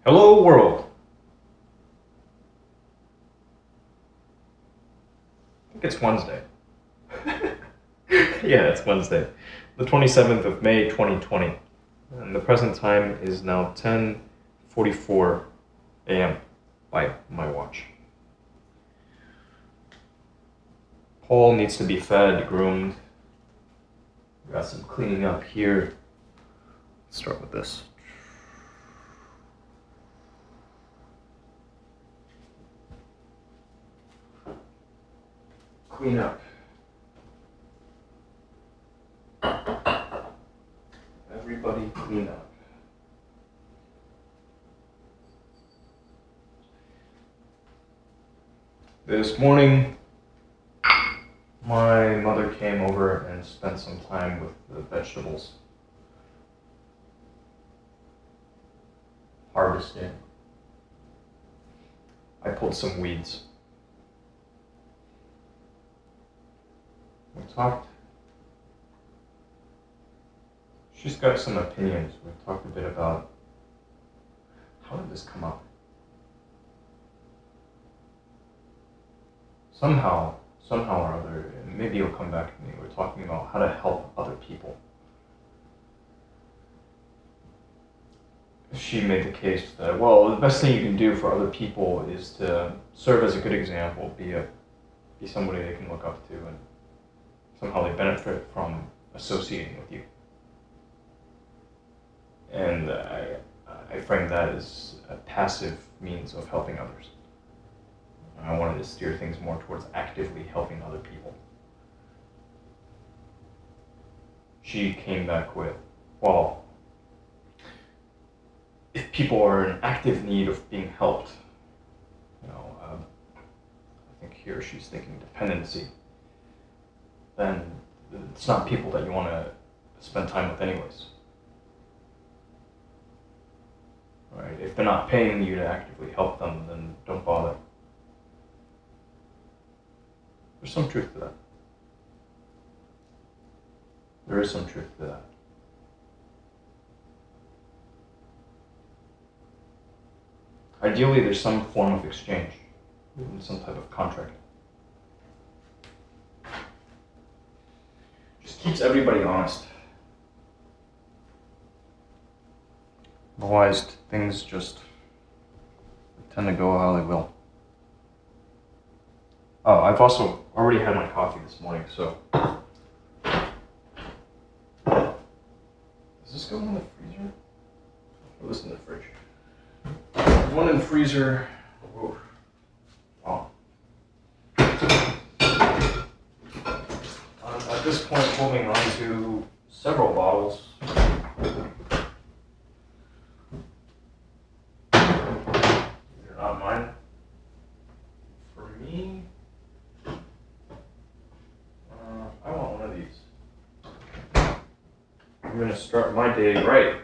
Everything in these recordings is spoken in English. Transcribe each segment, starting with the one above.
Hello world. I think it's Wednesday. Yeah, it's Wednesday. The 27th of May, 2020. And the present time is now 10:44 a.m. by my watch. Paul needs to be fed, groomed. Got some cleaning up here. Let's start with this. Clean up. Everybody clean up. This morning, my mother came over and spent some time with the vegetables. Harvesting. I pulled some weeds. We talked. She's got some opinions. We talked a bit about how did this come up? Somehow or other, maybe it'll come back to me. We're talking about how to help other people. She made the case that, well, the best thing you can do for other people is to serve as a good example, be somebody they can look up to, and somehow they benefit from associating with you. And I frame that as a passive means of helping others. I wanted to steer things more towards actively helping other people. She came back with, well, if people are in active need of being helped, I think here she's thinking dependency, then it's not people that you want to spend time with anyways. Right? If they're not paying you to actively help them, then don't bother. There's some truth to that. There is some truth to that. Ideally, there's some form of exchange, some type of contract. Just keeps everybody honest. Otherwise, things just tend to go how they will. Oh, I've also already had my coffee this morning, so. Does this go in the freezer? Or this in the fridge? One in the freezer. Ooh. Oh. I'm at this point holding on to several bottles. They're not mine. For me, I want one of these. I'm going to start my day right.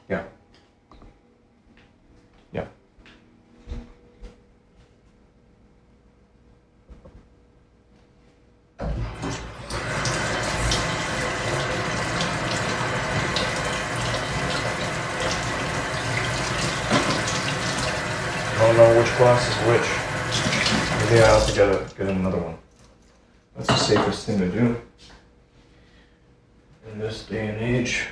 Yeah. Yeah. I don't know which glass is which. Maybe I have to get another one. That's the safest thing to do in this day and age.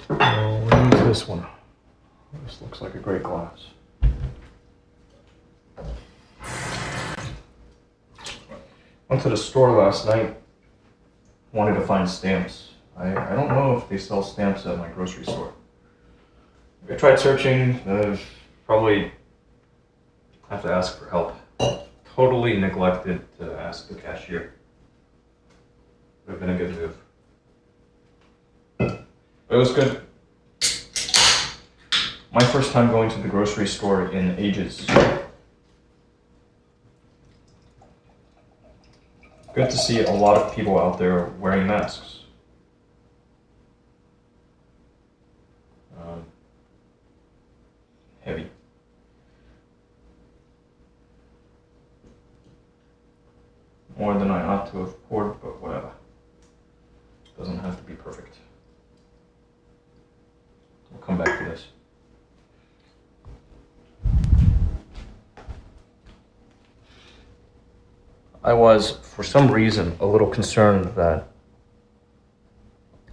We'll use this one. This looks like a great glass. Went to the store last night. Wanted to find stamps. I don't know if they sell stamps at my grocery store. I tried searching. Probably have to ask for help. Totally neglected to ask the cashier. Would have been a good move. But it was good. My first time going to the grocery store in ages. Good to see a lot of people out there wearing masks. Heavy. More than I ought to have poured, but whatever. Doesn't have to be perfect. We'll come back to this. I was, for some reason, a little concerned that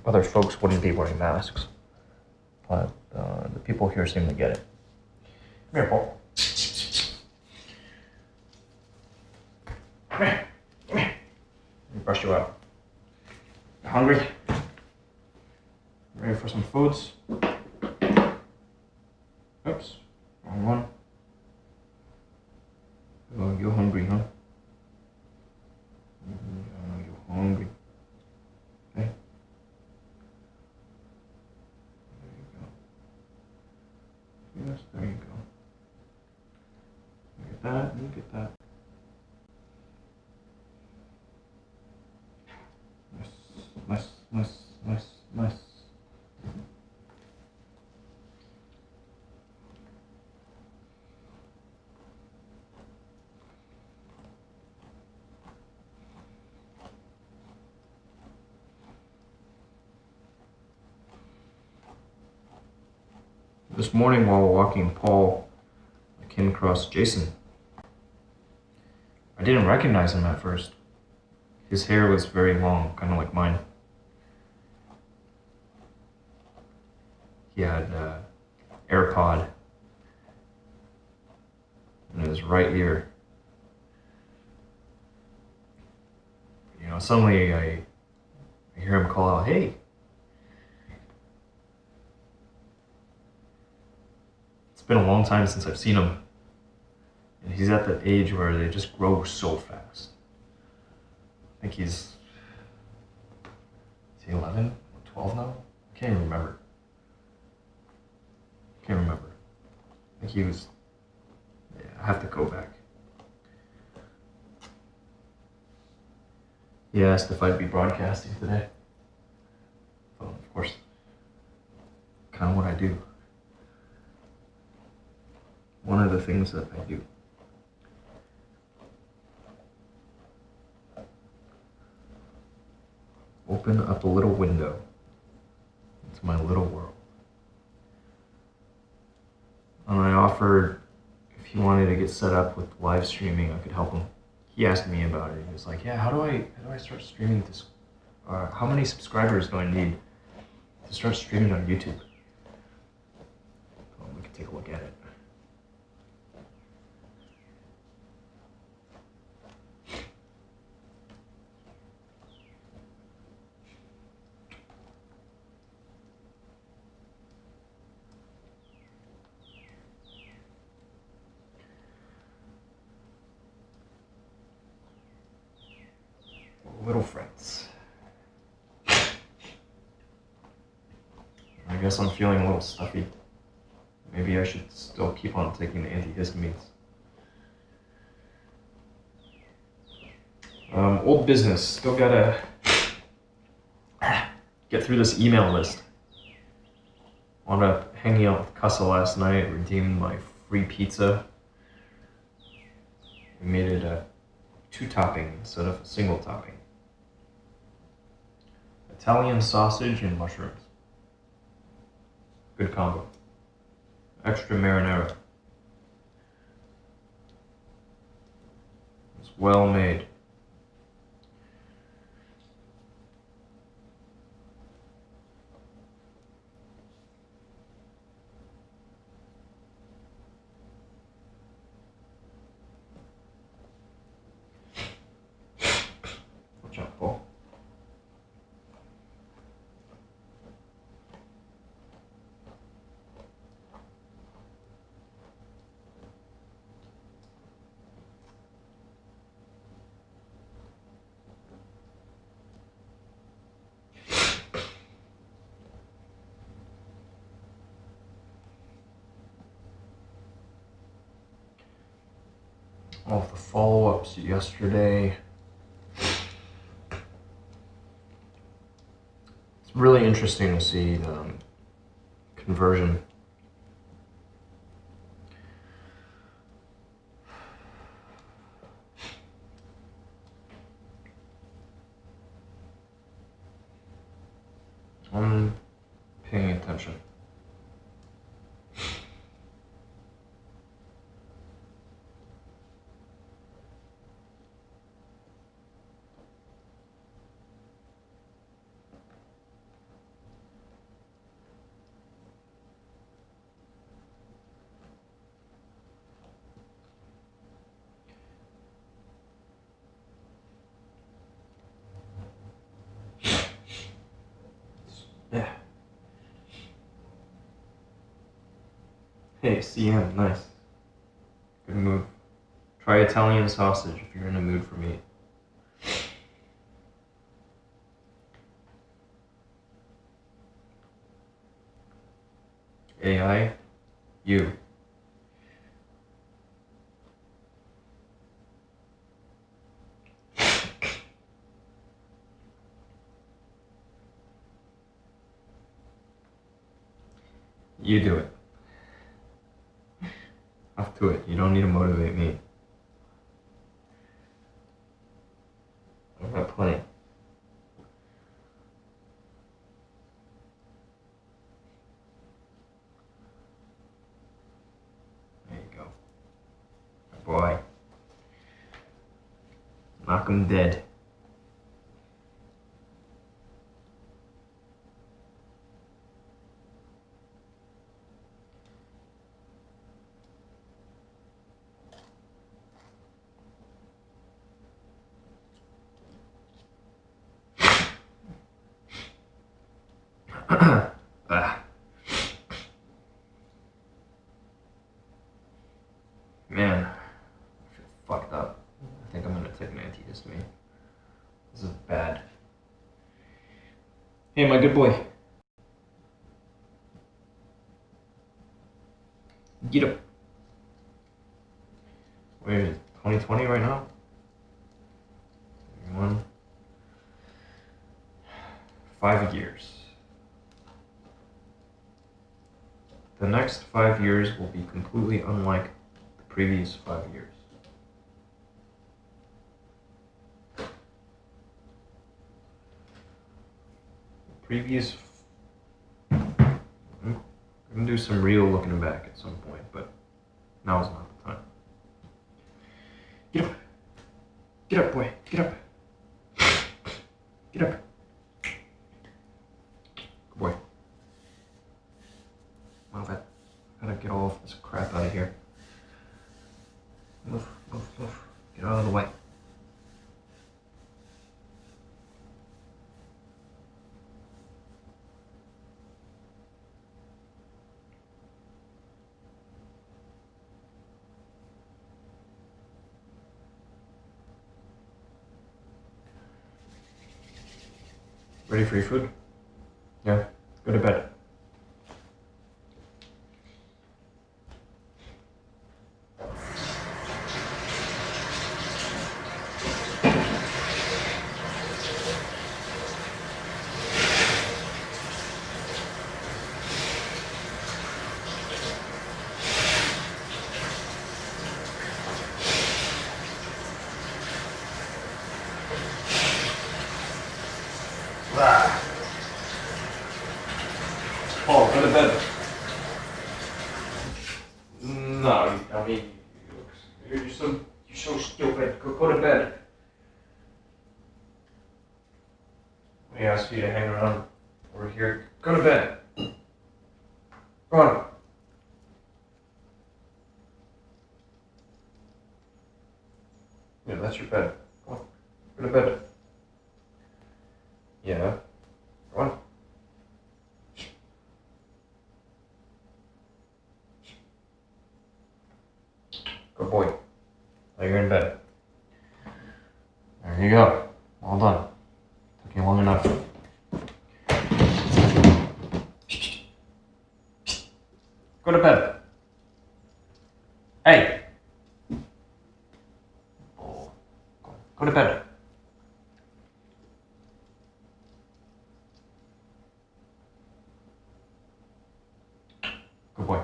other folks wouldn't be wearing masks, but the people here seem to get it. Come here, Paul. Come here. Come here. Let me brush you out. You hungry? Ready for some foods? Oops, wrong one. Oh, you're hungry, huh? You're hungry. Okay. There you go. Yes, there you go. You get that, you get that. Nice, nice, nice, nice. This morning while walking Paul, I came across Jason. I didn't recognize him at first. His hair was very long, kind of like mine. He had AirPod in his right ear. You know, suddenly I hear him call out, "Hey!" It's been a long time since I've seen him. And he's at that age where they just grow so fast. I think is he 11 or 12 now? I can't even remember. I think he was, yeah, I have to go back. He asked if I'd be broadcasting today. Well, of course, kind of what I do. One of the things that I do. Open up a little window into my little world. And I offered if he wanted to get set up with live streaming, I could help him. He asked me about it. He was like, "Yeah, how do I start streaming this? How many subscribers do I need to start streaming on YouTube?" Well, we can take a look at it. Little friends. I guess I'm feeling a little stuffy. Maybe I should still keep on taking the antihistamines. Old business. Still gotta get through this email list. Wound up hanging out with Cussa last night, redeemed my free pizza. We made it a 2-topping instead of a single topping. Italian sausage and mushrooms. Good combo. Extra marinara. It's well made. Watch out, Paul. All of the follow-ups yesterday. It's really interesting to see the conversion. I'm paying attention. Yeah. Hey, CM, nice. Good move. Try Italian sausage if you're in a mood for meat. AI, you. You do it. Off to it. You don't need to motivate me. I've got plenty. There you go. Good boy. Knock him dead. Ah. Man, I feel fucked up. I think I'm gonna take an antihistamine. This is bad. Hey, my good boy. Get up. Wait, is it 2020 right now? 31. 5 years. The next 5 years will be completely unlike the previous 5 years. I'm gonna do some real looking back at some point, but now's not the time. Get up. Get up, boy. Get up. Get up. Good boy. Move it. Gotta get all of this crap out of here. Move, move, move. Get out of the way. Ready for your food? Yeah. Go to bed. Paul, go to bed. No, I mean, you're so stupid. Go to bed. I asked you to hang around over here. Go to bed. Go on. Yeah, that's your bed. Go on. Go to bed. Yeah. Go on. Good boy. Now you're in bed. There you go. All done. Took you long enough. Go to bed. Hey. Oh. Go to bed. Good boy.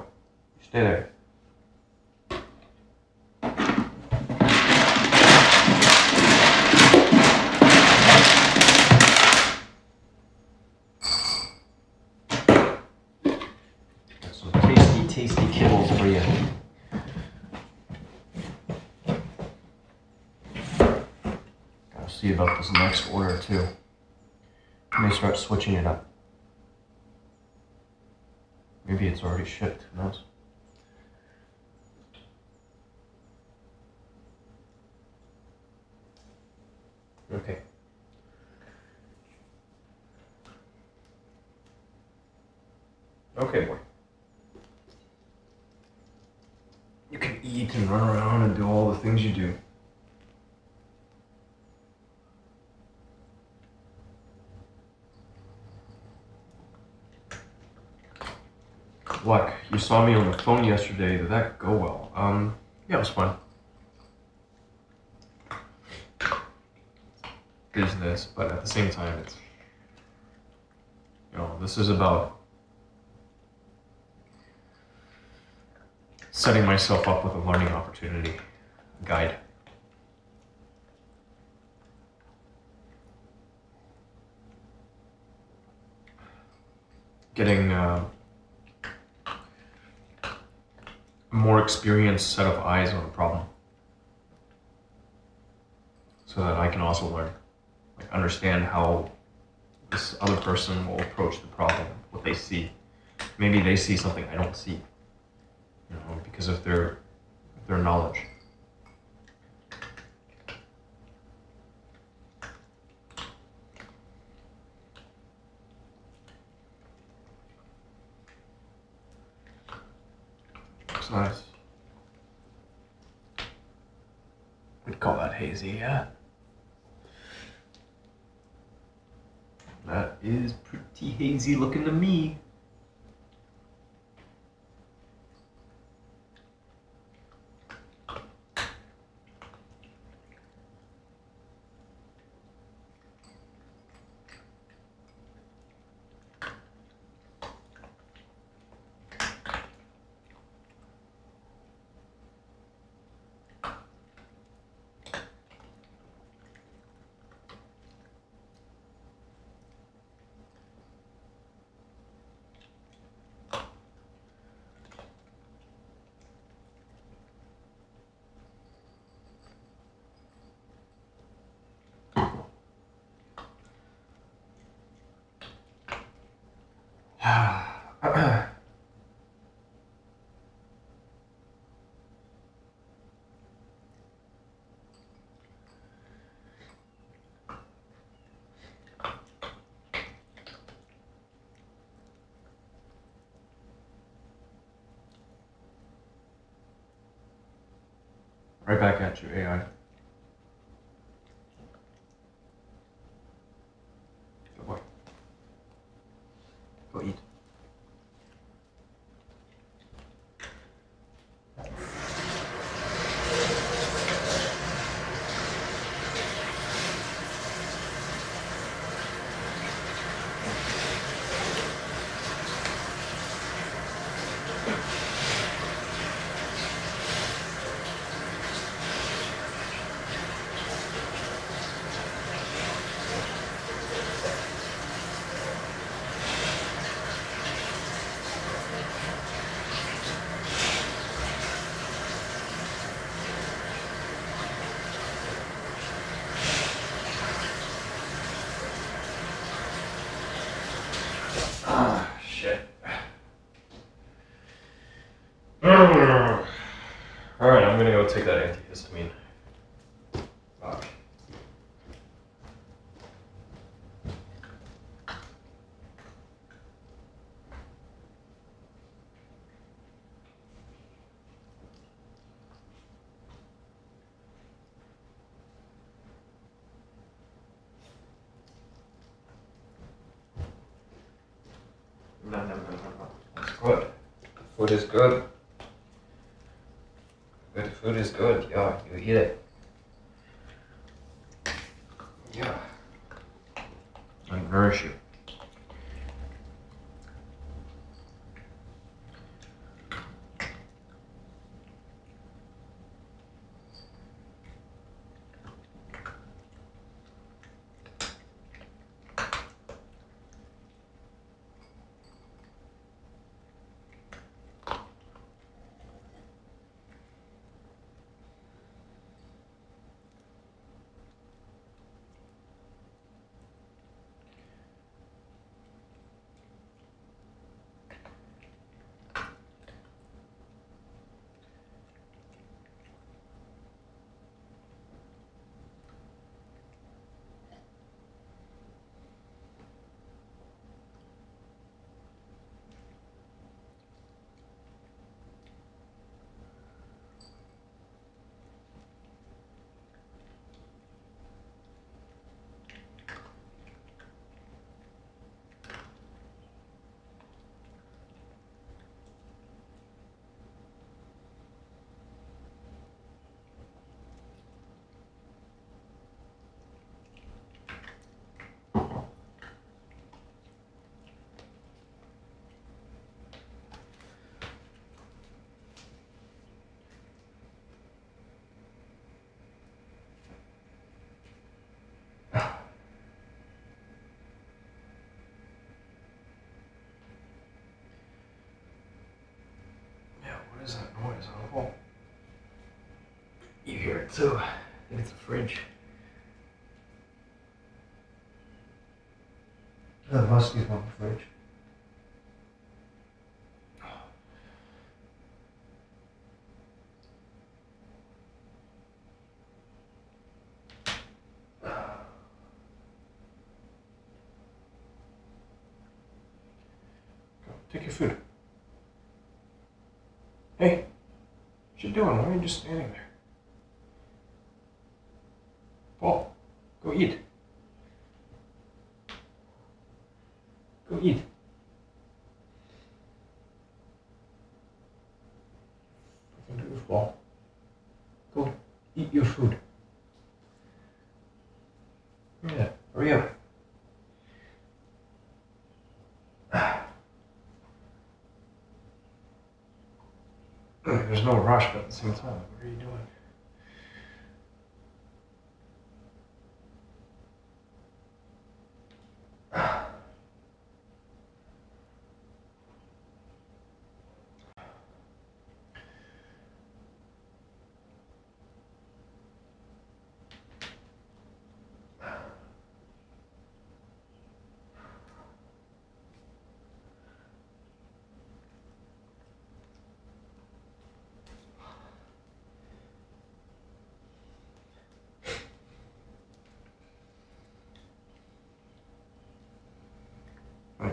Stay there. tasty kibbles for you. Gotta see about this next order too. I may start switching it up. Maybe it's already shipped, who knows? Okay. Okay, boy. You can eat and run around and do all the things you do. Look, you saw me on the phone yesterday. Did that go well? Yeah, it was fun. Business, but at the same time, it's, this is about setting myself up with a learning opportunity, guide. Getting a more experienced set of eyes on a problem so that I can also learn, like understand how this other person will approach the problem, what they see. Maybe they see something I don't see, because of their knowledge. Looks nice. We'd call that hazy, yeah. That is pretty hazy looking to me. Right back at you, AI. Good boy. Go eat. Shit. Alright, I'm gonna go take that antihistamine. Fuck. No. That's good. Food is good. Good food is good. Yeah, you eat it. Yeah. And nourish you. it too. I think it's a fridge. The muskies want the fridge. Take your food. Hey, what you doing? Why are you just standing there? Paul, go eat. Go eat. Nothing to do with Paul. Go eat your food. Yeah, hurry up. There's no rush, but at the same time, what are you doing?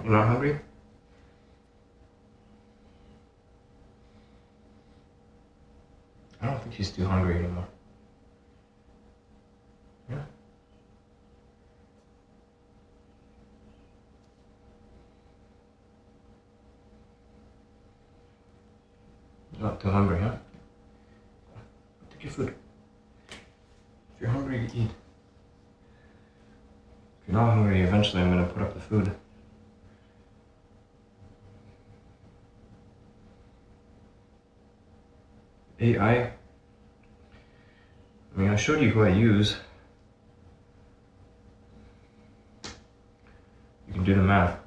You're not hungry? I don't think he's too hungry anymore. Yeah? You're not too hungry, huh? Take your food. If you're hungry, you eat. If you're not hungry, eventually I'm gonna put up the food. AI? I mean, I showed you who I use. You can do the math.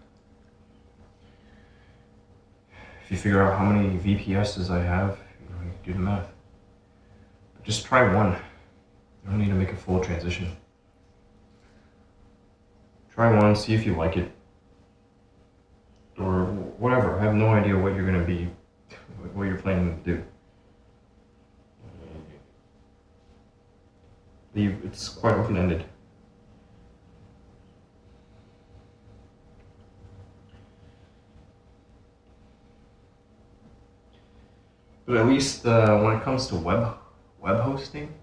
If you figure out how many VPSs I have, you can do the math. But just try one. You don't need to make a full transition. Try one, see if you like it. Or whatever. I have no idea what you're going to be, what you're planning to do. It's quite open-ended. But at least when it comes to web hosting,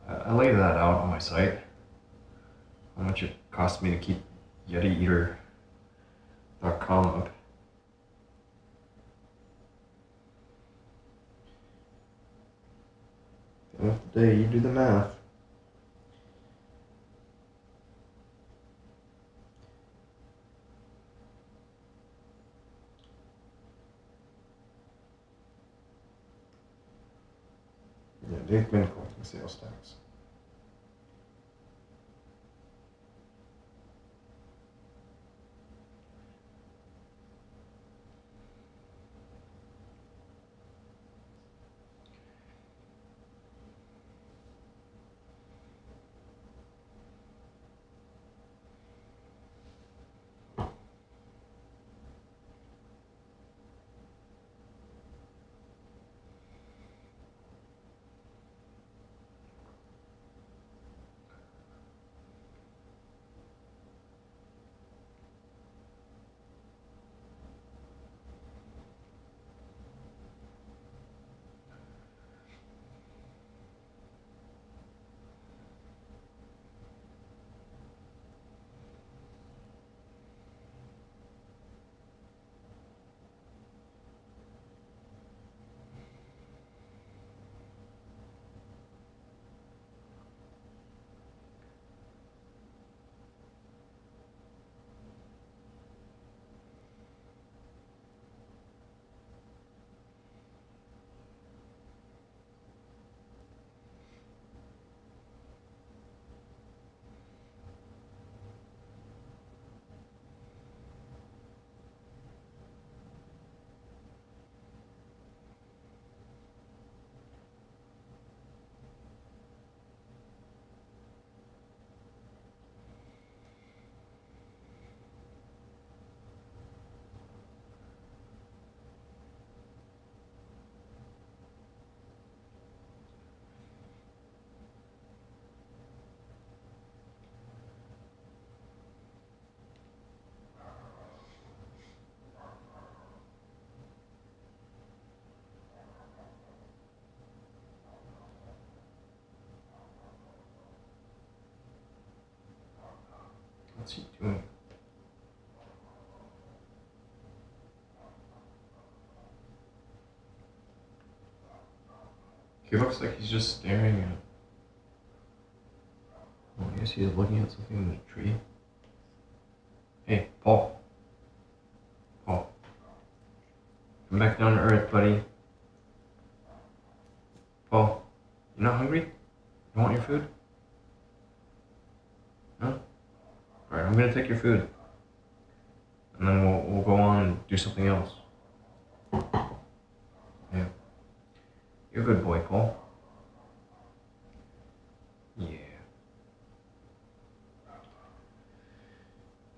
I lay that out on my site. How much it costs me to keep yetieater.com up. At the end of the day, you do the math. Yeah, they've been collecting sales tax. What's he doing? He looks like he's just staring at... Well, I guess he's looking at something in the tree. Hey, Paul. Paul. Come back down to earth, buddy. Paul, you not hungry? You want your food? No? Alright, I'm gonna take your food. And then we'll go on and do something else. Yeah. You're a good boy, Paul. Yeah.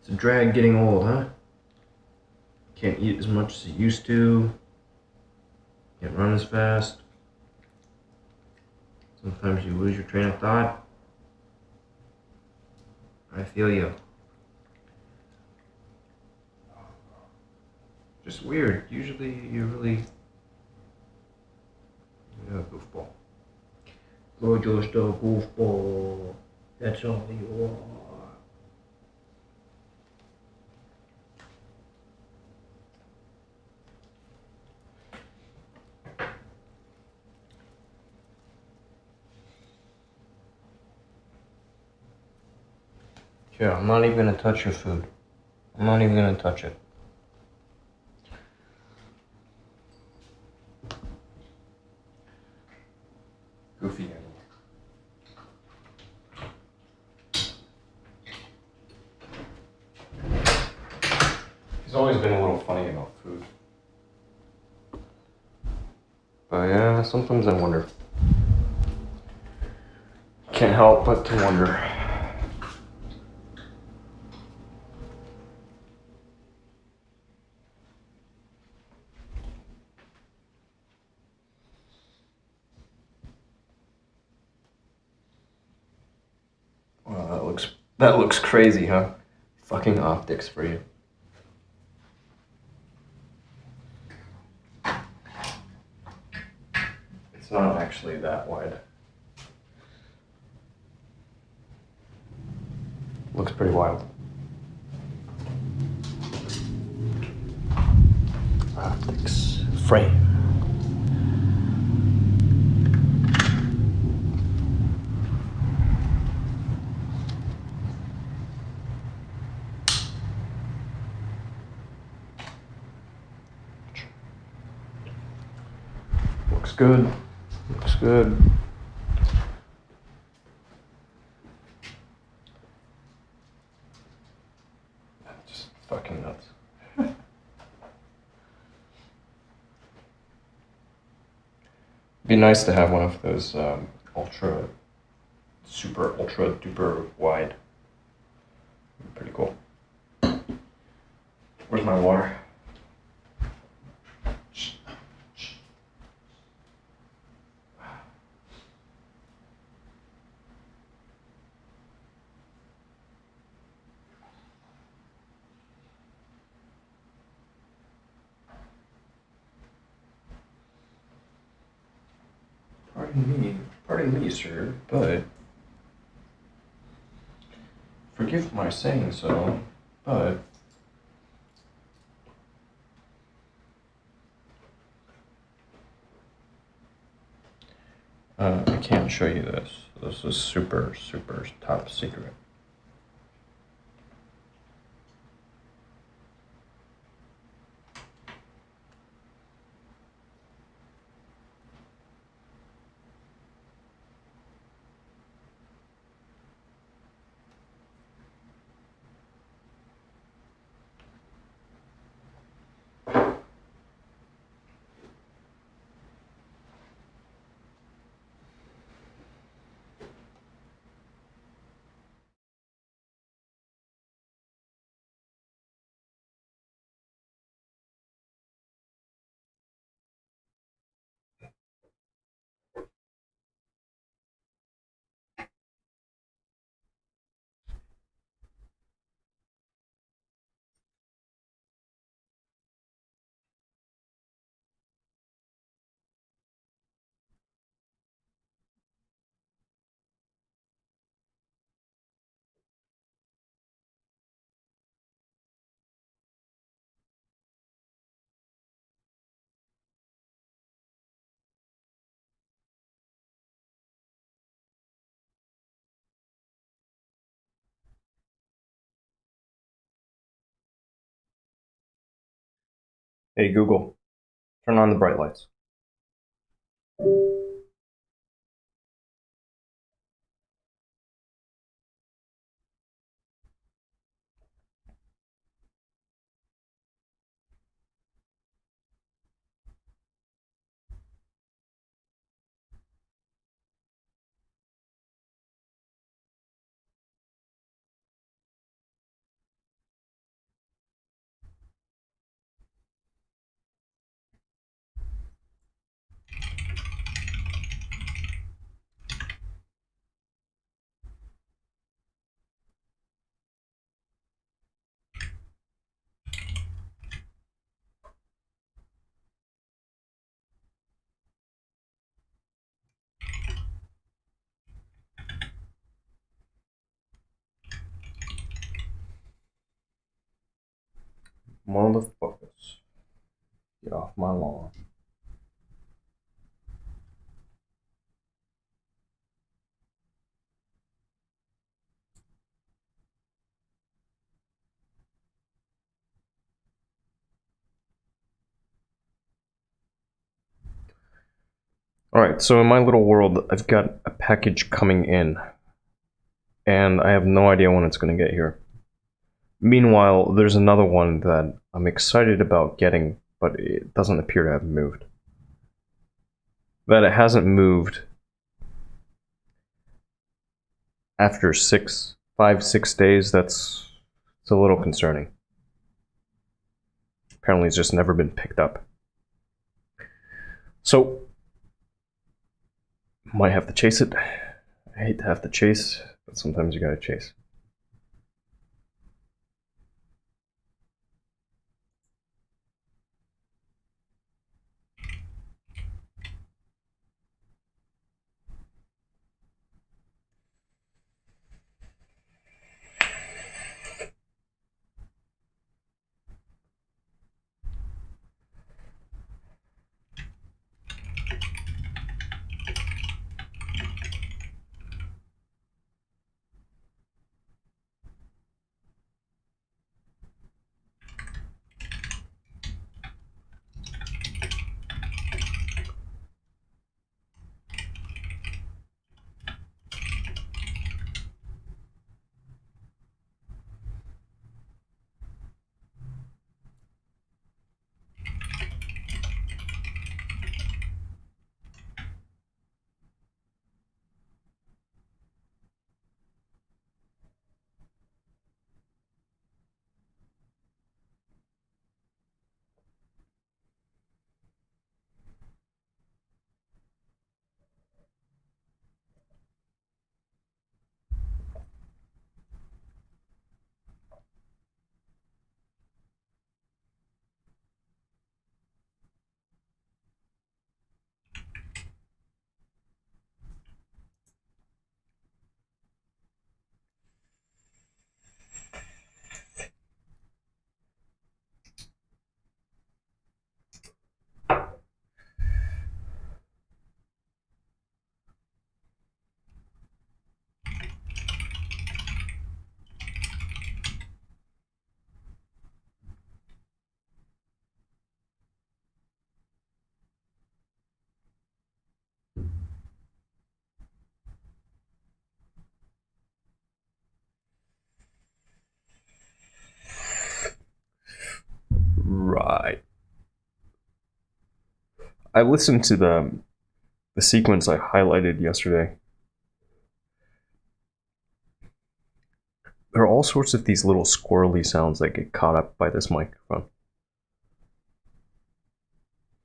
It's a drag getting old, huh? Can't eat as much as you used to. Can't run as fast. Sometimes you lose your train of thought. I feel you. Just weird. Usually you're really... You're a goofball. You're just a goofball. That's all you are. Yeah, I'm not even gonna touch your food. I'm not even gonna touch it. Goofy animal. He's always been a little funny about food. But yeah, sometimes I wonder. Can't help but to wonder. Wow, that looks crazy, huh? Fucking optics for you. It's not actually that wide. Looks pretty wild. Optics frame. Looks good. Looks good. Just fucking nuts. Be nice to have one of those super ultra duper wide. Pretty cool. Where's my water? Pardon me, sir, but forgive my saying so, but I can't show you this. This is super, super top secret. Hey Google, turn on the bright lights. Motherfuckers. Get off my lawn. Alright, so in my little world, I've got a package coming in, and I have no idea when it's going to get here. Meanwhile, there's another one that I'm excited about getting, but it doesn't appear to have moved. That it hasn't moved after 5, 6 days, it's a little concerning. Apparently it's just never been picked up. So, might have to chase it. I hate to have to chase, but sometimes you gotta chase. Right. I listened to the sequence I highlighted yesterday. There are all sorts of these little squirrely sounds that get caught up by this microphone.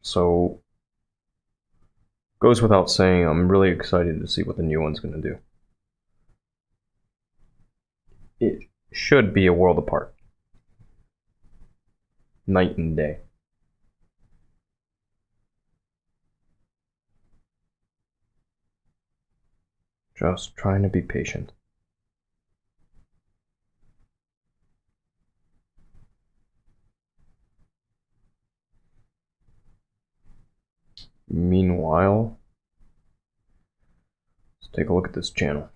So, goes without saying, I'm really excited to see what the new one's going to do. It should be a world apart. Night and day. Just trying to be patient. Meanwhile, let's take a look at this channel.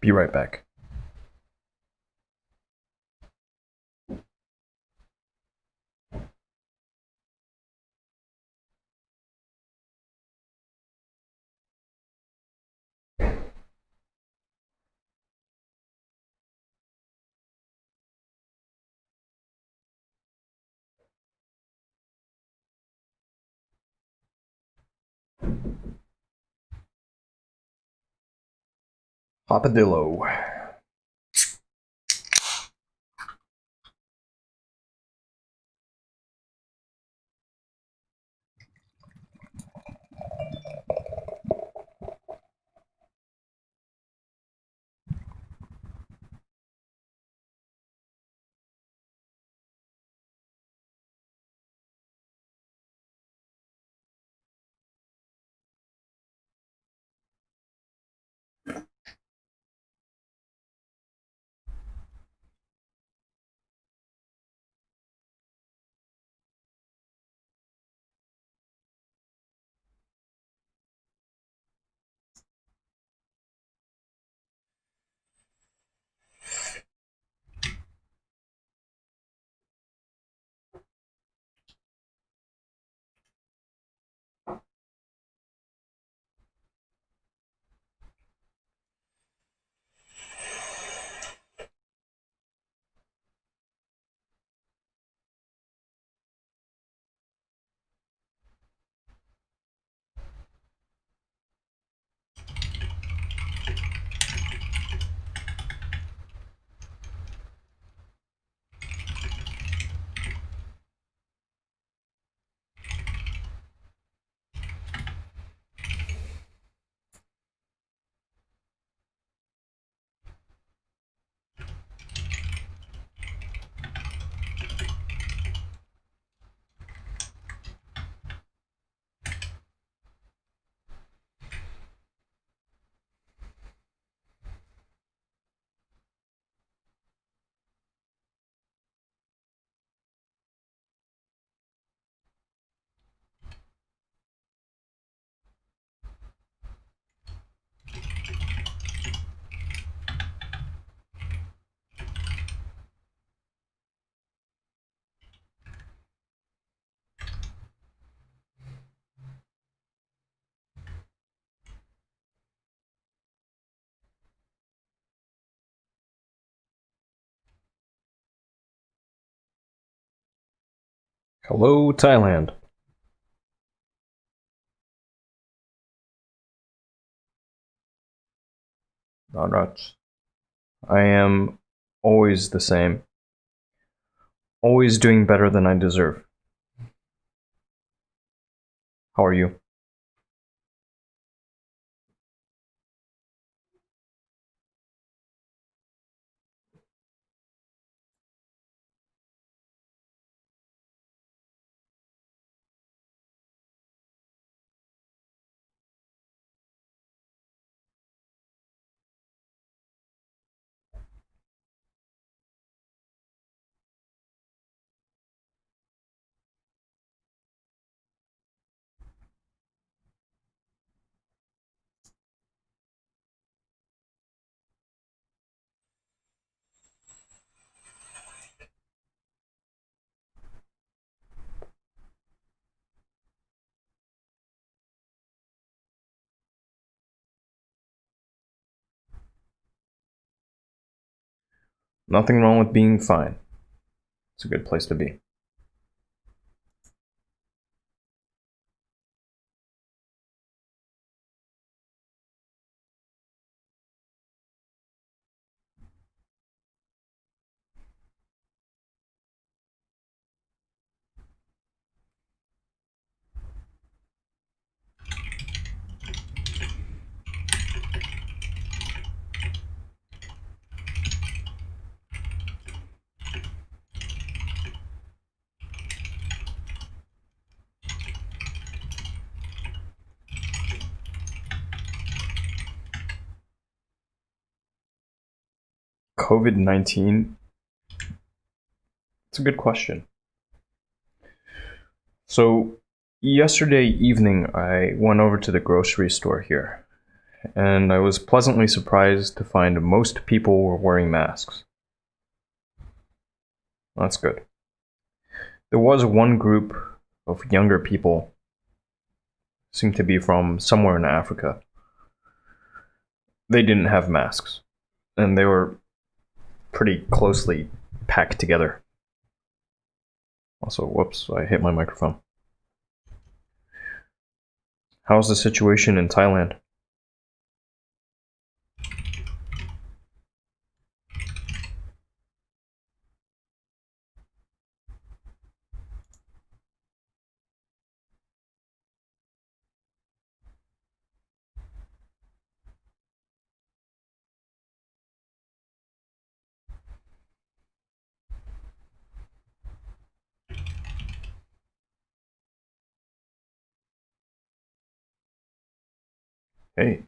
Be right back. Hopadillo. Hello, Thailand. Alright. I am always the same. Always doing better than I deserve. How are you? Nothing wrong with being fine. It's a good place to be. COVID-19? It's a good question. So, yesterday evening, I went over to the grocery store here, and I was pleasantly surprised to find most people were wearing masks. That's good. There was one group of younger people, seemed to be from somewhere in Africa. They didn't have masks, and they were pretty closely packed together. Also, whoops, I hit my microphone. How's the situation in Thailand? Hey,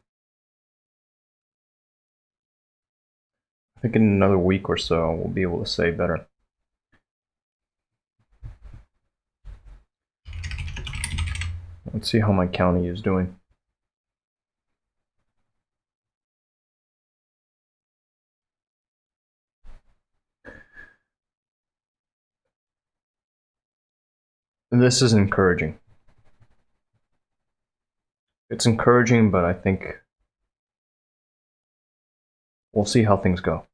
I think in another week or so we'll be able to say better. Let's see how my county is doing. This is encouraging. It's encouraging, but I think we'll see how things go.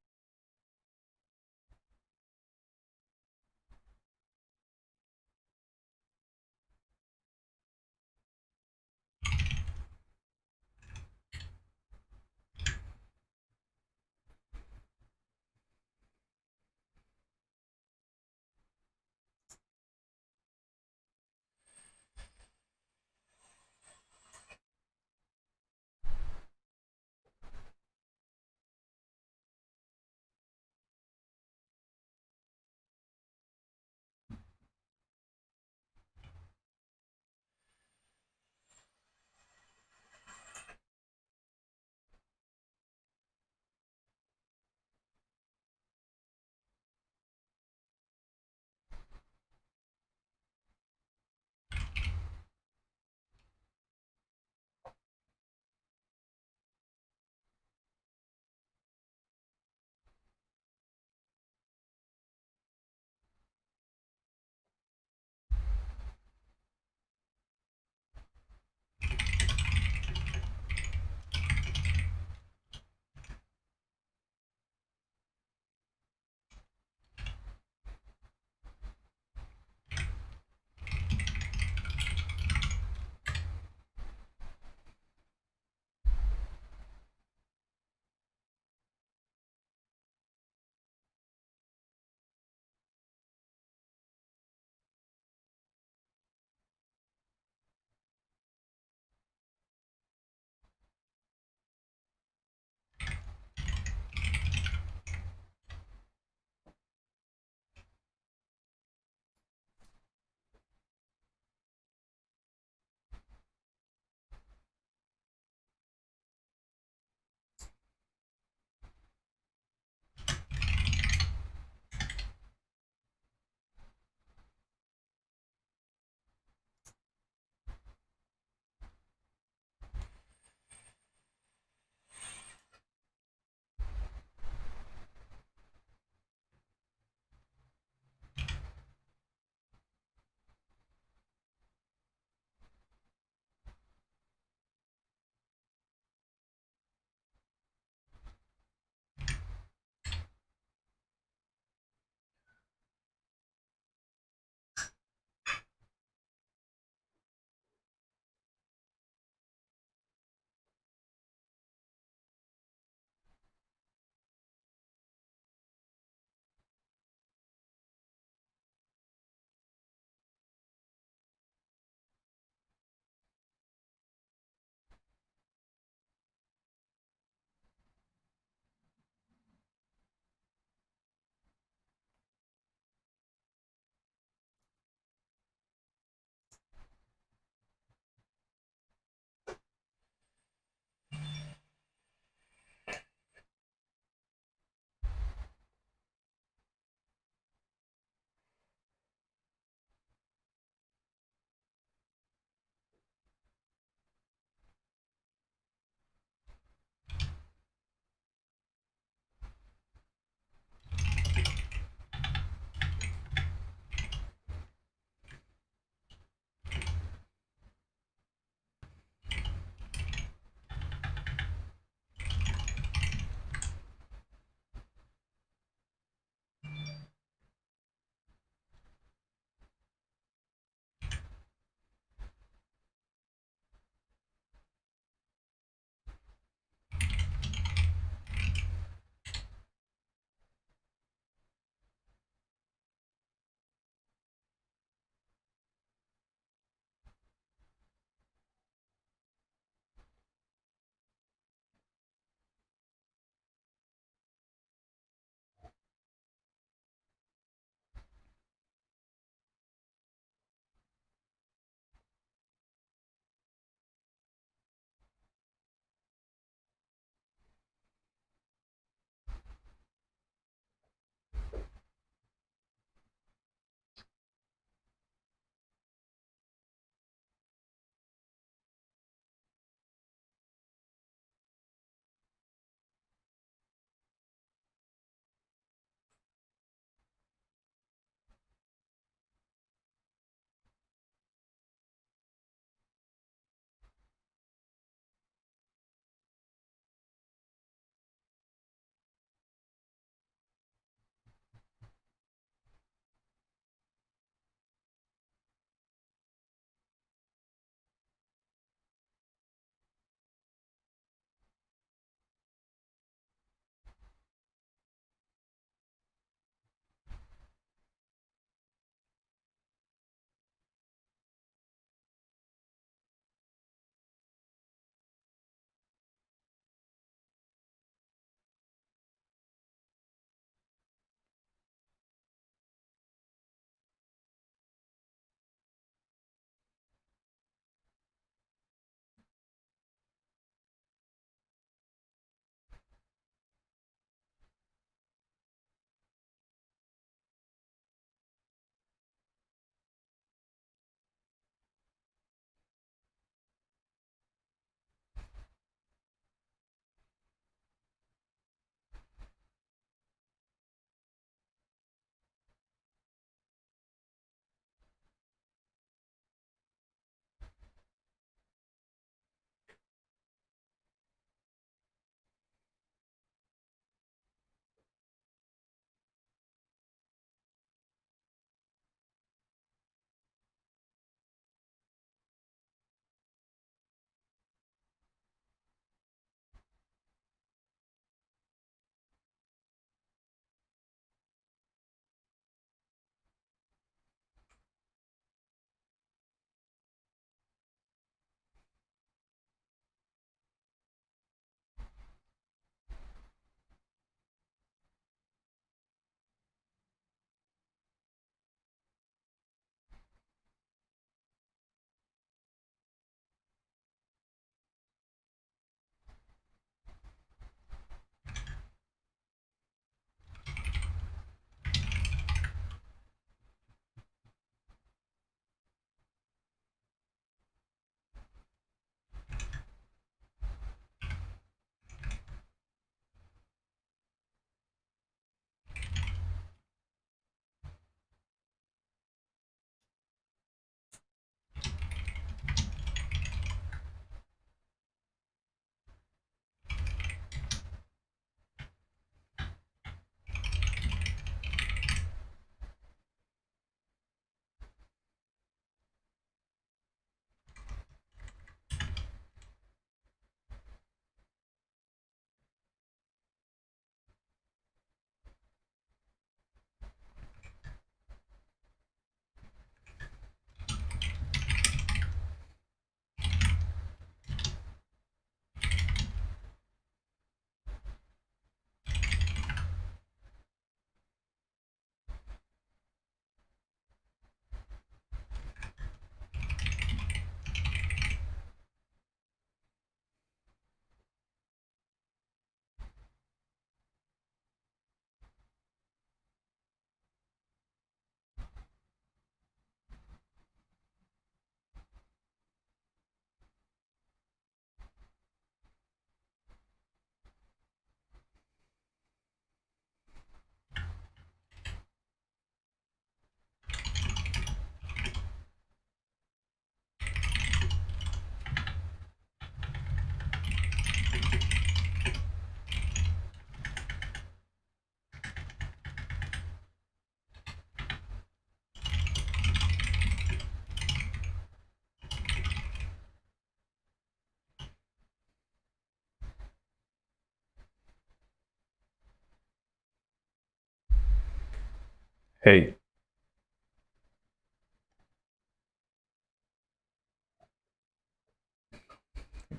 Hey,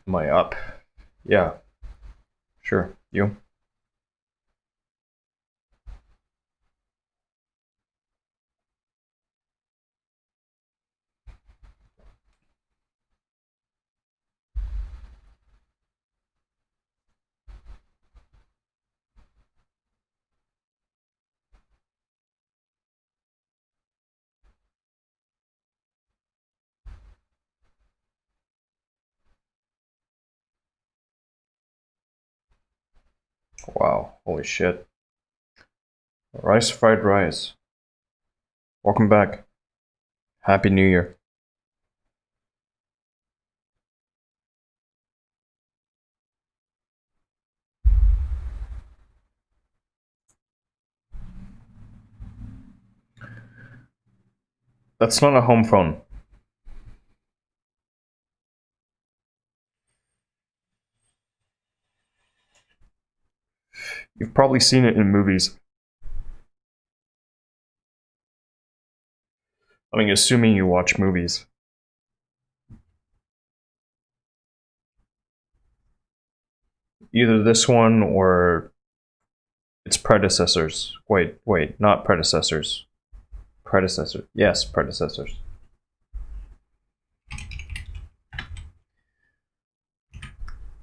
am I up? Yeah, sure. You? Wow, holy shit. Rice fried rice. Welcome back. Happy New Year. That's not a home phone. You've probably seen it in movies. I mean, assuming you watch movies. Either this one or its predecessors. Wait, not predecessors. Predecessor. Yes, predecessors.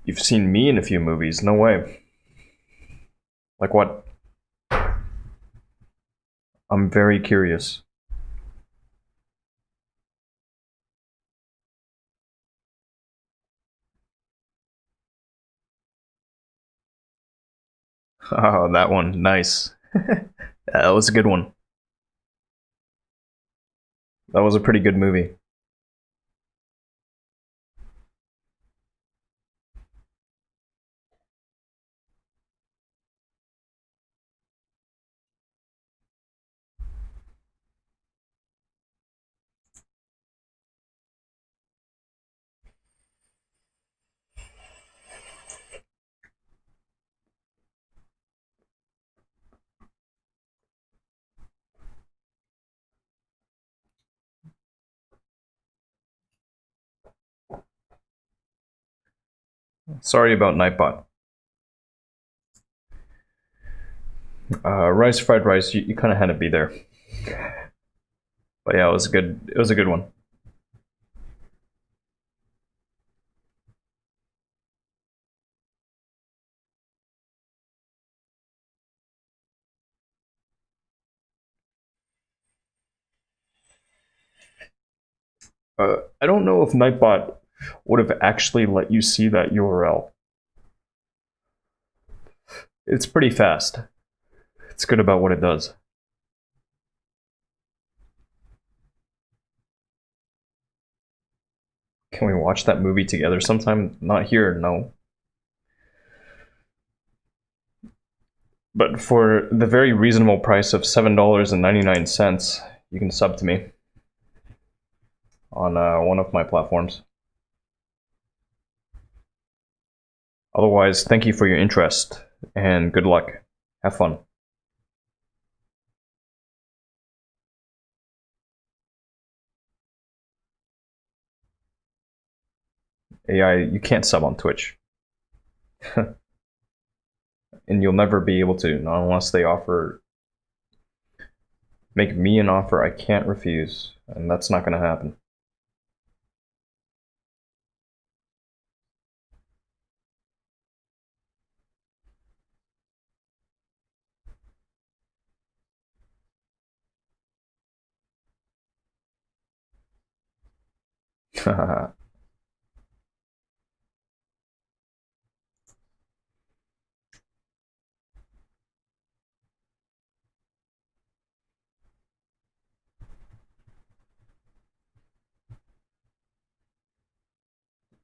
You've seen me in a few movies. No way. Like what? I'm very curious. Oh, that one. Nice. That was a good one. That was a pretty good movie. Sorry about Nightbot. Rice fried rice. You kind of had to be there, but yeah, it was good. It was a good one. I don't know if Nightbot would have actually let you see that URL. It's pretty fast. It's good about what it does. Can we watch that movie together sometime? Not here, no. But for the very reasonable price of $7.99, you can sub to me on one of my platforms. Otherwise, thank you for your interest and good luck. Have fun. AI, you can't sub on Twitch. And you'll never be able to, not unless they make me an offer I can't refuse, and that's not going to happen.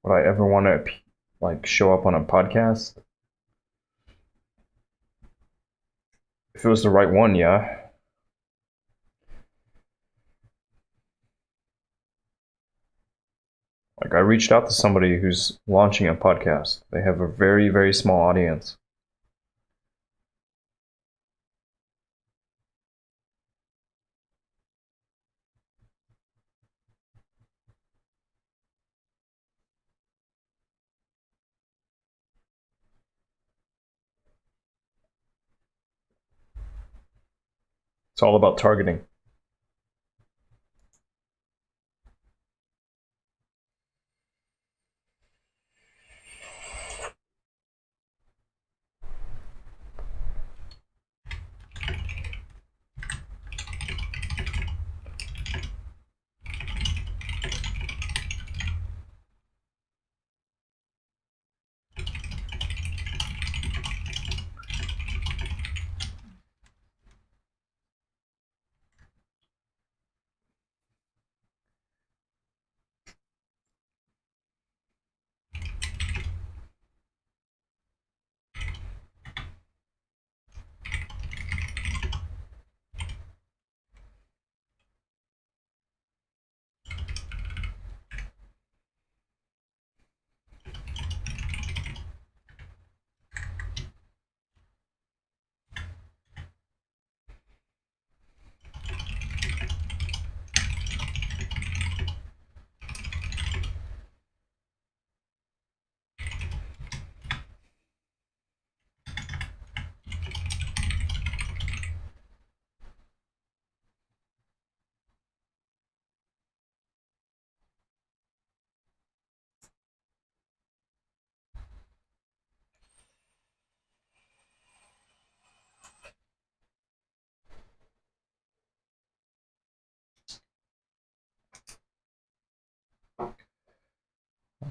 Would I ever want to like show up on a podcast? If it was the right one, yeah. Like I reached out to somebody who's launching a podcast. They have a very, very small audience. It's all about targeting.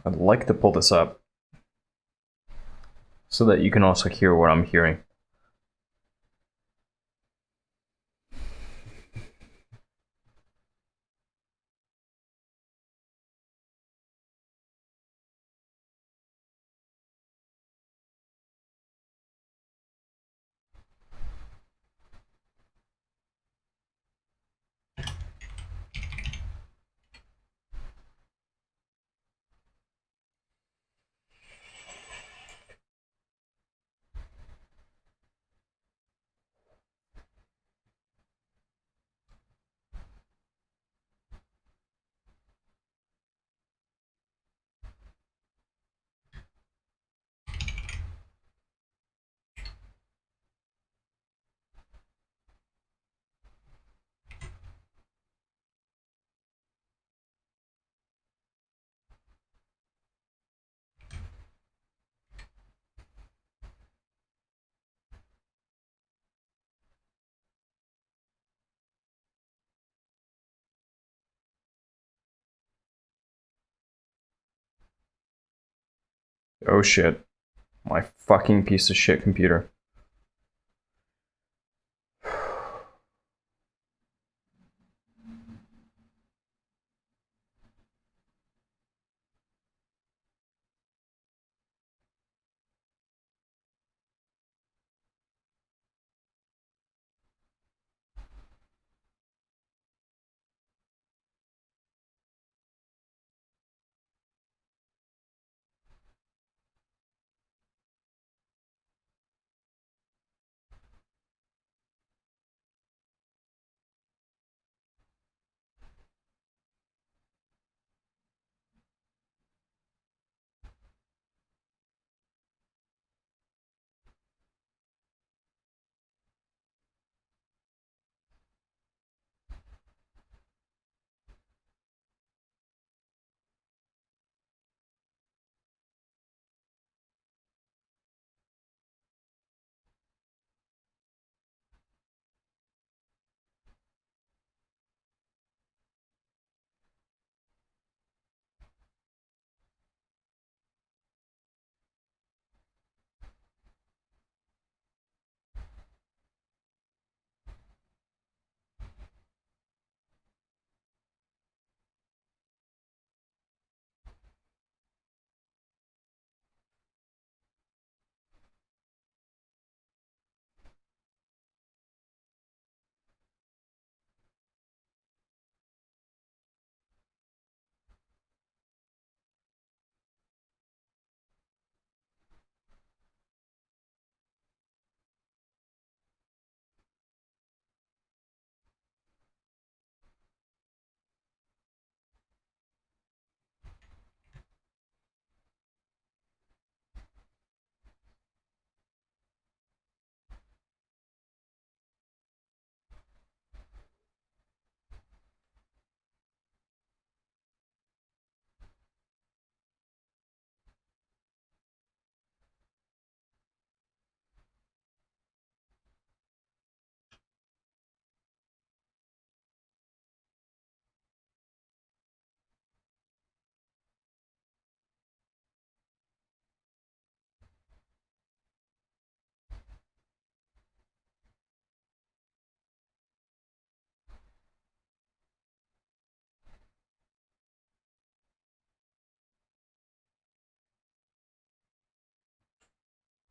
I'd like to pull this up so that you can also hear what I'm hearing. Oh shit. My fucking piece of shit computer.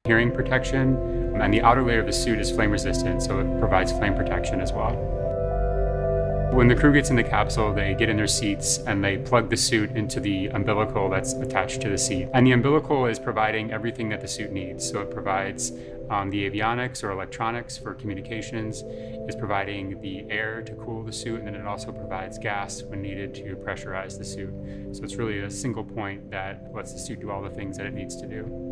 hearing protection, and the outer layer of the suit is flame resistant, so it provides flame protection as well. When the crew gets in the capsule, they get in their seats and they plug the suit into the umbilical that's attached to the seat. And the umbilical is providing everything that the suit needs. So it provides the avionics or electronics for communications, it's providing the air to cool the suit, and then it also provides gas when needed to pressurize the suit. So it's really a single point that lets the suit do all the things that it needs to do.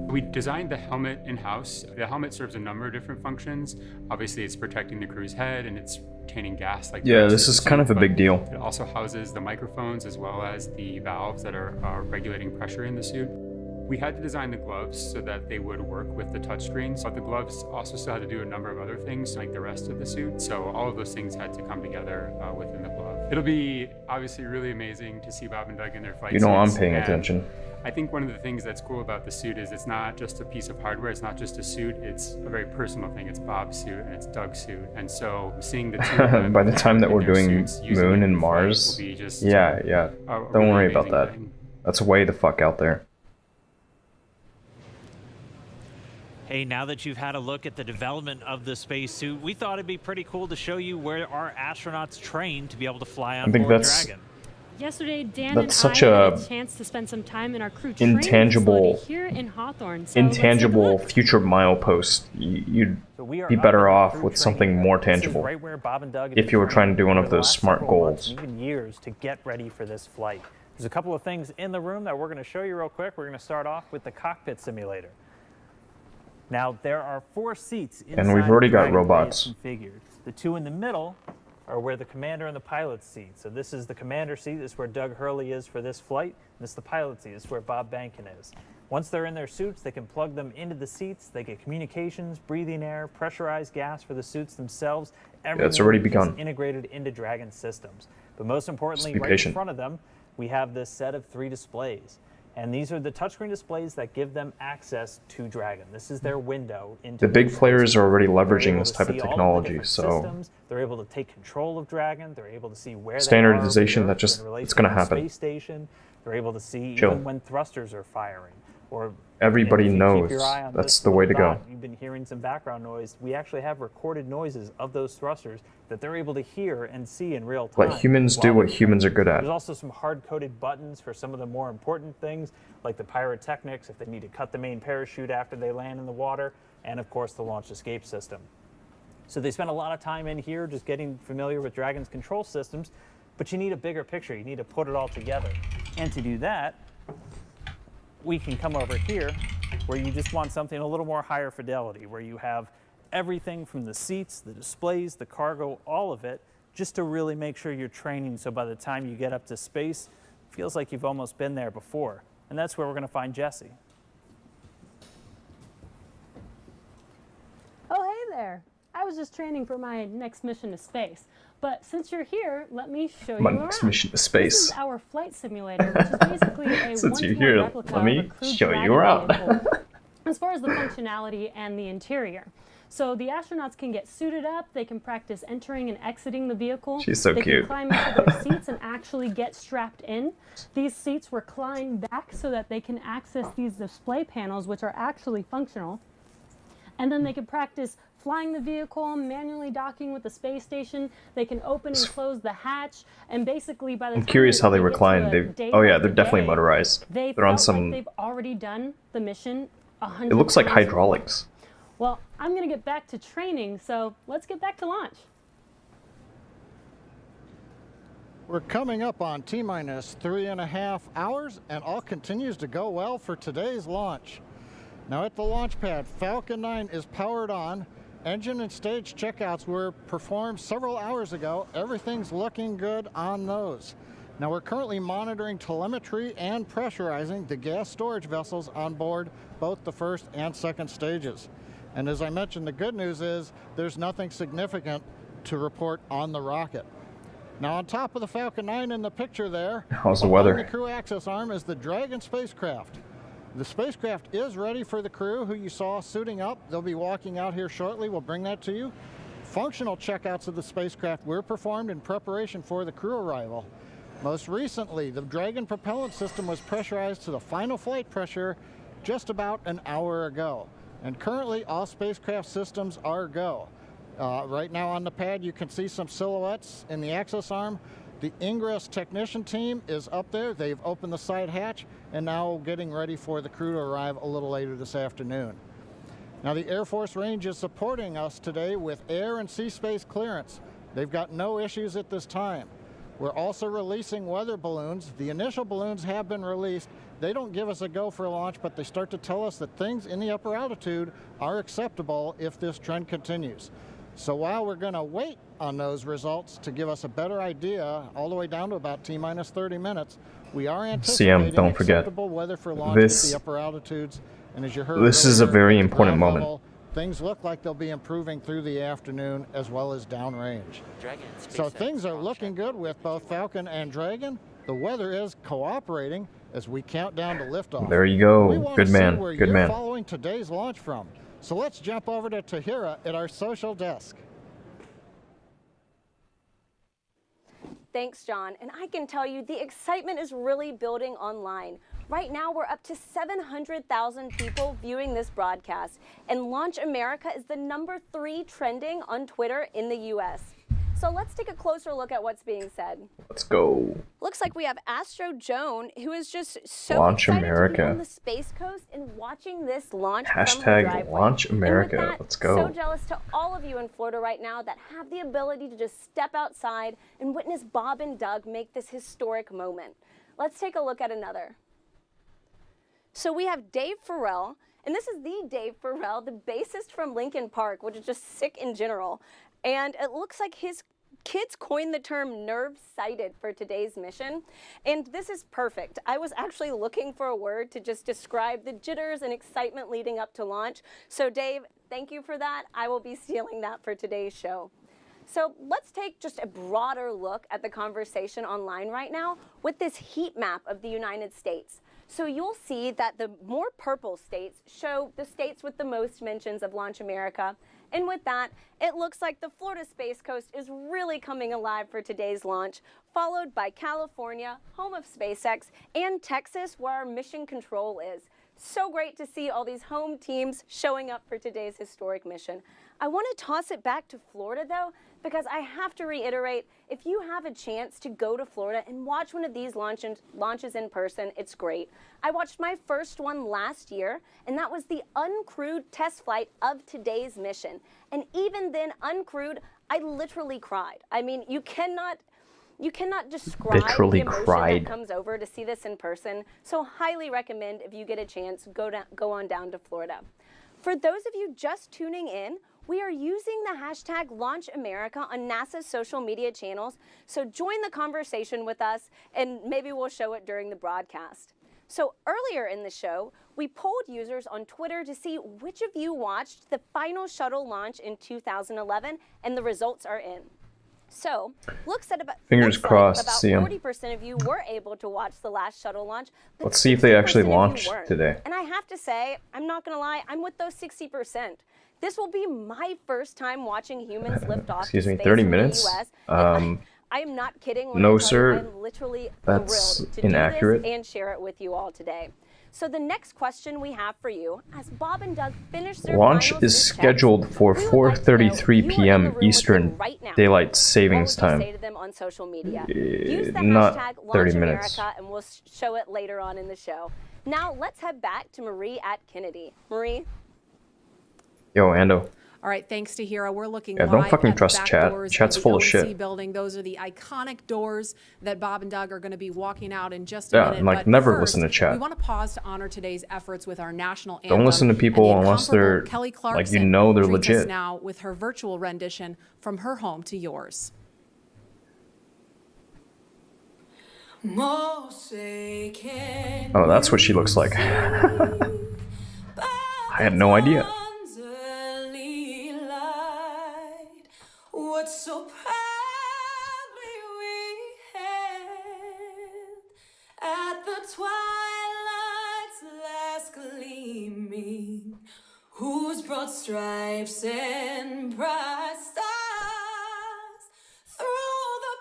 We designed the helmet in-house. The helmet serves a number of different functions. Obviously, it's protecting the crew's head and it's retaining gas. Yeah, this is kind of a big deal. It also houses the microphones as well as the valves that are regulating pressure in the suit. We had to design the gloves so that they would work with the touchscreens, but the gloves also still had to do a number of other things like the rest of the suit. So all of those things had to come together within the glove. It'll be obviously really amazing to see Bob and Doug in their flight suits. I'm paying attention. I think one of the things that's cool about the suit is it's not just a piece of hardware, it's not just a suit, it's a very personal thing. It's Bob's suit and it's Doug's suit. And so seeing the two of them by the time that we're doing suits, Moon and Mars, don't worry about that. That's way the fuck out there. Hey, now that you've had a look at the development of the spacesuit, we thought it'd be pretty cool to show you where our astronauts train to be able to fly on board Dragon. Yesterday, Dan and I had a chance to spend some time in our crew training facility here in Hawthorne. So intangible future milepost. You'd be better off with something more tangible if you were trying to do one of those SMART goals. Even years to get ready for this flight. There's a couple of things in the room that we're going to show you real quick. We're going to start off with the cockpit simulator. Now, there are 4 seats inside, and we've already got robots configured. The 2 in the middle are where the commander and the pilot's seat. So this is the commander seat. This is where Doug Hurley is for this flight. This is the pilot seat. This is where Bob Bankin is. Once they're in their suits, they can plug them into the seats. They get communications, breathing air, pressurized gas for the suits themselves. Everything it's already begun. Is integrated into Dragon systems. But most importantly, right in front of them, we have this set of 3 displays. And these are the touchscreen displays that give them access to Dragon. This is their window into the big players are already leveraging this type of technology, so systems. They're able to take control of Dragon. They're able to see where standardization they are, it's going to happen. Space station. They're able to see even when thrusters are firing. Or everybody knows that's the way to go. You've been hearing some background noise. We actually have recorded noises of those thrusters that they're able to hear and see in real time. Let humans do what humans are good at. There's also some hard-coded buttons for some of the more important things, like the pyrotechnics, if they need to cut the main parachute after they land in the water, and of course the launch escape system. So they spend a lot of time in here just getting familiar with Dragon's control systems, but you need a bigger picture. You need to put it all together. And to do that, we can come over here where you just want something a little more higher fidelity, where you have everything from the seats, the displays, the cargo, all of it, just to really make sure you're training so by the time you get up to space, it feels like you've almost been there before. And that's where we're going to find Jesse. Oh, hey there. I was just training for my next mission to space. But since you're here, let me show you around. Next mission to space. This is our flight simulator, which is basically a since you're here, let me show you around. As far as the functionality and the interior. So the astronauts can get suited up, they can practice entering and exiting the vehicle. She's so cute. They can climb into their seats and actually get strapped in. These seats recline back so that they can access these display panels, which are actually functional. And then they can practice flying the vehicle, manually docking with the space station. They can open and close the hatch, and basically by the time I'm curious how they recline. Oh yeah, they're definitely motorized. They're on some. Like they've already done the mission 100 It looks like times. hydraulics. Well, I'm gonna get back to training, so let's get back to launch. We're coming up on T-minus 3.5 hours, and all continues to go well for today's launch. Now at the launch pad, Falcon 9 is powered on. Engine and stage checkouts were performed several hours ago. Everything's looking good on those. Now we're currently monitoring telemetry and pressurizing the gas storage vessels on board both the first and second stages. And as I mentioned, the good news is there's nothing significant to report on the rocket. Now on top of the Falcon 9 in the picture there, how's the weather? On the crew access arm is the Dragon spacecraft. The spacecraft is ready for the crew who you saw suiting up. They'll be walking out here shortly. We'll bring that to you. Functional checkouts of the spacecraft were performed in preparation for the crew arrival. Most recently, the Dragon propellant system was pressurized to the final flight pressure just about an hour ago. And currently, all spacecraft systems are go. Right now on the pad, you can see some silhouettes in the access arm. The ingress technician team is up there. They've opened the side hatch and now getting ready for the crew to arrive a little later this afternoon. Now, the Air Force Range is supporting us today with air and sea space clearance. They've got no issues at this time. We're also releasing weather balloons. The initial balloons have been released. They don't give us a go for a launch, but they start to tell us that things in the upper altitude are acceptable if this trend continues. So while we're going to wait on those results to give us a better idea, all the way down to about T-minus 30 minutes, we are anticipating don't forget, acceptable weather for launch at the upper altitudes. And as you heard this is a earlier, very at the important ground moment. level, things look like they'll be improving through the afternoon as well as downrange. So things are looking good with both Falcon and Dragon. The weather is cooperating as we count down to liftoff. There you We go. want Good to see man. where Good you're man. following today's launch from. So let's jump over to Tahira at our social desk. Thanks, John. And I can tell you the excitement is really building online. Right now, we're up to 700,000 people viewing this broadcast. And Launch America is the #3 trending on Twitter in the U.S. So let's take a closer look at what's being said. Let's go. Looks like we have Astro Joan, who is just so Launch excited to be America. on the Space Coast and watching this launch from her Hashtag driveway. Launch And with America. that, Let's go. So jealous to all of you in Florida right now that have the ability to just step outside and witness Bob and Doug make this historic moment. Let's take a look at another. So we have Dave Farrell, and this is the Dave Farrell, the bassist from Linkin Park, which is just sick in general. And it looks like his kids coined the term nerve-sighted for today's mission, and this is perfect. I was actually looking for a word to just describe the jitters and excitement leading up to launch. So Dave, thank you for that. I will be stealing that for today's show. So let's take just a broader look at the conversation online right now with this heat map of the United States. So you'll see that the more purple states show the states with the most mentions of Launch America. And with that, it looks like the Florida Space Coast is really coming alive for today's launch, followed by California, home of SpaceX, and Texas, where our mission control is. So great to see all these home teams showing up for today's historic mission. I want to toss it back to Florida, though, because I have to reiterate, if you have a chance to go to Florida and watch one of these launches in person, it's great. I watched my first one last year, and that was the uncrewed test flight of today's mission. And even then, uncrewed, I literally cried. I mean, you cannot describe Literally the emotion cried. that comes over to see this in person. So highly recommend, if you get a chance, go on down to Florida. For those of you just tuning in, we are using the hashtag #LaunchAmerica on NASA's social media channels, so join the conversation with us, and maybe we'll show it during the broadcast. So earlier in the show, we polled users on Twitter to see which of you watched the final shuttle launch in 2011, and the results are in. So, looks like about see 'em. 40% of you were able to watch the last shuttle launch. But Let's see if they actually 60% of you launch weren't. today. And I have to say, I'm not going to lie, I'm with those 60%. This will be my first time watching humans lift off Excuse to me, space 30 from minutes? the US. I am not kidding when no, I tell sir. you I'm literally That's thrilled to inaccurate. do this and share it with you all today. So the next question we have for you, as Bob and Doug finish their Launch final is suit checks, scheduled for we would like to know if 4:33 you were in the p.m. room with Eastern them right now. Daylight Savings What would you Time. say to them on social media? Use the not hashtag 30 minutes. LaunchAmerica, and we'll show it later on in the show. Now let's head back to Marie at Kennedy. Marie? Yo, Ando. All right, thanks to Hira. We're looking Yeah, live don't fucking at the trust back chat. doors Chat's of the full of ONC shit. building. Those are the iconic doors that Bob and Doug are going to be walking out in just a Yeah, minute. and, like, But never first, listen to chat. We want to pause to honor today's efforts with our national anthem. Don't listen to people And the unless they're, incomparable Kelly like, you Clarkson know they're treats us legit. now with her virtual rendition from her home to yours. Oh, that's what she looks like. I had no idea. What so proudly we hailed at the twilight's last gleaming, whose broad stripes and bright stars through the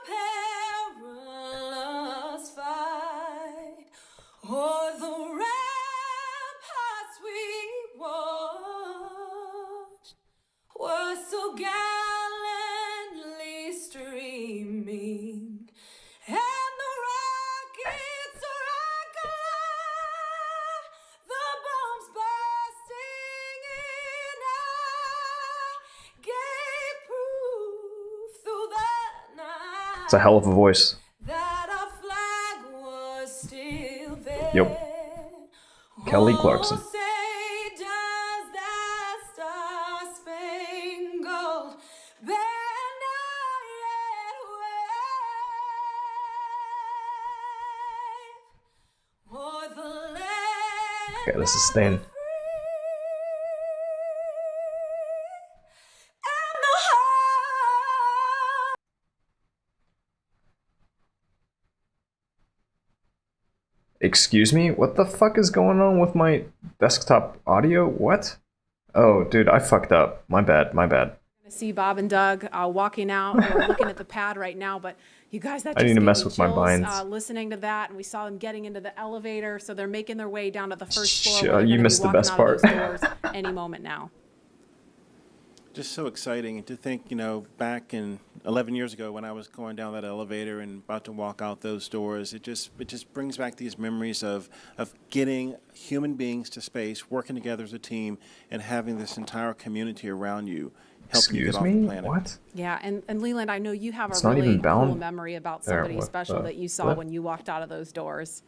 perilous fight o'er the rampart It's a hell of a voice. that our flag was still there. Yep. Kelly Clarkson. Oh, say does that star-spangled banner yet wave o'er the land Gotta sustain. of the free and the home? Excuse me? What the fuck is going on with my desktop audio? What? Oh, dude, I fucked up. My bad, my bad. See Bob and Doug walking out. We're looking at the pad right now, but you guys, that I just need to gave mess me with my chills, binds. listening to that, and we saw them getting into the elevator, so they're making their way down to the first floor. Sure, where they're you gonna be missed the walking best out of those part. doors any moment now. Just so exciting to think, back in 11 years ago when I was going down that elevator and about to walk out those doors, it just brings back these memories of getting human beings to space, working together as a team, and having this entire community around you helping you get Excuse off the me? planet. What? Yeah, and Leland, I know you have It's a not really even bound cool memory about there, somebody what special the that you saw flip? when you walked out of those doors.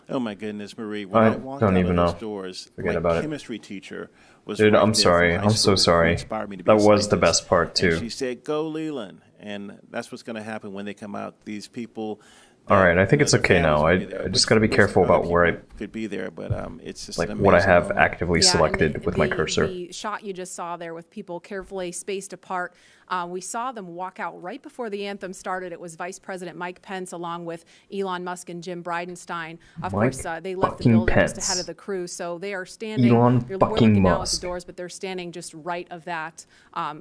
Oh my goodness, Marie! When I I walked don't out even of those know. doors, Forget my about it. chemistry teacher was Dude, right I'm there sorry. from high I'm so school who sorry. inspired me to be That a was the scientist. best part, And too. she said, "Go, Leland," and that's what's going to happen when they come out. These people. All right, I think it's their okay now. families will be I there, just which gotta be most careful other about where I, people could be there, but it's just like, an what I amazing have moment. actively Yeah, selected and with my cursor. The shot you just saw there with people carefully spaced apart, we saw them walk out right before the anthem started. It was Vice President Mike Pence along with Elon Musk and Jim Bridenstine. Of Mike course, they left the fucking building just Pence. ahead of the crew, so they are standing. Elon we're fucking looking now at Musk. the doors, but they're standing just right of that,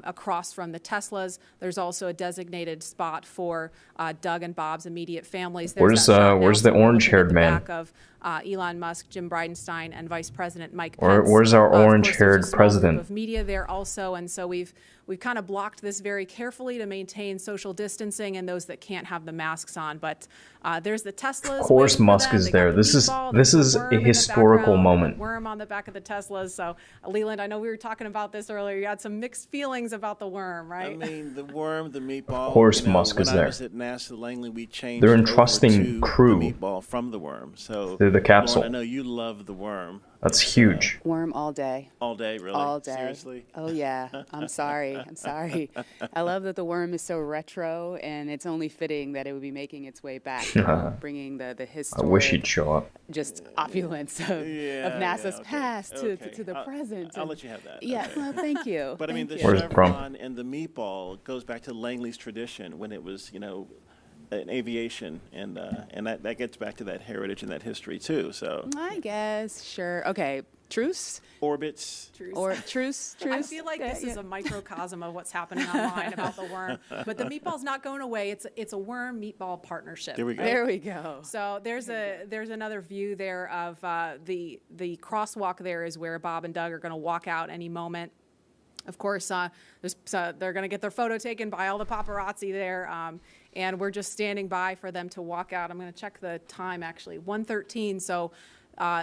across from the Teslas. There's also a designated spot for Doug and Bob's immediate families. There's Where's, that shot now, where's so the we're looking at orange-haired the man? back of Elon Musk, Jim Bridenstine, and Vice President Mike Or Pence. where's our Of course, there's a orange-haired small group president? of media there also, and so we've kind of blocked this very carefully to maintain social distancing and those that can't have the masks on. But there's the Teslas. Of course waiting for Musk them. is They got there. the This is meatball, this there's is the worm a in the historical background, moment. the worm on the back of the Teslas. So Leland, I know we were talking about this earlier. You had some mixed feelings about the worm, right? I mean, the worm, the meatball. Of course Musk is when I there. was at NASA Langley, we changed They're over entrusting to crew the meatball from the worm. So to the capsule. Lauren, I know you love the worm. That's It's, huge. Worm all day. All day, really? All day. Seriously? Oh yeah. I'm sorry. I'm sorry. I love that the worm is so retro, and it's only fitting that it would be making its way back, bringing the I historic, wish he'd show up. just opulence of NASA's okay, past okay. to the present. I'll and- let you have that. Yeah. Okay. Well, thank you. But I mean, Thank the you. Where's Brum? chevron and the meatball goes back to Langley's tradition when it was, an aviation, and that gets back to that heritage and that history too. So I guess sure. Okay. Truce orbits. or truce. I feel like this is a microcosm of what's happening online about the worm. But the meatball's not going away. It's a worm meatball partnership. There we go. There we go. So there's another view there of the crosswalk. There is where Bob and Doug are going to walk out any moment. Of course, they're going to get their photo taken by all the paparazzi there, and we're just standing by for them to walk out. I'm going to check the time, actually, 1:13. So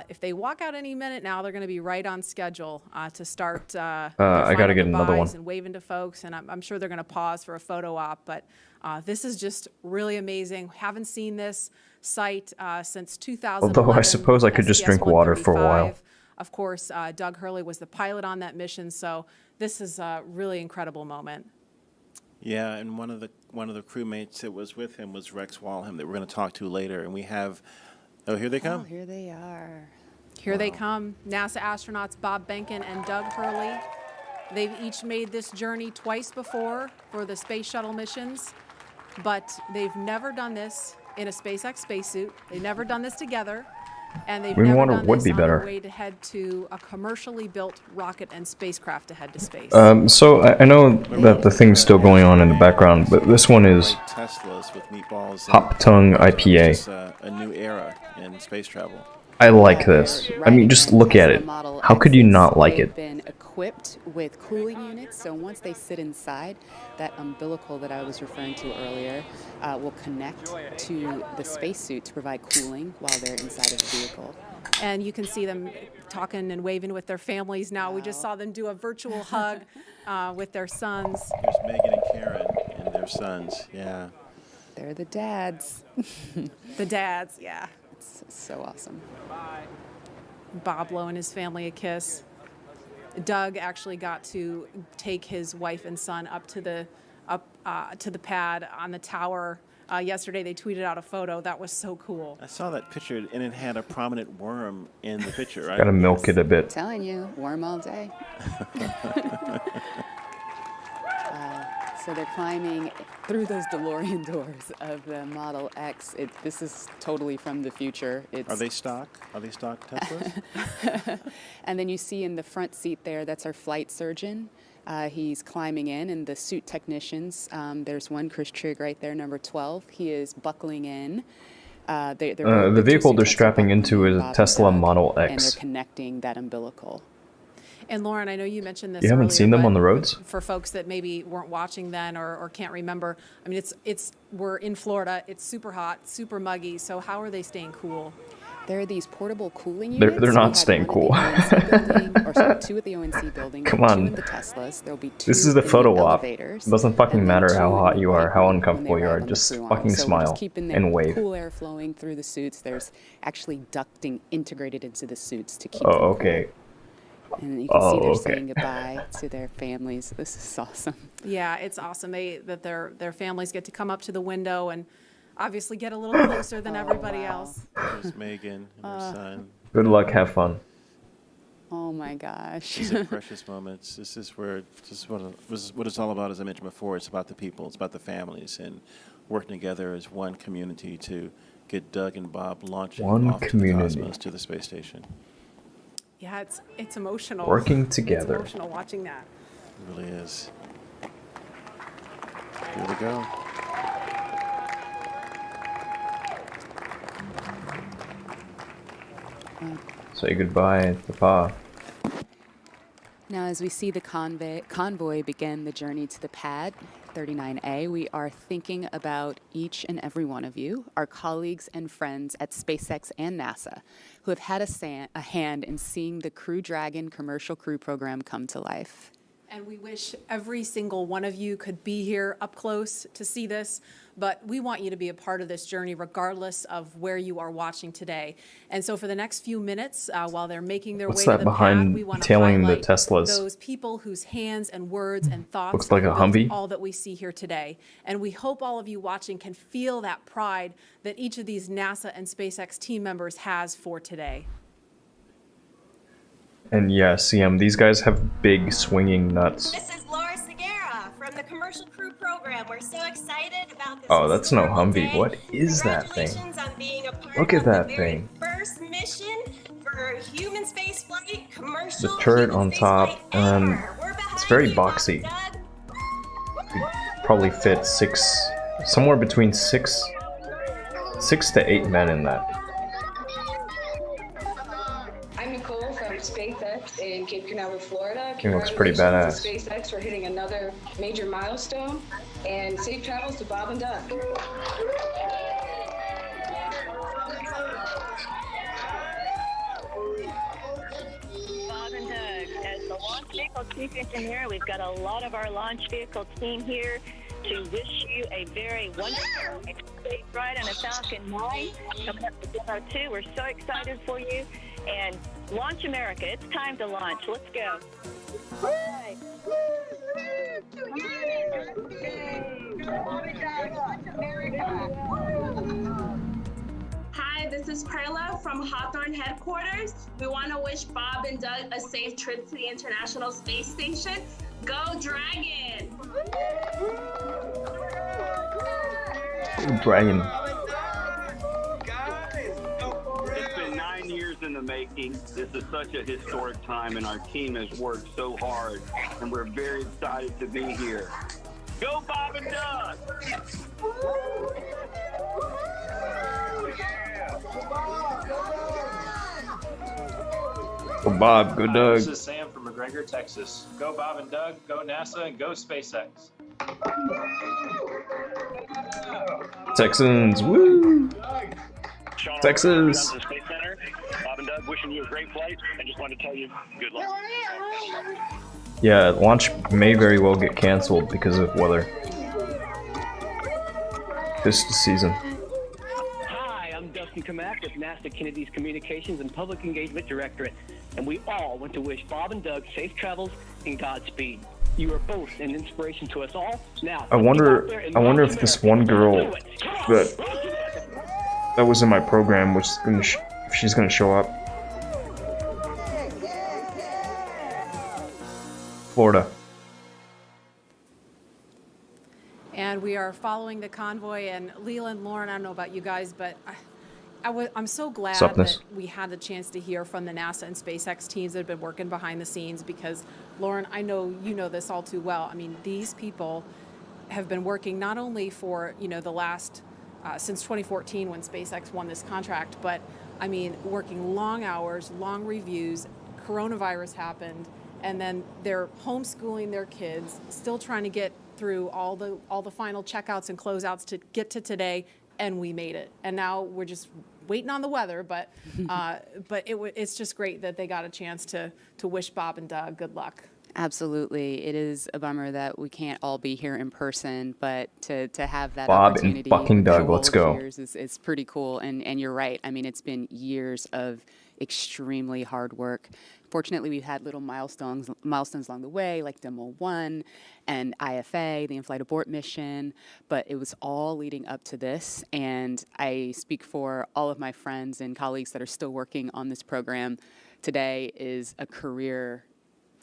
if they walk out any minute now, they're going to be right on schedule to start their I gotta final get another goodbyes one. and waving to folks, and I'm sure they're going to pause for a photo op. But this is just really amazing. Haven't seen this site since 2011. Although I suppose I could just drink water for a while. STS-135. Of course, Doug Hurley was the pilot on that mission, so this is a really incredible moment. Yeah, and one of the crewmates that was with him was Rex Walham that we're going to talk to later, and we have. Oh, here they come. Oh, here they are. Here they come, NASA astronauts Bob Behnken and Doug Hurley. They've each made this journey twice before for the space shuttle missions, but they've never done this in a SpaceX spacesuit. They've never done this together, and they've Green never water done would this be on better. their way to head to a commercially built rocket and spacecraft to head to space. So I know that the thing's still going on in the background, but this one is Teslas with meatballs. Hop Tongue IPA. It's a new era in space travel. I like this. I mean, just look at it. How could you not like They've it? been equipped with cooling units, so once they sit inside, that umbilical that I was referring to earlier will connect to the spacesuit to provide cooling while they're inside of the vehicle. And you can see them talking and waving with their families now. We just saw them do a virtual hug with their sons. Here's Megan and Karen and their sons. Yeah. They're the dads. The dads, yeah. It's so awesome. Bob blowing his family a kiss. Doug actually got to take his wife and son up to the pad on the tower. Yesterday they tweeted out a photo. That was so cool. I saw that picture, and it had a prominent worm in the picture, right? Gotta milk it a bit. I'm telling you, worm all day. So they're climbing through those DeLorean doors of the Model X. This is totally from the future. Are they stock? Are they stock Teslas? And then you see in the front seat there, that's our flight surgeon. He's climbing in, and the suit technicians, there's one, Chris Trigg right there, number 12. He is buckling in. The vehicle they're strapping into is a Tesla Model X. And they're connecting that umbilical. And Lauren, I know you mentioned this. You haven't earlier, seen them but on the roads? For folks that maybe weren't watching then or can't remember, I mean, we're in Florida. It's super hot, super muggy. So how are they staying cool? There are these portable cooling units. They're not staying cool. Two at the ONC building. Come on. Two in the Teslas. There'll be two This is the in photo op. elevators, It doesn't fucking and then matter two how hot you are, how when uncomfortable they you are. arrive on the Just Suon. fucking So we're smile just keeping that and wave. cool air flowing through the suits. There's actually ducting integrated into the suits to keep Oh, them cool. okay. And you can see they're okay. saying goodbye to their families. This is awesome. Yeah, it's awesome. That their families get to come up to the window and obviously get a little closer than everybody else. There's Megan and her son. Good luck, have fun. Oh my gosh. These are precious moments. This is what it's all about, as I mentioned before. It's about the people. It's about the families and working together as one community to get Doug and Bob launching off to the cosmos, to the space station. Yeah, it's emotional. Working together. It's emotional watching that. It really is. Here we go. Say goodbye, Papa. Now, as we see the convoy begin the journey to the pad 39A, we are thinking about each and every one of you, our colleagues and friends at SpaceX and NASA, who have had a hand in seeing the Crew Dragon commercial crew program come to life. And we wish every single one of you could be here up close to see this, but we want you to be a part of this journey regardless of where you are watching today. And so for the next few minutes, while they're making their way to the pad, we want to highlight those people whose hands and words and thoughts looks like a Humvee. all that we see here today. And we hope all of you watching can feel that pride that each of these NASA and SpaceX team members has for today. And yeah, CM, these guys have big swinging nuts. This is Laura Segura from the Commercial Crew Program. We're so excited about this. Oh, that's no historical Humvee. day. What is that thing? Congratulations on being a part Look at of that the very thing. First mission for human space flight, commercial The turret human on space top, flight and ever. We're behind it's very you, Bob boxy. and Doug. You'd probably fit somewhere between six to 8 men in that. SpaceX in Cape Canaveral, Florida. It looks pretty badass. To SpaceX for hitting another major milestone, and safe travels to Bob and Doug. Bob and Doug, as the launch vehicle chief engineer, we've got a lot of our launch vehicle team here to wish you a very wonderful safe ride on a Falcon 9 coming up to Demo 2. We're so excited for you. And launch America. It's time to launch. Let's go. Right. Hi, this is Perla from Hawthorne headquarters. We want to wish Bob and Doug a safe trip to the International Space Station. Go Dragon! Dragon. It's been 9 years in the making. This is such a historic time, and our team has worked so hard, and we're very excited to be here. Go Bob and Doug! Go Bob, go Doug. This is Sam from McGregor, Texas. Go Bob and Doug, go NASA, and go SpaceX. Texans, woo! Texas. Space Center. Bob and Doug, wishing you a great flight, and just wanted to tell you good luck. Yeah, launch may very well get canceled because of weather. this season. Hi, I'm Dustin Kamak with NASA Kennedy's Communications and Public Engagement Directorate, and we all want to wish Bob and Doug safe travels and Godspeed. You are both an inspiration to us all. Now, I wonder if this one girl that was in my program, which is gonna if she's gonna show up. Florida. And we are following the convoy. And Leland, Lauren, I don't know about you guys, but I'm so glad that we had the chance to hear from the NASA and SpaceX teams that have been working behind the scenes, because, Lauren, I know you know this all too well. I mean, these people have been working not only for, the last, since 2014 when SpaceX won this contract, but, I mean, working long hours, long reviews. Coronavirus happened, and then they're homeschooling their kids, still trying to get through all the final checkouts and closeouts to get to today, and we made it. And now we're just waiting on the weather, but it's just great that they got a chance to wish Bob and Doug good luck. Absolutely. It is a bummer that we can't all be here in person, but to have that Bob opportunity and fucking Doug, let's go. Is pretty cool. And you're right. I mean, it's been years of extremely hard work. Fortunately, we've had little milestones along the way, like Demo 1 and IFA, the in-flight abort mission, but it was all leading up to this. And I speak for all of my friends and colleagues that are still working on this program. Today is a career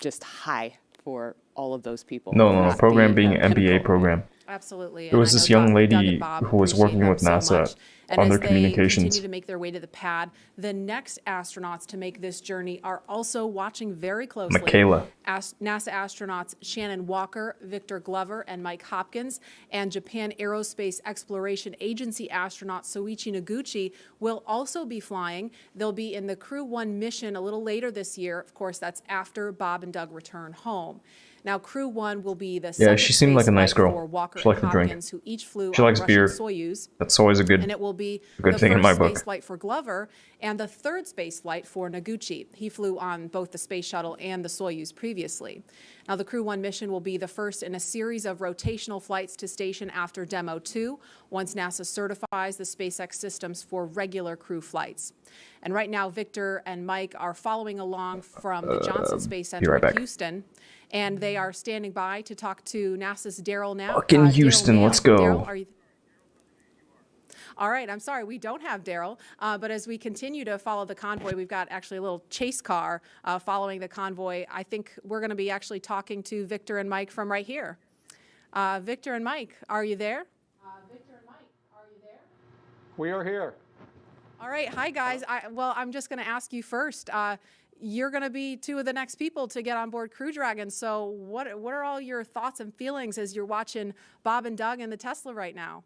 just high for all of those people. No, program being an MBA program. Absolutely. There was this young lady who was working with NASA on their communications. Continue to make their way to the pad. The next astronauts to make this journey are also watching very closely. Michaela. NASA astronauts Shannon Walker, Victor Glover, and Mike Hopkins, and Japan Aerospace Exploration Agency astronaut Soichi Noguchi will also be flying. They'll be in the Crew 1 mission a little later this year. Of course, that's after Bob and Doug return home. Now, Crew 1 will be the second she seemed like a nice girl. for Walker She liked and to drink. Hopkins, who each flew She on likes Russian beer. Soyuz. That's always a good And it will be thing the in my first book. space flight for Glover and the third space flight for Noguchi. He flew on both the space shuttle and the Soyuz previously. Now, the Crew 1 mission will be the first in a series of rotational flights to station after Demo 2, once NASA certifies the SpaceX systems for regular crew flights. And right now, Victor and Mike are following along from the Johnson Space Center in Houston, and they are standing by to talk to NASA's Daryl now. Fucking Houston, let's go. Daryl, are you? All right, I'm sorry, we don't have Daryl, but as we continue to follow the convoy, we've got actually a little chase car following the convoy. I think we're going to be actually talking to Victor and Mike from right here. Victor and Mike, are you there? We are here. All right, hi guys. I'm just going to ask you first. You're going to be two of the next people to get on board Crew Dragon. So what are all your thoughts and feelings as you're watching Bob and Doug in the Tesla right now?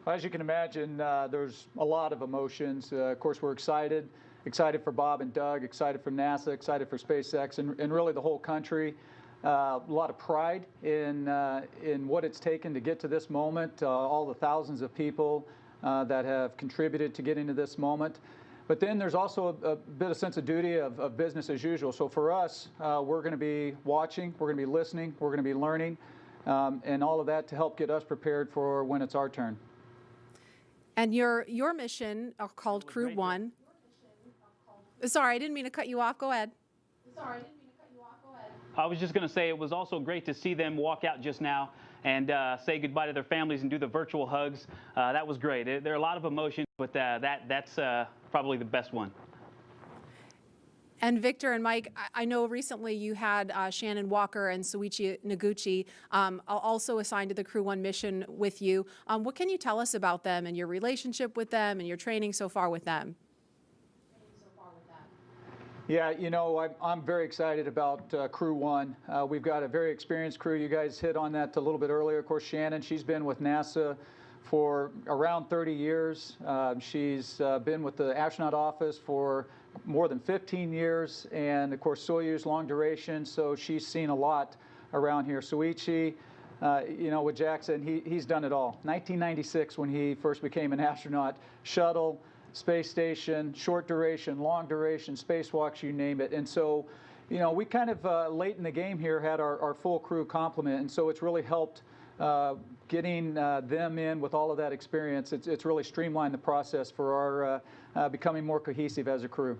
As you can imagine, there's a lot of emotions. Of course, we're excited for Bob and Doug, excited for NASA, excited for SpaceX, and really the whole country. A lot of pride in what it's taken to get to this moment, all the thousands of people that have contributed to getting to this moment. But then there's also a bit of sense of duty of business as usual. So for us, we're going to be watching, we're going to be listening, we're going to be learning, and all of that to help get us prepared for when it's our turn. And your mission called Crew 1. Sorry, I didn't mean to cut you off. Go ahead. I was just going to say it was also great to see them walk out just now and say goodbye to their families and do the virtual hugs. That was great. There are a lot of emotions, but that's probably the best one. And Victor and Mike, I know recently you had Shannon Walker and Soichi Noguchi also assigned to the Crew 1 mission with you. What can you tell us about them and your relationship with them and your training so far with them? Yeah, I'm very excited about Crew 1. We've got a very experienced crew. You guys hit on that a little bit earlier. Of course, Shannon, she's been with NASA for around 30 years. She's been with the astronaut office for more than 15 years, and of course Soyuz long duration, so she's seen a lot around here. Soichi, with Jackson, he's done it all. 1996 when he first became an astronaut, shuttle, space station, short duration, long duration, spacewalks, you name it. And so, we kind of late in the game here had our full crew complement, and so it's really helped getting them in with all of that experience, it's really streamlined the process for our becoming more cohesive as a crew.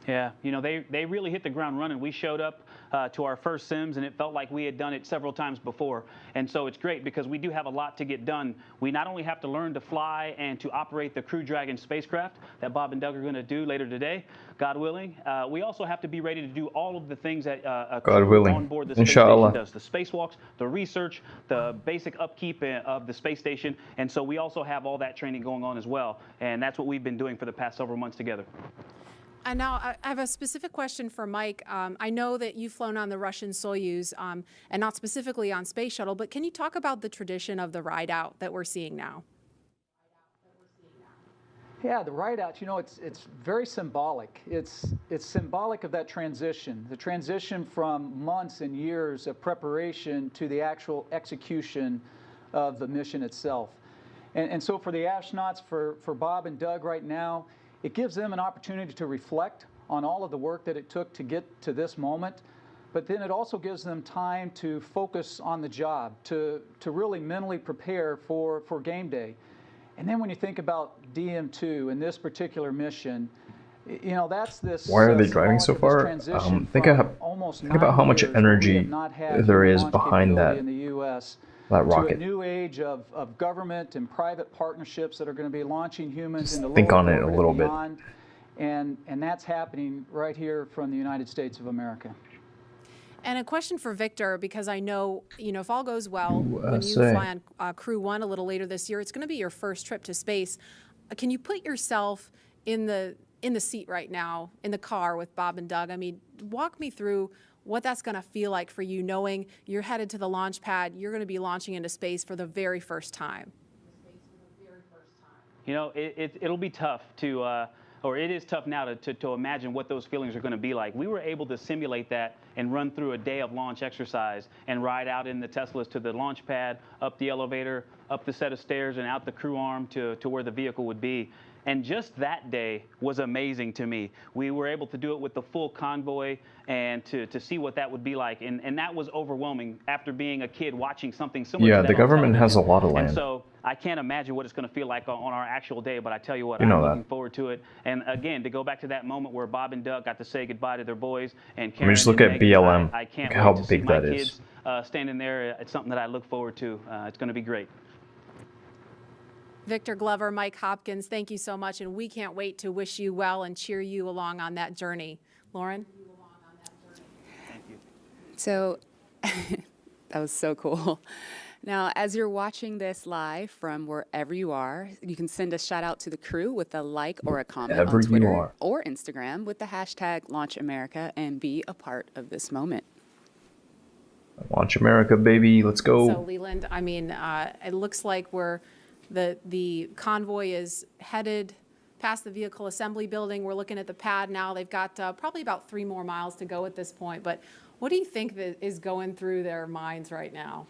Yeah, you know, they really hit the ground running. We showed up to our first sims, and it felt like we had done it several times before. And so it's great because we do have a lot to get done. We not only have to learn to fly and to operate the Crew Dragon spacecraft that Bob and Doug are going to do later today, God willing. We also have to be ready to do all of the things that a crew on board the space station does. The spacewalks, the research, the basic upkeep of the space station. And so we also have all that training going on as well. And that's what we've been doing for the past several months together. And now I have a specific question for Mike. I know that you've flown on the Russian Soyuz and not specifically on Space Shuttle, but can you talk about the tradition of the ride out that we're seeing now? Yeah, the ride out, you know, it's very symbolic. It's symbolic of that transition, the transition from months and years of preparation to the actual execution of the mission itself. And so for the astronauts, for Bob and Doug right now, it gives them an opportunity to reflect on all of the work that it took to get to this moment, but then it also gives them time to focus on the job, to really mentally prepare for game day. And then when you think about DM2 and this particular mission, you know, that's this. Why are they driving so far? Think about how much energy there is behind that. That rocket. To a new age of government and private partnerships that are going to be launching humans into think low on it a orbit little and bit. beyond. And that's happening right here from the United States of America. And a question for Victor, because I know, you know, if all goes well, when you USA. fly on Crew 1 a little later this year, it's going to be your first trip to space. Can you put yourself in the seat right now, in the car with Bob and Doug? I mean, walk me through what that's going to feel like for you, knowing you're headed to the launch pad, you're going to be launching into space for the very first time. You know, it'll be tough to, or it is tough now to imagine what those feelings are going to be like. We were able to simulate that and run through a day of launch exercise and ride out in the Teslas to the launch pad, up the elevator, up the set of stairs, and out the crew arm to where the vehicle would be. And just that day was amazing to me. We were able to do it with the full convoy and to see what that would be like. And that was overwhelming after being a kid watching something similar to that. Yeah, the government has a lot of And land. so I can't imagine what it's going to feel like on our actual day, but I tell you what, You know I'm that. looking forward to it. And again, to go back to that moment where Bob and Doug got to say goodbye to their boys and I Karen mean, just look and at Megan, BLM. I can't Look how wait to see big my that is. kids standing there. It's something that I look forward to. It's going to be great. Victor Glover, Mike Hopkins, thank you so much, and we can't wait to wish you well and cheer you along on that journey. Lauren? So that was so cool. Now, as you're watching this live from wherever you are, you can send a shout out to the crew with a like or a comment Wherever on you Twitter are. or Instagram with the hashtag LaunchAmerica and be a part of this moment. Launch America, baby. Let's go. So, Leland, I mean, it looks like the convoy is headed past the vehicle assembly building. We're looking at the pad now. They've got probably about 3 more miles to go at this point. But what do you think that is going through their minds right now?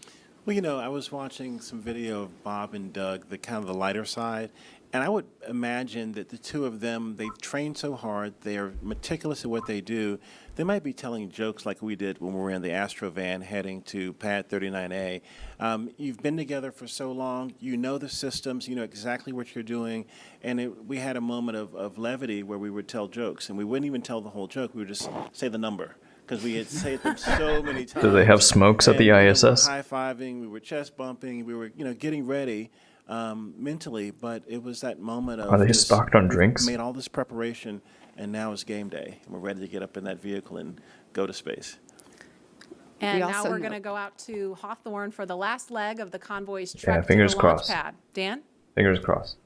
Well, you know, I was watching some video of Bob and Doug, the kind of the lighter side, and I would imagine that the two of them, they've trained so hard, they are meticulous at what they do. They might be telling jokes like we did when we were in the Astro van heading to Pad 39A. You've been together for so long, you know the systems, you know exactly what you're doing, and we had a moment of levity where we would tell jokes, and we wouldn't even tell the whole joke, we would just say the number. Because we had said them so many times. Do they have smokes at the ISS? We were high-fiving, we were chest bumping, we were, you know, getting ready mentally. But it was that moment of. Are they stocked on drinks? We made all this preparation, and now it's game day. And we're ready to get up in that vehicle and go to space. And now we're going to go out to Hawthorne for the last leg of the convoy's trek Yeah, fingers to the launch crossed. pad. Dan? Fingers crossed.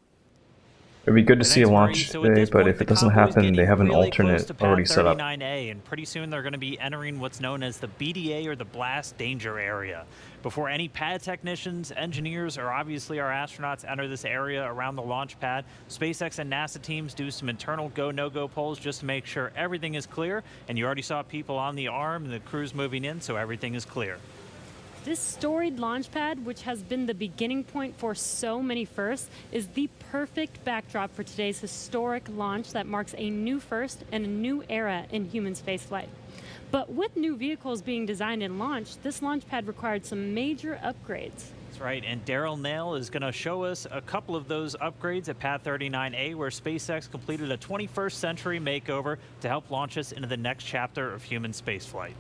It'd be good to see a launch day, but if it doesn't happen, they have an alternate already set up. 39A, and pretty soon they're going to be entering what's known as the BDA, or the Blast Danger Area. Before any pad technicians, engineers, or obviously our astronauts enter this area around the launch pad, SpaceX and NASA teams do some internal go, no-go polls just to make sure everything is clear. And you already saw people on the arm and the crew's moving in, so everything is clear. This storied launch pad, which has been the beginning point for so many firsts, is the perfect backdrop for today's historic launch that marks a new first and a new era in human spaceflight. But with new vehicles being designed and launched, this launch pad required some major upgrades. That's right, and Daryl Nail is going to show us a couple of those upgrades at Pad 39A, where SpaceX completed a 21st century makeover to help launch us into the next chapter of human spaceflight.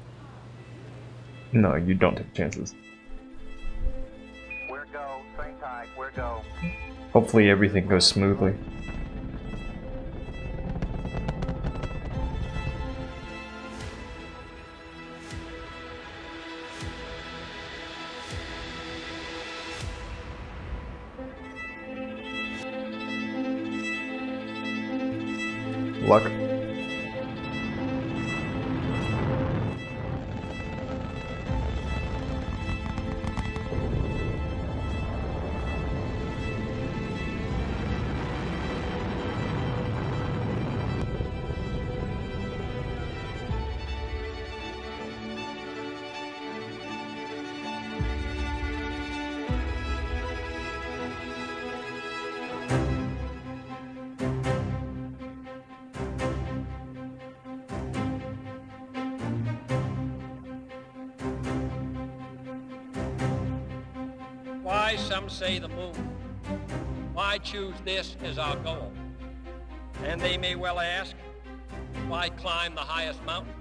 No, you don't take chances. We're go, swing tight, we're go. Hopefully everything goes smoothly. Luck. Why, some say the moon. Why choose this as our goal? And they may well ask, why climb the highest mountain?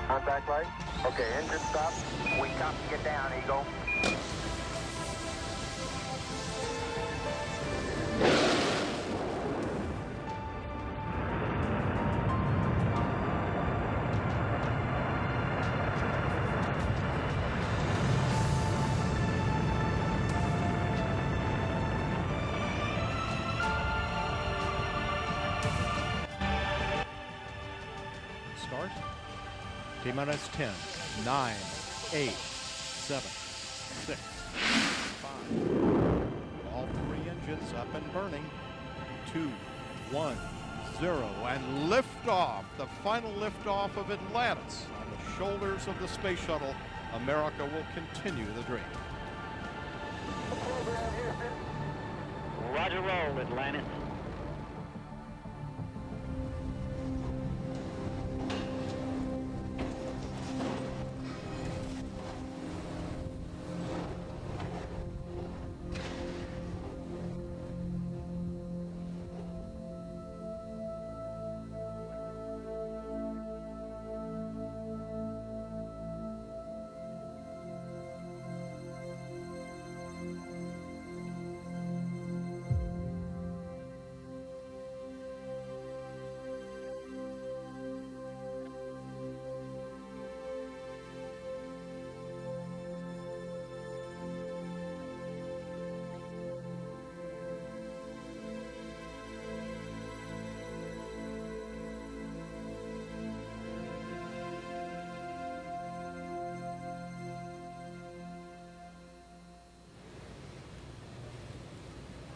Contact light. Okay, engine stop. We copy, get down, Eagle. Start. T-minus 10, 9, 8, 7, 6, 5. All three engines up and burning. 2, 1, 0, and liftoff. The final liftoff of Atlantis on the shoulders of the space shuttle. America will continue the dream. Roger, roll, Atlantis.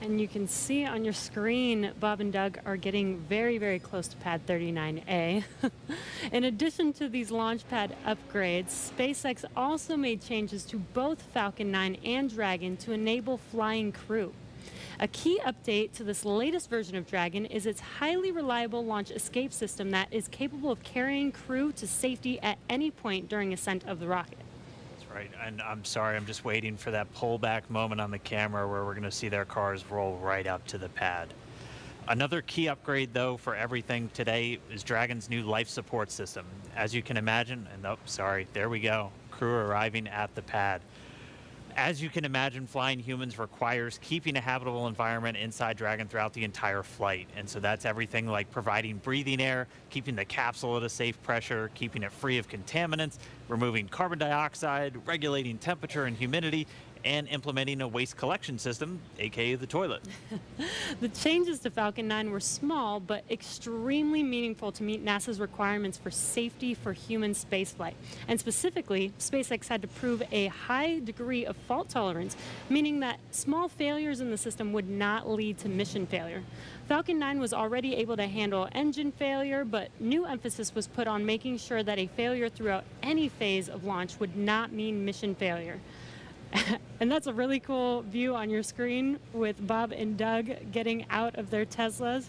And you can see on your screen, Bob and Doug are getting very, very close to Pad 39A. In addition to these launch pad upgrades, SpaceX also made changes to both Falcon 9 and Dragon to enable flying crew. A key update to this latest version of Dragon is its highly reliable launch escape system that is capable of carrying crew to safety at any point during ascent of the rocket. Right, and I'm sorry, I'm just waiting for that pullback moment on the camera where we're going to see their cars roll right up to the pad. Another key upgrade, though, for everything today is Dragon's new life support system. As you can imagine, and oh, sorry, there we go, crew arriving at the pad. As you can imagine, flying humans requires keeping a habitable environment inside Dragon throughout the entire flight. And so that's everything like providing breathing air, keeping the capsule at a safe pressure, keeping it free of contaminants, removing carbon dioxide, regulating temperature and humidity, and implementing a waste collection system, aka the toilet. The changes to Falcon 9 were small but extremely meaningful to meet NASA's requirements for safety for human spaceflight. And specifically, SpaceX had to prove a high degree of fault tolerance, meaning that small failures in the system would not lead to mission failure. Falcon 9 was already able to handle engine failure, but new emphasis was put on making sure that a failure throughout any phase of launch would not mean mission failure. And that's a really cool view on your screen with Bob and Doug getting out of their Teslas.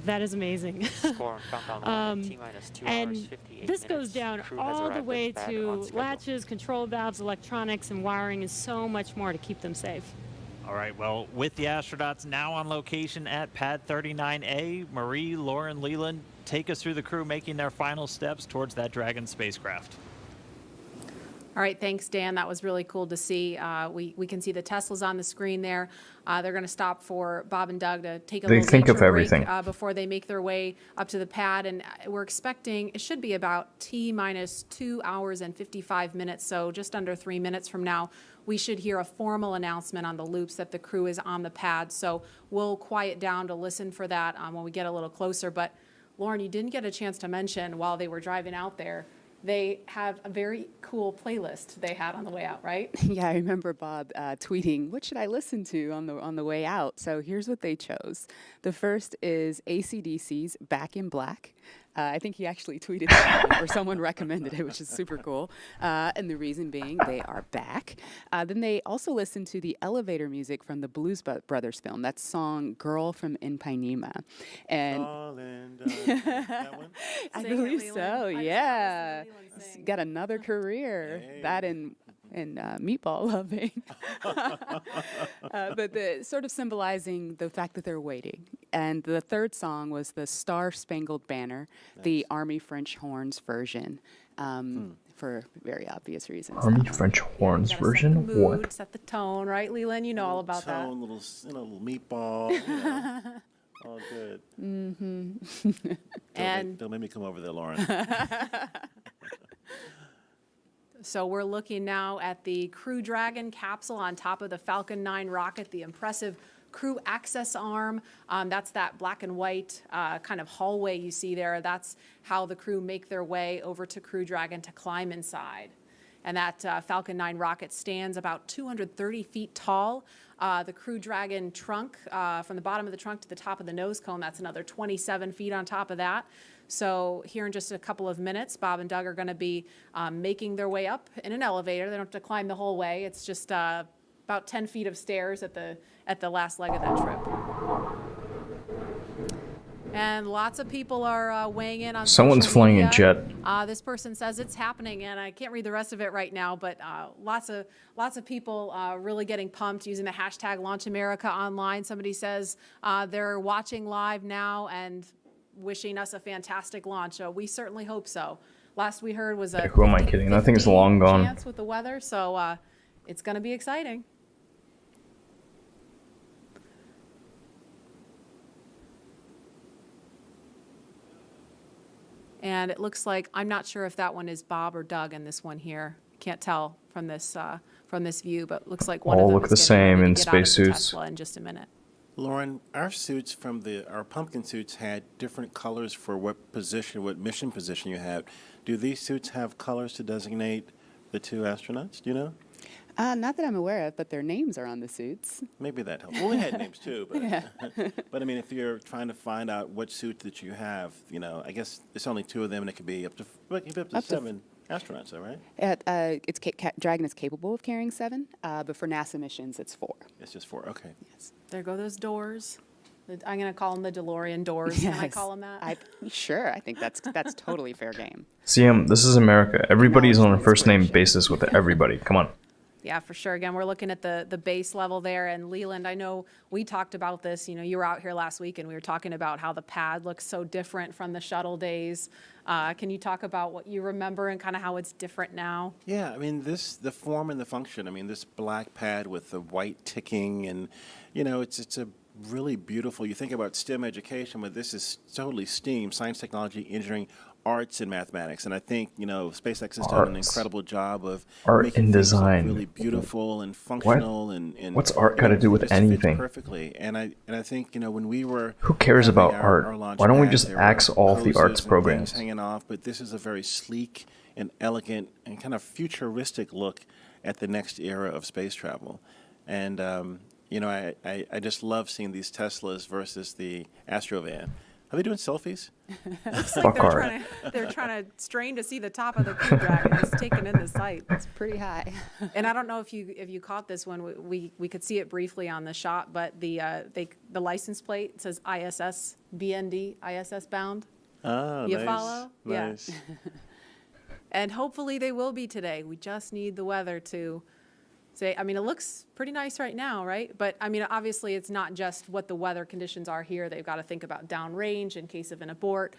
That is amazing. And this goes down all the way to latches, control valves, electronics, and wiring, and so much more to keep them safe. All right, well, with the astronauts now on location at Pad 39A, Marie, Lauren, Leland, take us through the crew making their final steps towards that Dragon spacecraft. All right, thanks, Dan. That was really cool to see. We can see the Teslas on the screen there. They're going to stop for Bob and Doug to take a little think of nature break everything. before they make their way up to the pad. And we're expecting it should be about T-minus 2 hours and 55 minutes, so just under 3 minutes from now, we should hear a formal announcement on the loops that the crew is on the pad. So we'll quiet down to listen for that when we get a little closer. But Lauren, you didn't get a chance to mention while they were driving out there, they have a very cool playlist they had on the way out, right? Yeah, I remember Bob tweeting, "What should I listen to on the way out?" So here's what they chose. The first is AC/DC's "Back in Black." I think he actually tweeted that, or someone recommended it, which is super cool. And the reason being, they are back. Then they also listened to the elevator music from the Blues Brothers film. That song, "Girl from Ipanema." And that one? I believe so, yeah. Got another career. Hey. That and meatball loving. But the sort of symbolizing the fact that they're waiting. And the third song was the Star Spangled Banner, the Army French Horns version, for very obvious reasons. Army French Horns version? Mood, what? Set the tone, right, Leland? You know all about that. Little meatball, you know. All good. Mm-hmm. Don't make me come over there, Lauren. So we're looking now at the Crew Dragon capsule on top of the Falcon 9 rocket, the impressive crew access arm. That's that black and white kind of hallway you see there. That's how the crew make their way over to Crew Dragon to climb inside. And that Falcon 9 rocket stands about 230 feet tall. The Crew Dragon trunk, from the bottom of the trunk to the top of the nose cone, that's another 27 feet on top of that. So here in just a couple of minutes, Bob and Doug are going to be making their way up in an elevator. They don't have to climb the whole way. It's just about 10 feet of stairs at the last leg of that trip. And lots of people are weighing in on Someone's social flying media. a jet. This person says it's happening, and I can't read the rest of it right now, but lots of people really getting pumped using the hashtag #LaunchAmerica online. Somebody says they're watching live now and wishing us a fantastic launch. We certainly hope so. Last we heard was a Who am I kidding? That thing's long gone. chance with the weather, so it's going to be exciting. And it looks like, I'm not sure if that one is Bob or Doug in this one here. Can't tell from this view, but looks like one of All them look is the getting same ready in to get out of the spacesuits. Tesla in just a minute. Lauren, our suits from our pumpkin suits had different colors for what mission position you had. Do these suits have colors to designate the two astronauts? Do you know? Not that I'm aware of, but their names are on the suits. Maybe that helps. Well, we had names too, but Yeah. but I mean, if you're trying to find out what suit that you have, I guess it's only two of them, and it could be up to seven astronauts, though, right? Dragon is capable of carrying 7, but for NASA missions, it's 4. It's just 4. Okay. Yes. There go those doors. I'm going to call them the DeLorean doors. Can I Yes. call them that? Sure. I think that's totally fair game. CM, this is America. Everybody's on a first name basis with everybody. Come on. Yeah, for sure. Again, we're looking at the base level there. And Leland, I know we talked about this. You were out here last week and we were talking about how the pad looks so different from the shuttle days. Can you talk about what you remember and kind of how it's different now? Yeah, I mean, the form and the function. I mean, this black pad with the white ticking, and it's a really beautiful. You think about STEM education, but this is totally STEAM, science, technology, engineering, arts and mathematics, and I think SpaceX has done an incredible job of art making and things look design. really beautiful and functional, and What's art got to do with just fits anything? perfectly. And I think when we were Who cares having about art? our launch Why don't we pad, just there were axe all of the poses arts and programs? things hanging off, but this is a very sleek and elegant and kind of futuristic look at the next era of space travel. And I just love seeing these Teslas versus the Astrovan. Are they doing selfies? Looks like they're trying to strain to see the top of the Crew Dragon. It's taking in the sight. It's pretty high. And I don't know if you caught this one. We could see it briefly on the shot, but the license plate says ISS BND, ISS bound. Oh, you nice. follow? Nice. Yeah. And hopefully they will be today. We just need the weather to say, I mean, it looks pretty nice right now, right? But I mean, obviously it's not just what the weather conditions are here. They've got to think about downrange in case of an abort,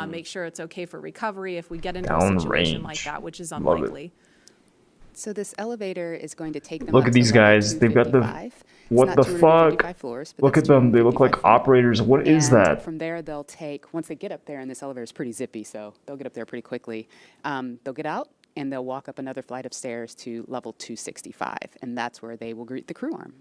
make sure it's okay for recovery if we get into a situation like that, which is unlikely. So this elevator is going to take them Look up at to these level guys. They've got the. 255. What It's the not 255 fuck? floors, but Look that's at them. They look 255 like operators. What is And that? From there, they'll take, once they get up there, and this elevator is pretty zippy, so they'll get up there pretty quickly. They'll get out, and they'll walk up another flight of stairs to level 265, and that's where they will greet the crew arm.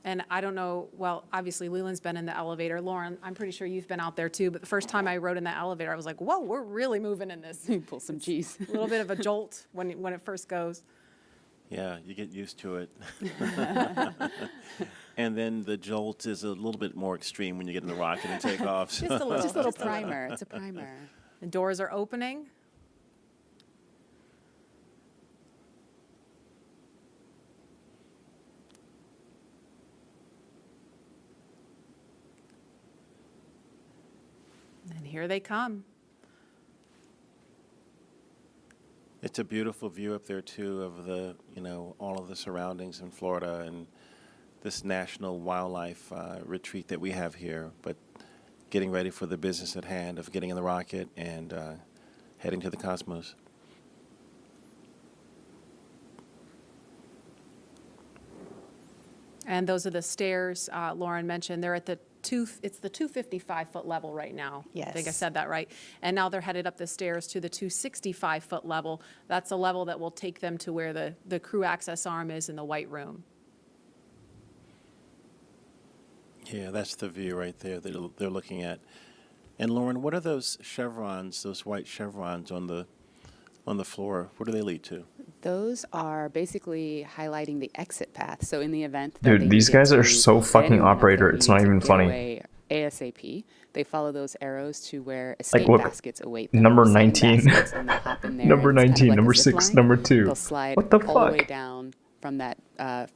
And I don't know, well, obviously Leland's been in the elevator. Lauren, I'm pretty sure you've been out there too, but the first time I rode in that elevator, I was like, whoa, we're really moving in this. Pull some G's. A little bit of a jolt when it first goes. Yeah, you get used to it. And then the jolt is a little bit more extreme when you get in the rocket and take off. Just a little primer. It's a primer. The doors are opening. And here they come. It's a beautiful view up there too of the, all of the surroundings in Florida and this national wildlife retreat that we have here. But getting ready for the business at hand of getting in the rocket and heading to the cosmos. And those are the stairs Lauren mentioned. They're at it's the 255-foot level right now. Yes. I think I said that right. And now they're headed up the stairs to the 265-foot level. That's a level that will take them to where the crew access arm is in the white room. Yeah, that's the view right there that they're looking at. And Lauren, what are those chevrons, those white chevrons on the floor? What do they lead to? Those are basically highlighting the exit path. So in the event that Dude, these guys are so fucking operator. It's not even funny. ASAP. They follow those arrows to where escape look, baskets await them. number Escape 19. baskets, and they'll hop in there, Number and it's 19, kind of like a number zip 6, line. number 2. They'll slide What the all the way fuck? down from that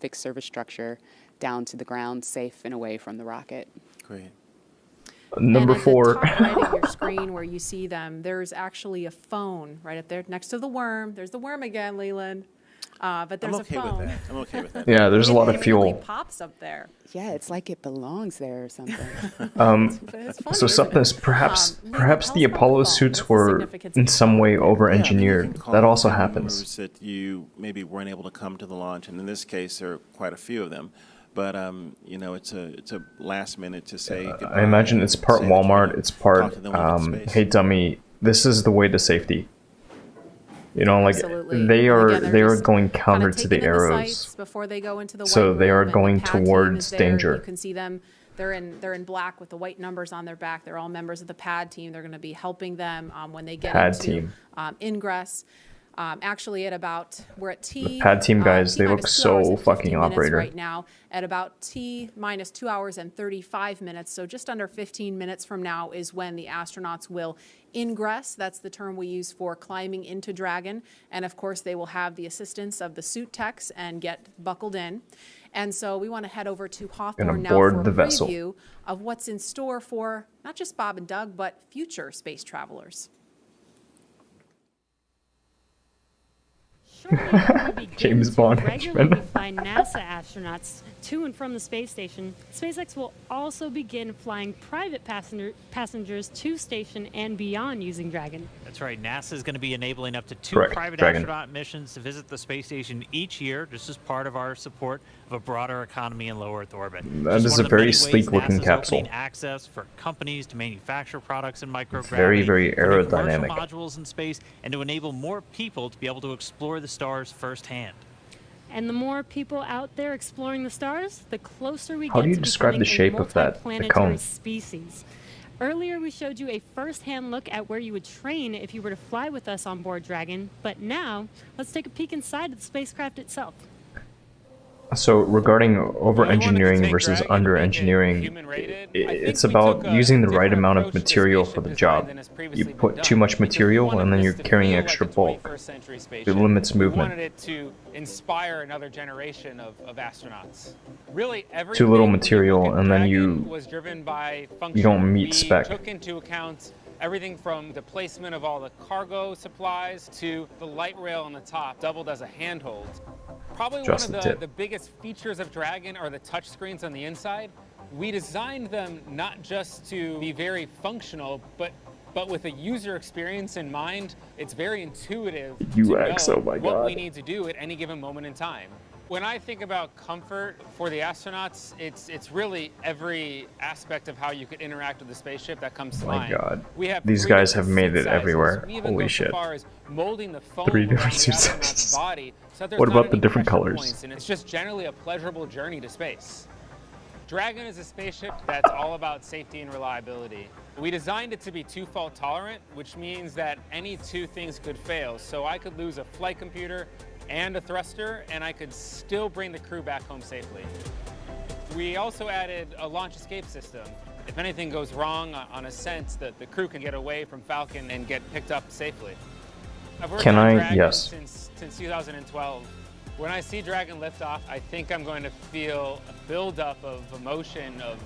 fixed service structure down to the ground, safe and away from the rocket. Great. Number and at 4. the top right of your screen where you see them, there's actually a phone right up there next to the worm. There's the worm again, Leland. But there's I'm okay a phone. with that. I'm okay with that. Yeah, there's a lot of It fuel. really pops up there. Yeah, it's like it belongs there or something. So something is perhaps the Apollo suits were in some way over-engineered. That also happens. Members that you maybe weren't able to come to the launch, and in this case, there are quite a few of them. But it's a last minute to say goodbye. I imagine it's part say that you're Walmart. gonna It's part talk to them when you get to space. hey dummy, this is the way to safety. Absolutely. They And are again, they're they are just going kinda counter to the taking in arrows. sights before they go into the So white they are room, and going the pad team towards is there. danger. You can see them. They're in black with the white numbers on their back. They're all members of the pad team. They're going to be helping them when they get Pad into team. ingress. Actually, we're at T. Pad team guys, they look T-minus 2 so hours and 50 fucking minutes operator. right now at about T minus 2 hours and 35 minutes. So just under 15 minutes from now is when the astronauts will ingress. That's the term we use for climbing into Dragon. And of course, they will have the assistance of the suit techs and get buckled in. And so we want to head over to Hawthorne now board for a the vessel. preview of what's in store for not just Bob and Doug, but future space travelers. James Bond regularly henchman. fly NASA astronauts to and from the space station, SpaceX will also begin flying private passengers to station and beyond using Dragon. That's right. NASA is going to be enabling up to 2 Correct, private Dragon. astronaut missions to visit the space station each year, just as part of our support of a broader economy in low Earth orbit. That is a very sleek-looking capsule. Opening access for companies to manufacture products in microgravity, Very, very for new commercial aerodynamic. modules in space, and to enable more people to be able to explore the stars firsthand. And the more people out there exploring the stars, the closer we How get do you to describe the becoming a shape of that, the multiplanetary cone? species. Earlier, we showed you a first-hand look at where you would train if you were to fly with us on board Dragon, but now, let's take a peek inside of the spacecraft itself. So regarding over-engineering versus under-engineering, it's about using the right amount of material for the job. You put too much material and then you're carrying extra bulk. It limits We wanted movement. it to inspire another generation of astronauts. Really, Too little everything material and then was driven by function. you don't meet We spec. took into account everything from the placement of all the cargo supplies to the light rail on the top, doubled as a handhold. Probably Just one the of tip. the biggest features of Dragon are the touch screens on the inside. We designed them not just to be very functional, but with a user experience in mind. It's very intuitive UX, to know oh my what we God. need to do at any given moment in time. When I think about comfort for the astronauts, it's really every aspect of how you could interact with the spaceship that comes to My mind. God. We have These 3 guys different have made seat it sizes. everywhere. We even Holy go shit. so far as molding the foam 3 around different the suit astronaut's sizes. body so that there's What not about the any different pressure colors? points, and it's just generally a pleasurable journey to space. Dragon is a spaceship that's all about safety and reliability. We designed it to be 2 fault tolerant, which means that any 2 things could fail. So I could lose a flight computer and a thruster, and I could still bring the crew back home safely. We also added a launch escape system. If anything goes wrong on ascent, the crew can get away from Falcon and get picked up safely. I've worked Can on I? Dragon Yes. since 2012. When I see Dragon lift off, I think I'm going to feel a buildup of emotion of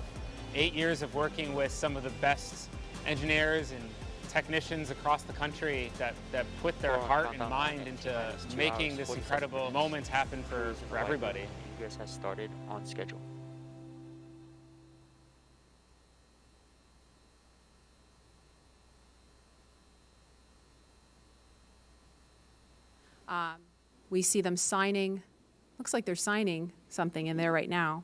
8 years of working with some of the best engineers and technicians across the country that put their heart and mind into making this incredible moment happen for everybody. Ingress has started on schedule. We see them signing. Looks like they're signing something in there right now.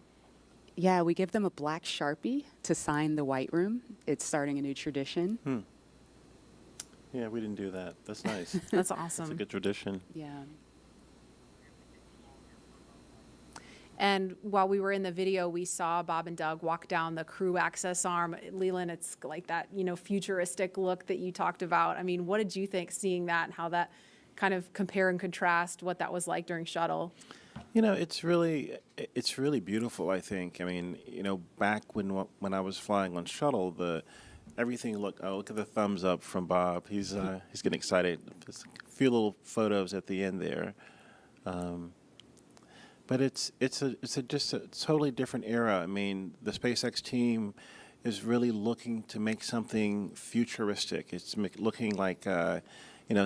Yeah, we give them a black Sharpie to sign the white room. It's starting a new tradition. Yeah, we didn't do that. That's nice. That's That's a awesome. good tradition. Yeah. And while we were in the video, we saw Bob and Doug walk down the crew access arm. Leland, it's like that, futuristic look that you talked about. I mean, what did you think seeing that and how that kind of compare and contrast what that was like during shuttle? It's really beautiful, I think. I mean, back when I was flying on shuttle, everything looked. Oh, look at the thumbs up from Bob. He's getting excited. Just a few little photos at the end there. But it's just a totally different era. I mean, the SpaceX team is really looking to make something futuristic. It's looking like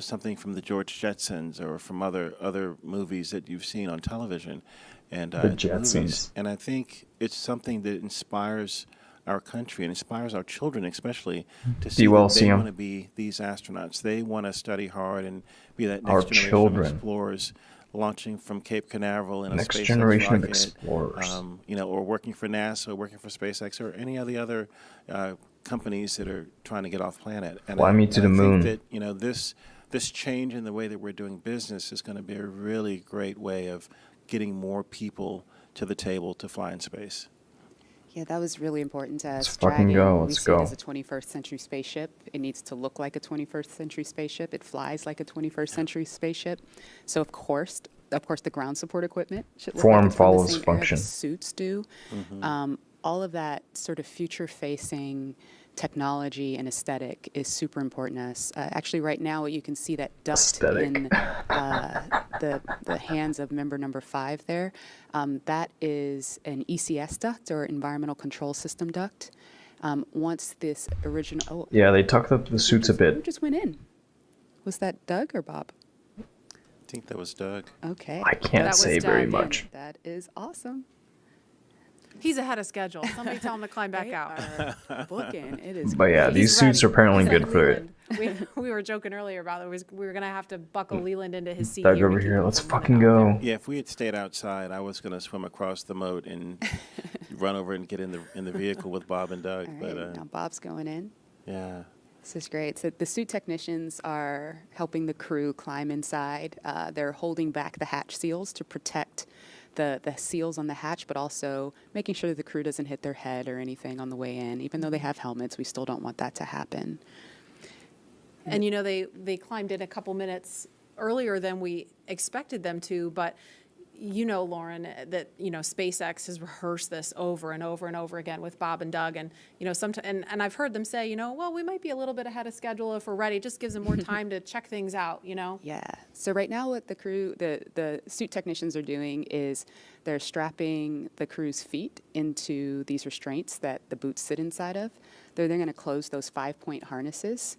something from the George Jetsons or from other movies that you've seen on television, and The Jetsons. movies. And I think it's something that inspires our country and inspires our children, especially, to see you all that see they 'em? want to be these astronauts. They want to study hard and be that Our next generation children. of explorers, launching from Cape Canaveral in a Next SpaceX generation of rocket, explorers. or working for NASA, or working for SpaceX, or any of the other companies that are trying to get off planet. And Fly me to the moon. I think that this change in the way that we're doing business is going to be a really great way of getting more people to the table to fly in space. Yeah, that was really important to us. Let's fucking Dragon, go. we Let's see go. it as a 21st century spaceship. It needs to look like a 21st century spaceship. It flies like a 21st century spaceship. So of course, the ground support equipment should look Form like it's from the follows same era function. the suits do. All of that sort of future-facing technology and aesthetic is super important to us. Actually, right now, you can see that duct Aesthetic. in the hands of member number 5 there. That is an ECS duct, or Environmental Control System duct. Once this original... Yeah, they tucked up the suits a Who bit. just went in? Was that Doug or Bob? think that was Doug. Okay. I can't That was say very Doug, much. and that is awesome. He's ahead of schedule. Somebody tell him to climb back out. Booking. It is. But yeah, great. these suits are apparently He's good for it. Leland. We were joking earlier about it. We were going to have to buckle Leland into his seat. Doug here to over keep here, him let's from fucking running out go. Yeah, if we had stayed outside, I was going to swim across the moat and run over and get in the vehicle with Bob and Doug. All right, now Bob's going in. Yeah. This is great. So the suit technicians are helping the crew climb inside. They're holding back the hatch seals to protect the seals on the hatch, but also making sure that the crew doesn't hit their head or anything on the way in. Even though they have helmets, we still don't want that to happen. And they climbed in a couple minutes earlier than we expected them to, but Lauren, that SpaceX has rehearsed this over and over and over again with Bob and Doug, and sometimes, and I've heard them say, well, we might be a little bit ahead of schedule if we're ready. It just gives them more time to check things out. Yeah. So right now, what the crew, the suit technicians are doing is they're strapping the crew's feet into these restraints that the boots sit inside of. They're then going to close those 5-point harnesses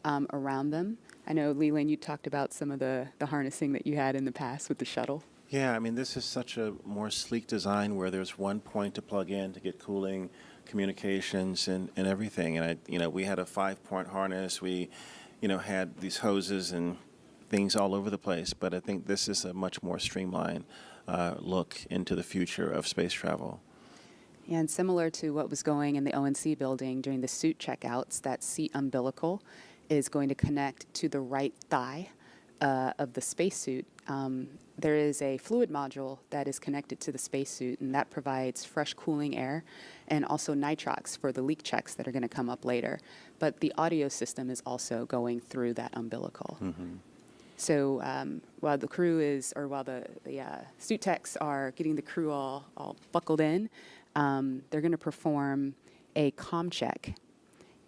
around them. I know, Leland, you talked about some of the harnessing that you had in the past with the shuttle. Yeah, I mean, this is such a more sleek design where there's one point to plug in to get cooling, communications, and everything. And we had a 5-point harness. We, had these hoses and things all over the place. But I think this is a much more streamlined look into the future of space travel. And similar to what was going in the ONC building during the suit checkouts, that seat umbilical is going to connect to the right thigh of the spacesuit. There is a fluid module that is connected to the spacesuit, and that provides fresh cooling air and also nitrox for the leak checks that are going to come up later. But the audio system is also going through that umbilical. Mm-hmm. So while the crew while the suit techs are getting the crew all buckled in, they're going to perform a comm check.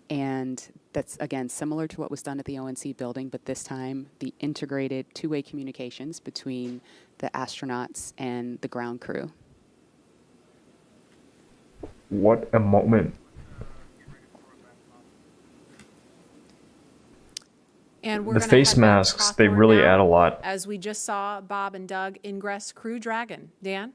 And that's, again, similar to what was done at the ONC building, but this time the integrated two-way communications between the astronauts and the ground crew. What a moment. And we're The gonna face head back to masks, they Hawthorne really now, add a lot. As we just saw Bob and Doug ingress Crew Dragon. Dan?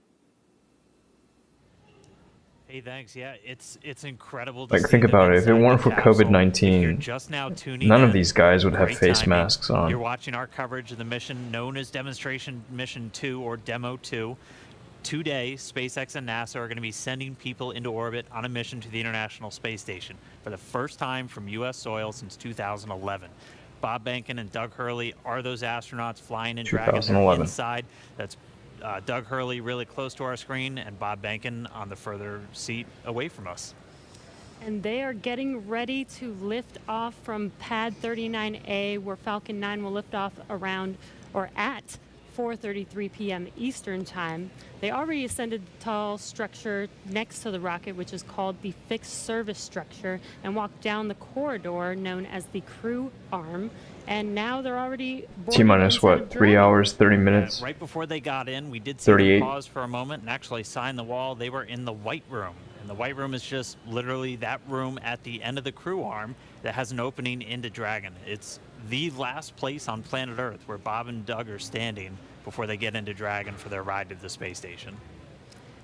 Hey, thanks. Yeah, it's incredible. Like, think about it. If it weren't for COVID-19, just now tuning none in, of these guys would have great face timing. masks on. You're watching our coverage of the mission known as Demonstration Mission 2 or Demo 2. Today, SpaceX and NASA are going to be sending people into orbit on a mission to the International Space Station for the first time from U.S. soil since 2011. Bob Behnken and Doug Hurley are those astronauts flying in Dragon. 2011. Inside. That's Doug Hurley really close to our screen and Bob Behnken on the further seat away from us. And they are getting ready to lift off from pad 39A, where Falcon 9 will lift off around or at 4:33 p.m. Eastern Time. They already ascended the tall structure next to the rocket, which is called the fixed service structure, and walked down the corridor known as the crew arm. And now they're already T-minus what? 3 hours, 30 minutes? Right before they got in, we did see 38. them pause for a moment and actually sign the wall. They were in the white room. And the white room is just literally that room at the end of the crew arm that has an opening into Dragon. It's the last place on planet Earth where Bob and Doug are standing before they get into Dragon for their ride to the space station.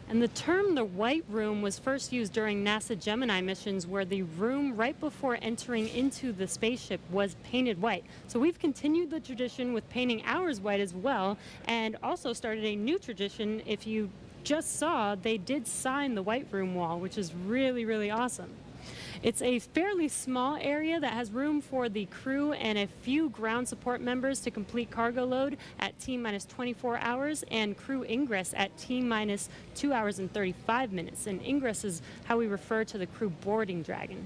And the term the white room was first used during NASA Gemini missions, where the room right before entering into the spaceship was painted white. So we've continued the tradition with painting ours white as well, and also started a new tradition. If you just saw, they did sign the white room wall, which is really, really awesome. It's a fairly small area that has room for the crew and a few ground support members to complete cargo load at T-minus 24 hours and crew ingress at T-minus 2 hours and 35 minutes. And ingress is how we refer to the crew boarding Dragon.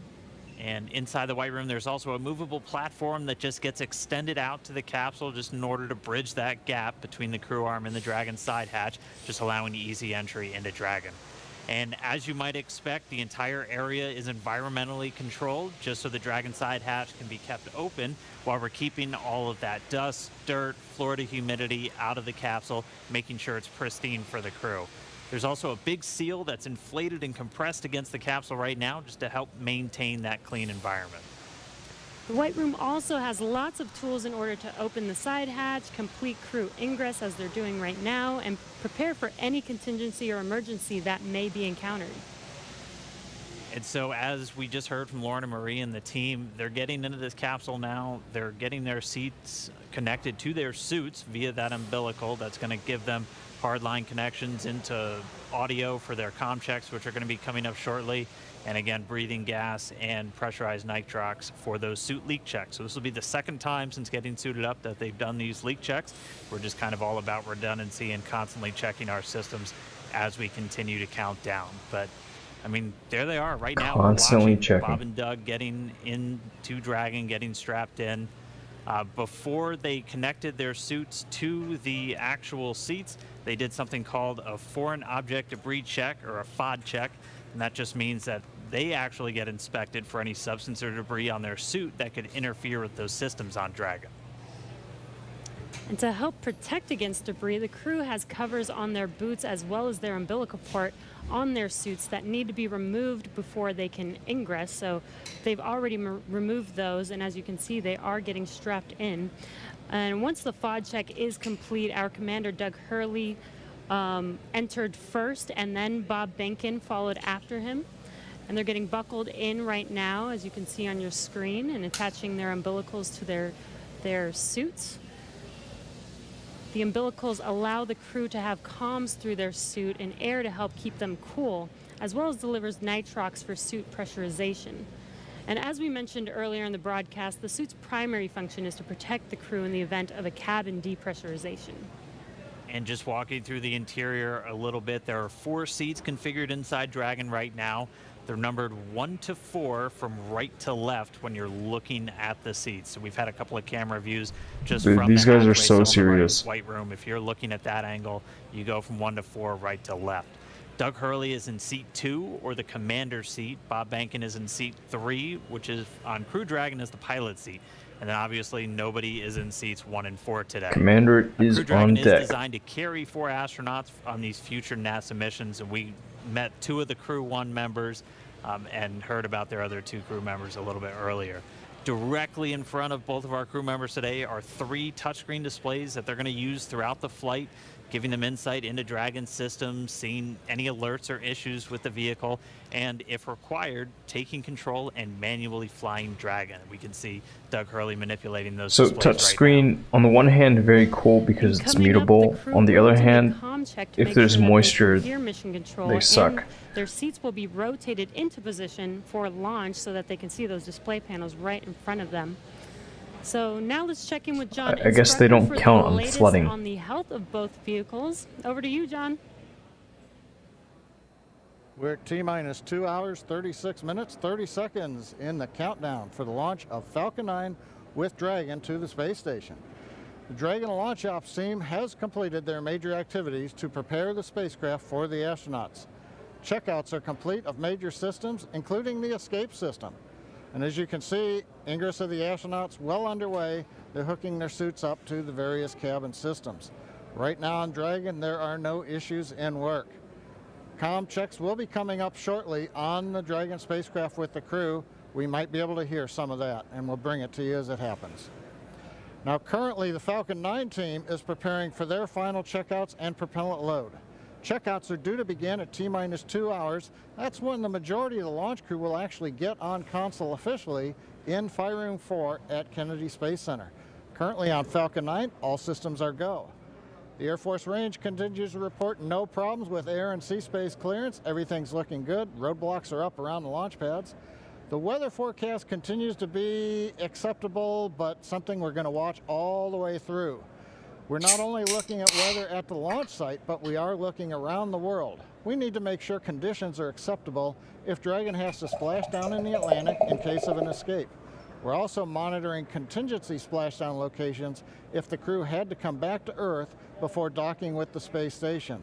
And inside the white room, there's also a movable platform that just gets extended out to the capsule just in order to bridge that gap between the crew arm and the Dragon side hatch, just allowing easy entry into Dragon. And as you might expect, the entire area is environmentally controlled just so the Dragon side hatch can be kept open while we're keeping all of that dust, dirt, Florida humidity out of the capsule, making sure it's pristine for the crew. There's also a big seal that's inflated and compressed against the capsule right now just to help maintain that clean environment. The White Room also has lots of tools in order to open the side hatch, complete crew ingress as they're doing right now, and prepare for any contingency or emergency that may be encountered. And so as we just heard from Lauren and Marie and the team, they're getting into this capsule now. They're getting their seats connected to their suits via that umbilical. That's going to give them hardline connections into audio for their comm checks, which are going to be coming up shortly. And again, breathing gas and pressurized nitrox for those suit leak checks. So this will be the second time since getting suited up that they've done these leak checks. We're just kind of all about redundancy and constantly checking our systems as we continue to count down. But I mean, there they are right now. Constantly We're watching checking. Bob and Doug getting into Dragon, getting strapped in. Before they connected their suits to the actual seats, they did something called a foreign object debris check, or a FOD check. And that just means that they actually get inspected for any substance or debris on their suit that could interfere with those systems on Dragon. And to help protect against debris, the crew has covers on their boots as well as their umbilical port on their suits that need to be removed before they can ingress. So they've already removed those, and as you can see, they are getting strapped in. And once the FOD check is complete, our commander, Doug Hurley, entered first, and then Bob Benkin followed after him. And they're getting buckled in right now, as you can see on your screen, and attaching their umbilicals to their suits. The umbilicals allow the crew to have comms through their suit and air to help keep them cool, as well as delivers nitrox for suit pressurization. And as we mentioned earlier in the broadcast, the suit's primary function is to protect the crew in the event of a cabin depressurization. And just walking through the interior a little bit, there are 4 seats configured inside Dragon right now. They're numbered 1 to 4 from right to left when you're looking at the seats. So we've had a couple of camera views just from These the guys are hatchway, so on the serious. White Room. If you're looking at that angle, you go from 1 to 4 right to left. Doug Hurley is in seat 2, or the commander seat. Bob Benkin is in seat 3, which is on Crew Dragon is the pilot seat. And then obviously nobody is in seats 1 and 4 today. Commander is Crew Dragon on deck. is designed to carry 4 astronauts on these future NASA missions, and we met 2 of the Crew 1 members and heard about their other 2 crew members a little bit earlier. Directly in front of both of our crew members today are 3 touchscreen displays that they're going to use throughout the flight, giving them insight into Dragon systems, seeing any alerts or issues with the vehicle, and if required, taking control and manually flying Dragon. We can see Doug Hurley manipulating those So displays touchscreen, on the one hand, very cool because it's mutable. On the other hand, if there's moisture, they suck. Their seats will be rotated into position for launch so that they can see those display panels right in front of them. So now let's check in with John. I guess they don't for the count on latest flooding. on the health of both vehicles. Over to you, John. We're at T-minus 2 hours, 36 minutes, 30 seconds in the countdown for the launch of Falcon 9 with Dragon to the space station. The Dragon launch ops team has completed their major activities to prepare the spacecraft for the astronauts. Checkouts are complete of major systems, including the escape system. And as you can see, ingress of the astronauts well underway. They're hooking their suits up to the various cabin systems. Right now on Dragon, there are no issues in work. Comm checks will be coming up shortly on the Dragon spacecraft with the crew. We might be able to hear some of that, and we'll bring it to you as it happens. Now, currently, the Falcon 9 team is preparing for their final checkouts and propellant load. Checkouts are due to begin at T-minus 2 hours. That's when the majority of the launch crew will actually get on console officially in Fire Room 4 at Kennedy Space Center. Currently on Falcon 9, all systems are go. The Air Force Range continues to report no problems with air and sea space clearance. Everything's looking good. Roadblocks are up around the launch pads. The weather forecast continues to be acceptable, but something we're going to watch all the way through. We're not only looking at weather at the launch site, but we are looking around the world. We need to make sure conditions are acceptable if Dragon has to splash down in the Atlantic in case of an escape. We're also monitoring contingency splashdown locations if the crew had to come back to Earth before docking with the space station.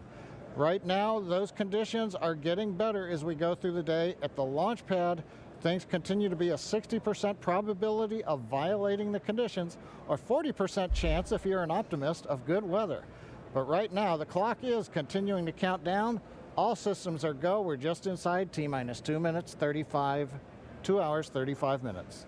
Right now, those conditions are getting better as we go through the day. At the launch pad, things continue to be a 60% probability of violating the conditions, or 40% chance, if you're an optimist, of good weather. But right now, the clock is continuing to count down. All systems are go. We're just inside T-minus 2 hours, 35 minutes.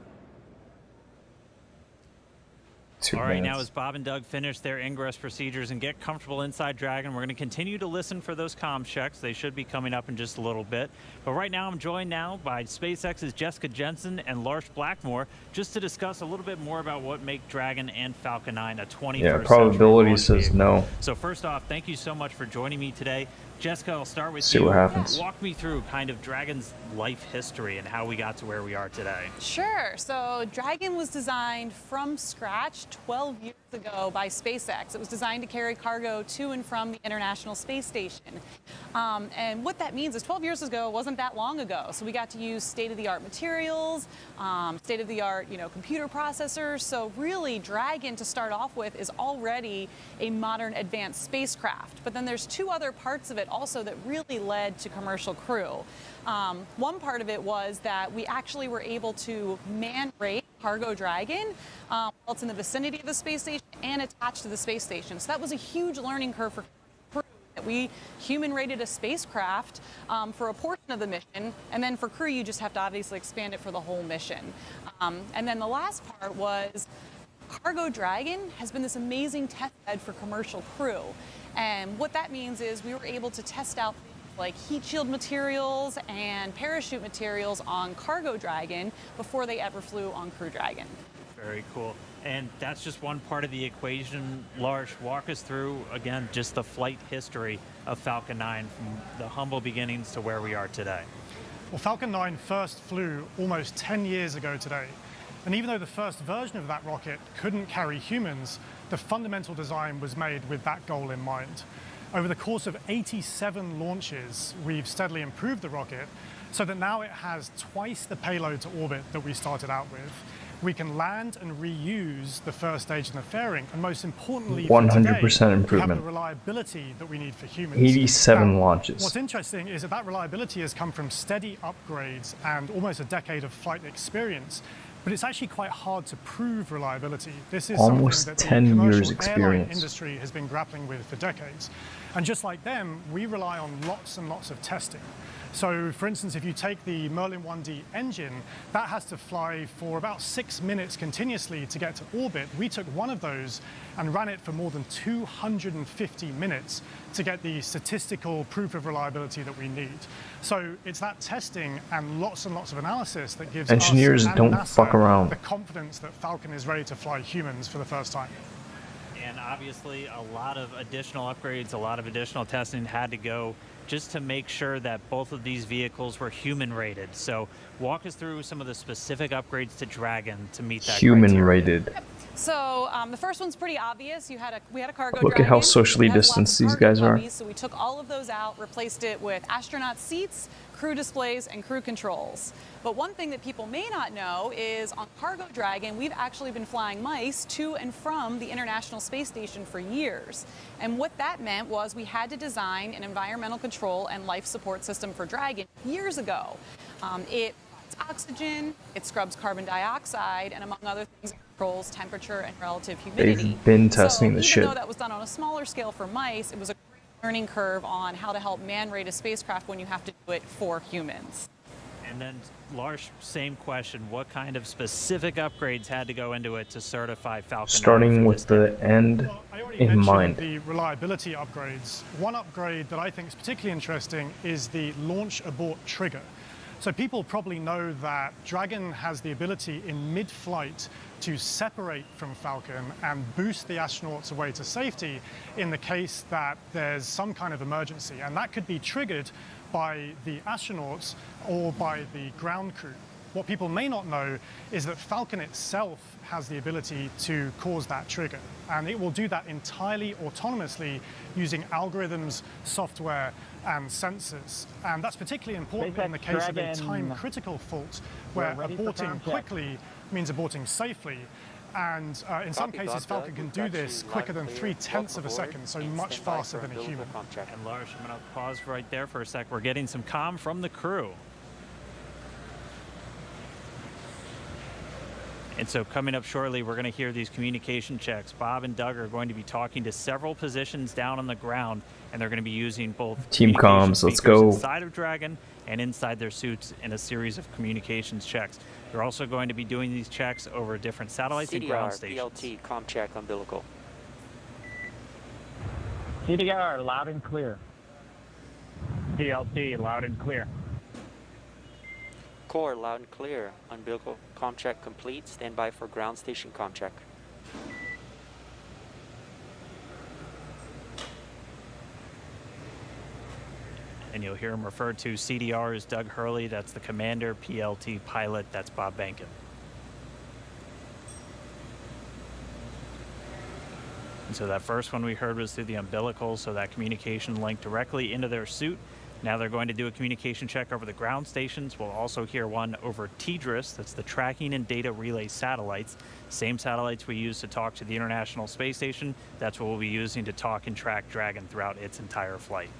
2 All right, now minutes. as Bob and Doug finish their ingress procedures and get comfortable inside Dragon, we're going to continue to listen for those comm checks. They should be coming up in just a little bit. But right now, I'm joined now by SpaceX's Jessica Jensen and Lars Blackmore just to discuss a little bit more about what make Dragon and Falcon 9 a 21st Yeah, century probability launch says vehicle. no. So first off, thank you so much for joining me today. Jessica, I'll start with See you. what happens. Walk me through kind of Dragon's life history and how we got to where we are today. Sure. So Dragon was designed from scratch 12 years ago by SpaceX. It was designed to carry cargo to and from the International Space Station. And what that means is 12 years ago wasn't that long ago. So we got to use state-of-the-art materials, state-of-the-art, computer processors. So really, Dragon, to start off with, is already a modern advanced spacecraft. But then there's two other parts of it also that really led to commercial crew. One part of it was that we actually were able to man-rate cargo Dragon while it's in the vicinity of the space station and attached to the space station. So that was a huge learning curve for crew. We human-rated a spacecraft for a portion of the mission, and then for crew, you just have to obviously expand it for the whole mission. And then the last part was Cargo Dragon has been this amazing test bed for commercial crew. And what that means is we were able to test out like heat shield materials and parachute materials on Cargo Dragon before they ever flew on Crew Dragon. Very cool. And that's just one part of the equation. Lars, walk us through, again, just the flight history of Falcon 9 from the humble beginnings to where we are today. Well, Falcon 9 first flew almost 10 years ago today. And even though the first version of that rocket couldn't carry humans, the fundamental design was made with that goal in mind. Over the course of 87 launches, we've steadily improved the rocket so that now it has twice the payload to orbit that we started out with. We can land and reuse the first stage and the fairing, and most importantly, 100% for today, we have improvement. the reliability that we need for humans. 87 Now, launches. What's interesting is that reliability has come from steady upgrades and almost a decade of flight experience. But it's actually quite hard to prove reliability. This is Almost something that 10 the commercial years airline experience. industry has been grappling with for decades. And just like them, we rely on lots and lots of testing. So for instance, if you take the Merlin 1D engine, that has to fly for about 6 minutes continuously to get to orbit. We took one of those and ran it for more than 250 minutes to get the statistical proof of reliability that we need. So it's that testing and lots of analysis that gives Engineers us and don't NASA fuck around. the confidence that Falcon is ready to fly humans for the first time. And obviously a lot of additional upgrades, a lot of additional testing had to go just to make sure that both of these vehicles were human rated. So walk us through some of the specific upgrades to Dragon to meet that Human criteria. rated. So the first one's pretty obvious. We had a cargo Look at Dragon. how socially It has lots distanced of these cargo guys are. cubbies, so we took all of those out, replaced it with astronaut seats, crew displays, and crew controls. But one thing that people may not know is on Cargo Dragon, we've actually been flying mice to and from the International Space Station for years. And what that meant was we had to design an environmental control and life support system for Dragon years ago. It provides oxygen, it scrubs carbon dioxide, and among other things, it controls temperature and relative humidity. They've been testing this shit. Even though that was done on a smaller scale for mice, it was a great learning curve on how to help man-rate a spacecraft when you have to do it for humans. And then Lars, same question. What kind of specific upgrades had to go into it to certify Falcon 9 Starting for with the end in mentioned mind. the reliability upgrades. One upgrade that I think is particularly interesting is the launch abort trigger. So people probably know that Dragon has the ability in mid-flight to separate from Falcon and boost the astronauts away to safety in the case that there's some kind of emergency. And that could be triggered by the astronauts or by the ground crew. What people may not know is that Falcon itself has the ability to cause that trigger, and it will do that entirely autonomously using algorithms, software, and sensors. And that's particularly important in the case of a time-critical fault, where aborting quickly means aborting safely. And in some cases, Falcon can do this quicker than 0.3 of a second, so much faster than a human. And Lars, I'm going to pause right there for a sec. We're getting some comm from the crew. And so coming up shortly, we're going to hear these communication checks. Bob and Doug are going to be talking to several positions down on the ground, and they're going to be using both Team communication comms, let's speakers go. inside of Dragon and inside their suits in a series of communications checks. They're also going to be doing these checks over different satellites and ground CDR, stations. PLT, comm check, umbilical. CDR, loud and clear. PLT, loud and clear. Core, loud and clear. Umbilical comm check complete. Stand by for ground station comm check. And you'll hear him referred to CDR as Doug Hurley, that's the commander, PLT pilot, that's Bob Bankin. And so that first one we heard was through the umbilical, so that communication linked directly into their suit. Now they're going to do a communication check over the ground stations. We'll also hear one over TDRS, that's the tracking and data relay satellites. Same satellites we use to talk to the International Space Station, that's what we'll be using to talk and track Dragon throughout its entire flight.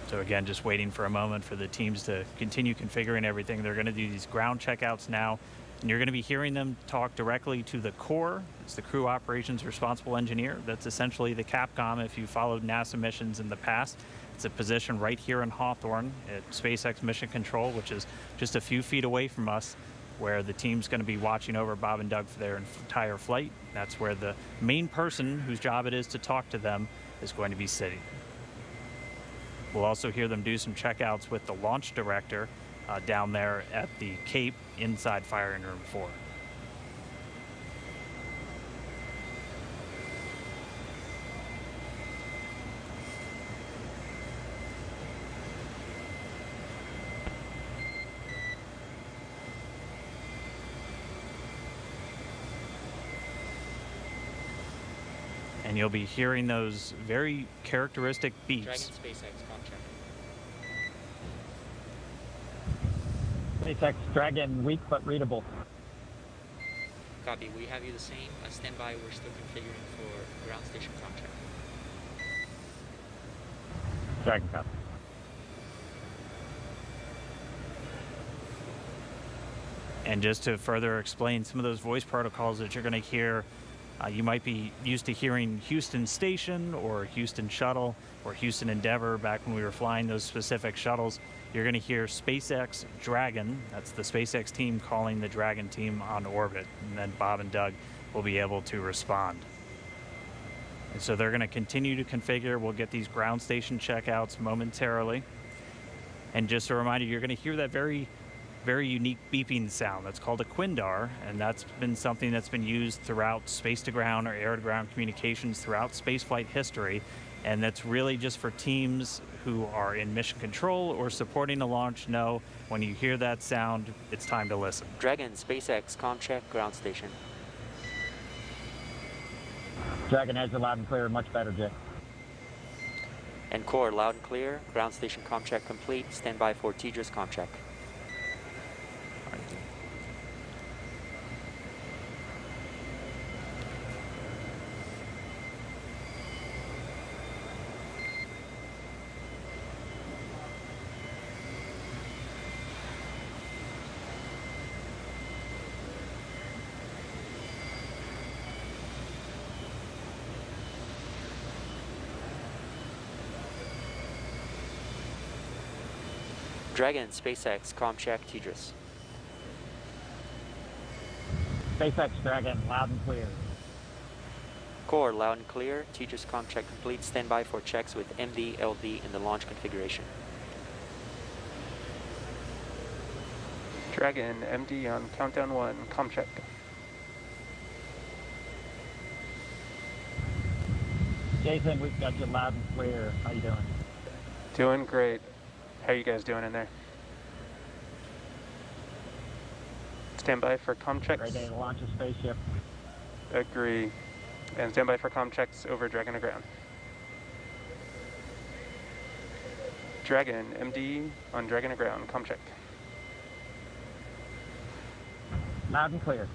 So again, just waiting for a moment for the teams to continue configuring everything. They're going to do these ground checkouts now, and you're going to be hearing them talk directly to the core. It's the crew operations responsible engineer. That's essentially the Capcom if you followed NASA missions in the past. It's a position right here in Hawthorne at SpaceX Mission Control, which is just a few feet away from us, where the team's going to be watching over Bob and Doug for their entire flight. That's where the main person whose job it is to talk to them is going to be sitting. We'll also hear them do some checkouts with the launch director down there at the Cape inside firing room 4. And you'll be hearing those very characteristic beeps. Dragon SpaceX comm check. SpaceX Dragon, weak but readable. Copy. We have you the same. Stand by. We're still configuring for ground station comm check. Dragon copy. And just to further explain some of those voice protocols that you're going to hear, you might be used to hearing Houston Station or Houston Shuttle or Houston Endeavor back when we were flying those specific shuttles. You're going to hear SpaceX Dragon. That's the SpaceX team calling the Dragon team on orbit. And then Bob and Doug will be able to respond. And so they're going to continue to configure. We'll get these ground station checkouts momentarily. And just a reminder, you're going to hear that very unique beeping sound. That's called a quindar, and that's been something that's been used throughout space-to-ground or air-to-ground communications throughout spaceflight history, and that's really just for teams who are in mission control or supporting a launch know when you hear that sound, it's time to listen. Dragon SpaceX comm check, ground station. Dragon has a loud and clear, much better, Jay. And core, loud and clear. Ground station comm check complete. Stand by for TDRS comm check. Dragon SpaceX comm check, TDRS. SpaceX Dragon, loud and clear. Core, loud and clear. TDRS comm check complete. Stand by for checks with MD, LD in the launch configuration. Dragon, MD on countdown 1, comm check. Jason, we've got you loud and clear. How you doing? Doing great. How are you guys doing in there? Stand by for comm checks. Great day to launch a spaceship. Agree. And stand by for comm checks over Dragon to ground. Dragon, MD on Dragon to ground, comm check. Loud and clear.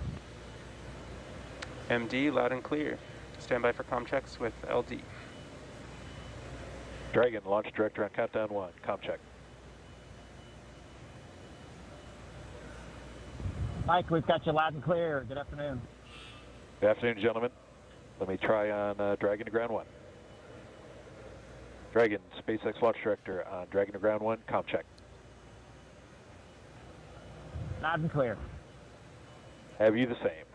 MD, loud and clear. Stand by for comm checks with LD. Dragon, launch director on countdown 1. Comm check. Mike, we've got you loud and clear. Good afternoon. Good afternoon, gentlemen. Let me try on Dragon to ground 1. Dragon, SpaceX launch director on Dragon to ground 1. Comm check. Loud and clear. Have you the same?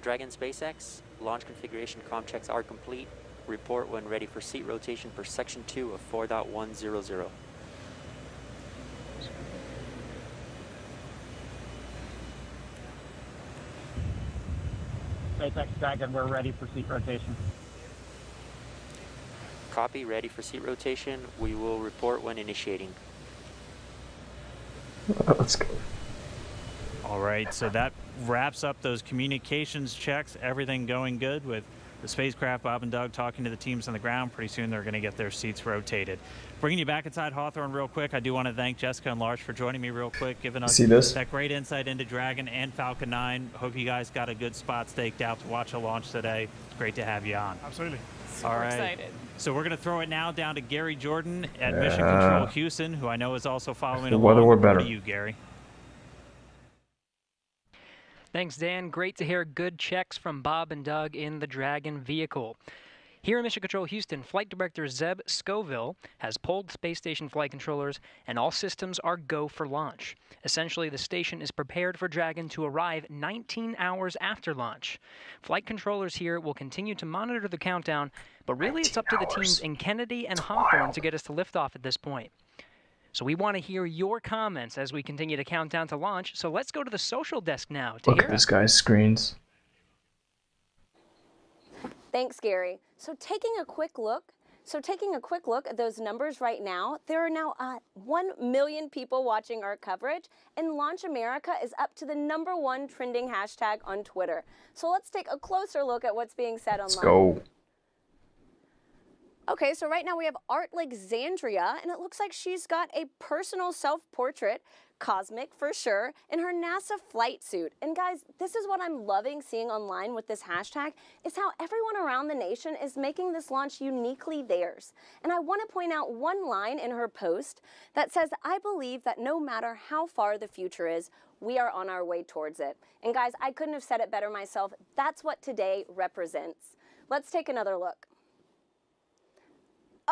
Dragon SpaceX, launch configuration comm checks are complete. Report when ready for seat rotation for section 2 of 4.100. SpaceX Dragon, we're ready for seat rotation. Copy, ready for seat rotation. We will report when initiating. Let's go. All right, so that wraps up those communications checks. Everything going good with the spacecraft. Bob and Doug talking to the teams on the ground. Pretty soon they're going to get their seats rotated. Bringing you back inside Hawthorne real quick, I do want to thank Jessica and Lars for joining me real quick, giving us that great insight into Dragon and Falcon 9. Hope you guys got a good spot staked out to watch a launch today. Great to have you on. Absolutely. All right. Excited. So we're going to throw it now down to Gary Jordan at Mission Control Houston, who I know is also following along. Whether we're better. Over to you, Gary. Thanks, Dan. Great to hear good checks from Bob and Doug in the Dragon vehicle. Here in Mission Control Houston, Flight Director Zeb Scoville has pulled space station flight controllers, and all systems are go for launch. Essentially, the station is prepared for Dragon to arrive 19 hours after launch. Flight controllers here will continue to monitor the countdown, but really it's up to the teams in Kennedy and Hawthorne to get us to liftoff at this point. So we want to hear your comments as we continue to count down to launch. So let's go to the social desk now to Look at this guy's screens. Thanks, Gary. So taking a quick look at those numbers right now, there are now 1 million people watching our coverage, and Launch America is up to the #1 trending hashtag on Twitter. So let's take a closer look at what's being said online. Let's go. Okay, so right now we have Art Alexandria, and it looks like she's got a personal self-portrait, cosmic for sure, in her NASA flight suit. And guys, this is what I'm loving seeing online with this hashtag, is how everyone around the nation is making this launch uniquely theirs. And I want to point out one line in her post that says, "I believe that no matter how far the future is, we are on our way towards it." And guys, I couldn't have said it better myself. That's what today represents. Let's take another look.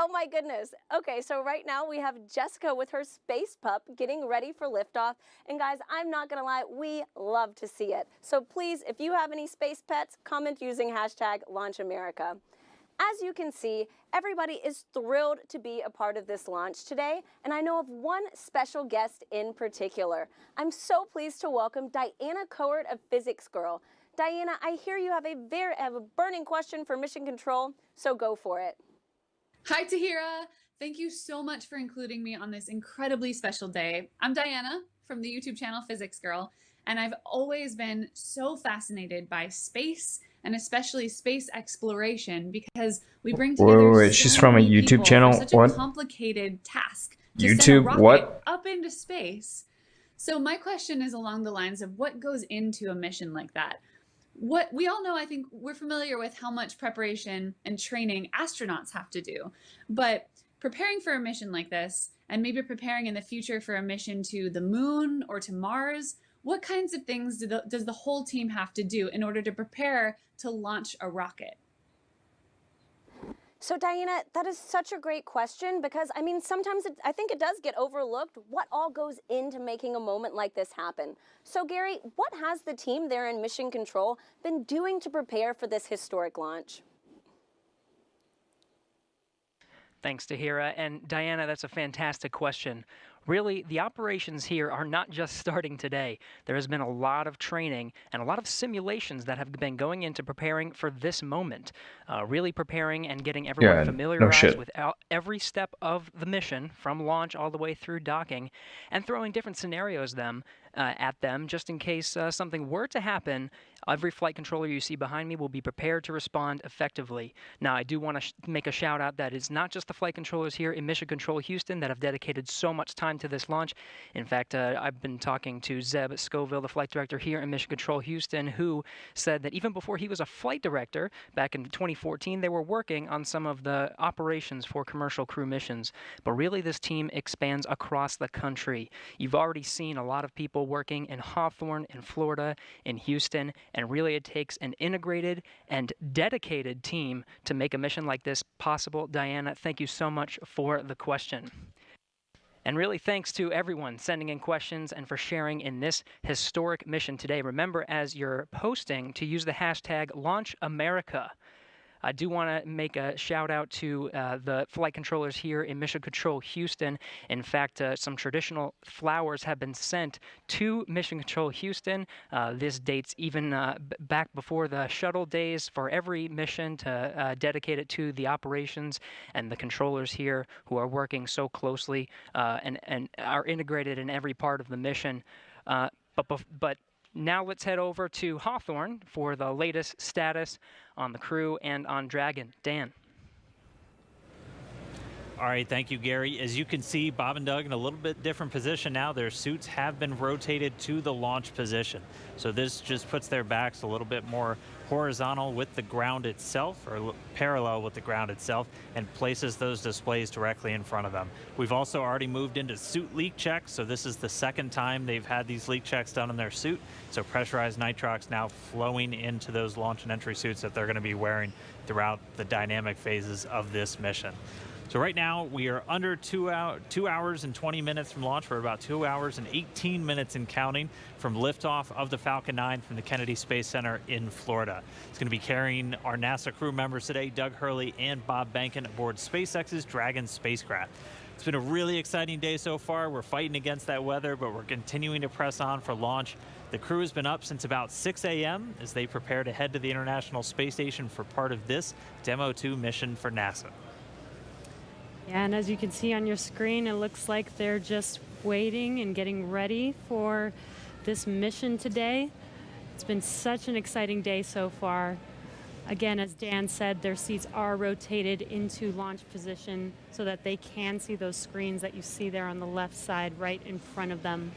Oh my goodness. Okay, so right now we have Jessica with her space pup getting ready for liftoff. And guys, I'm not gonna lie, we love to see it. So please, if you have any space pets, comment using hashtag #LaunchAmerica. As you can see, everybody is thrilled to be a part of this launch today, and I know of one special guest in particular. I'm so pleased to welcome Diana Cohort of Physics Girl. Diana, I hear you have a burning question for Mission Control, so go for it. Hi, Tahira. Thank you so much for including me on this incredibly special day. I'm Diana from the YouTube channel Physics Girl, and I've always been so fascinated by space and especially space exploration because we bring together Wait, she's from a YouTube channel. Such What? a complicated task to YouTube? send a rocket What? up into space. So my question is along the lines of what goes into a mission like that? What we all know, I think we're familiar with how much preparation and training astronauts have to do, but preparing for a mission like this and maybe preparing in the future for a mission to the moon or to Mars, what kinds of things does the whole team have to do in order to prepare to launch a rocket? So Diana, that is such a great question because, I mean, sometimes I think it does get overlooked what all goes into making a moment like this happen. So Gary, what has the team there in Mission Control been doing to prepare for this historic launch? Thanks, Tahira. And Diana, that's a fantastic question. Really, the operations here are not just starting today. There has been a lot of training and a lot of simulations that have been going into preparing for this moment. Really preparing and getting everyone familiarized with every step of the mission, from launch all the way through docking, and throwing different scenarios at them just in case something were to happen. Every flight controller you see behind me will be prepared to respond effectively. Now, I do want to make a shout out that it's not just the flight controllers here in Mission Control Houston that have dedicated so much time to this launch. In fact, I've been talking to Zeb Scoville, the flight director here in Mission Control Houston, who said that even before he was a flight director back in 2014, they were working on some of the operations for commercial crew missions. But really, this team expands across the country. You've already seen a lot of people working in Hawthorne, in Florida, in Houston, and really it takes an integrated and dedicated team to make a mission like this possible. Diana, thank you so much for the question. And really thanks to everyone sending in questions and for sharing in this historic mission today. Remember, as you're posting, to use the hashtag #LaunchAmerica. I do want to make a shout out to the flight controllers here in Mission Control Houston. In fact, some traditional flowers have been sent to Mission Control Houston. This dates even back before the shuttle days for every mission to dedicate it to the operations and the controllers here who are working so closely and are integrated in every part of the mission. But now let's head over to Hawthorne for the latest status on the crew and on Dragon. Dan. All right, thank you, Gary. As you can see, Bob and Doug in a little bit different position now. Their suits have been rotated to the launch position. So this just puts their backs a little bit more horizontal with the ground itself, or parallel with the ground itself, and places those displays directly in front of them. We've also already moved into suit leak checks, so this is the second time they've had these leak checks done in their suit. So pressurized nitrox now flowing into those launch and entry suits that they're going to be wearing throughout the dynamic phases of this mission. So right now we are under 2 hours and 20 minutes from launch. We're about 2 hours and 18 minutes and counting from liftoff of the Falcon IX from the Kennedy Space Center in Florida. It's going to be carrying our NASA crew members today, Doug Hurley and Bob Behnken, aboard SpaceX's Dragon spacecraft. It's been a really exciting day so far. We're fighting against that weather, but we're continuing to press on for launch. The crew has been up since about 6 a.m. as they prepare to head to the International Space Station for part of this Demo 2 mission for NASA. Yeah, and as you can see on your screen, it looks like they're just waiting and getting ready for this mission today. It's been such an exciting day so far. Again, as Dan said, their seats are rotated into launch position so that they can see those screens that you see there on the left side right in front of them.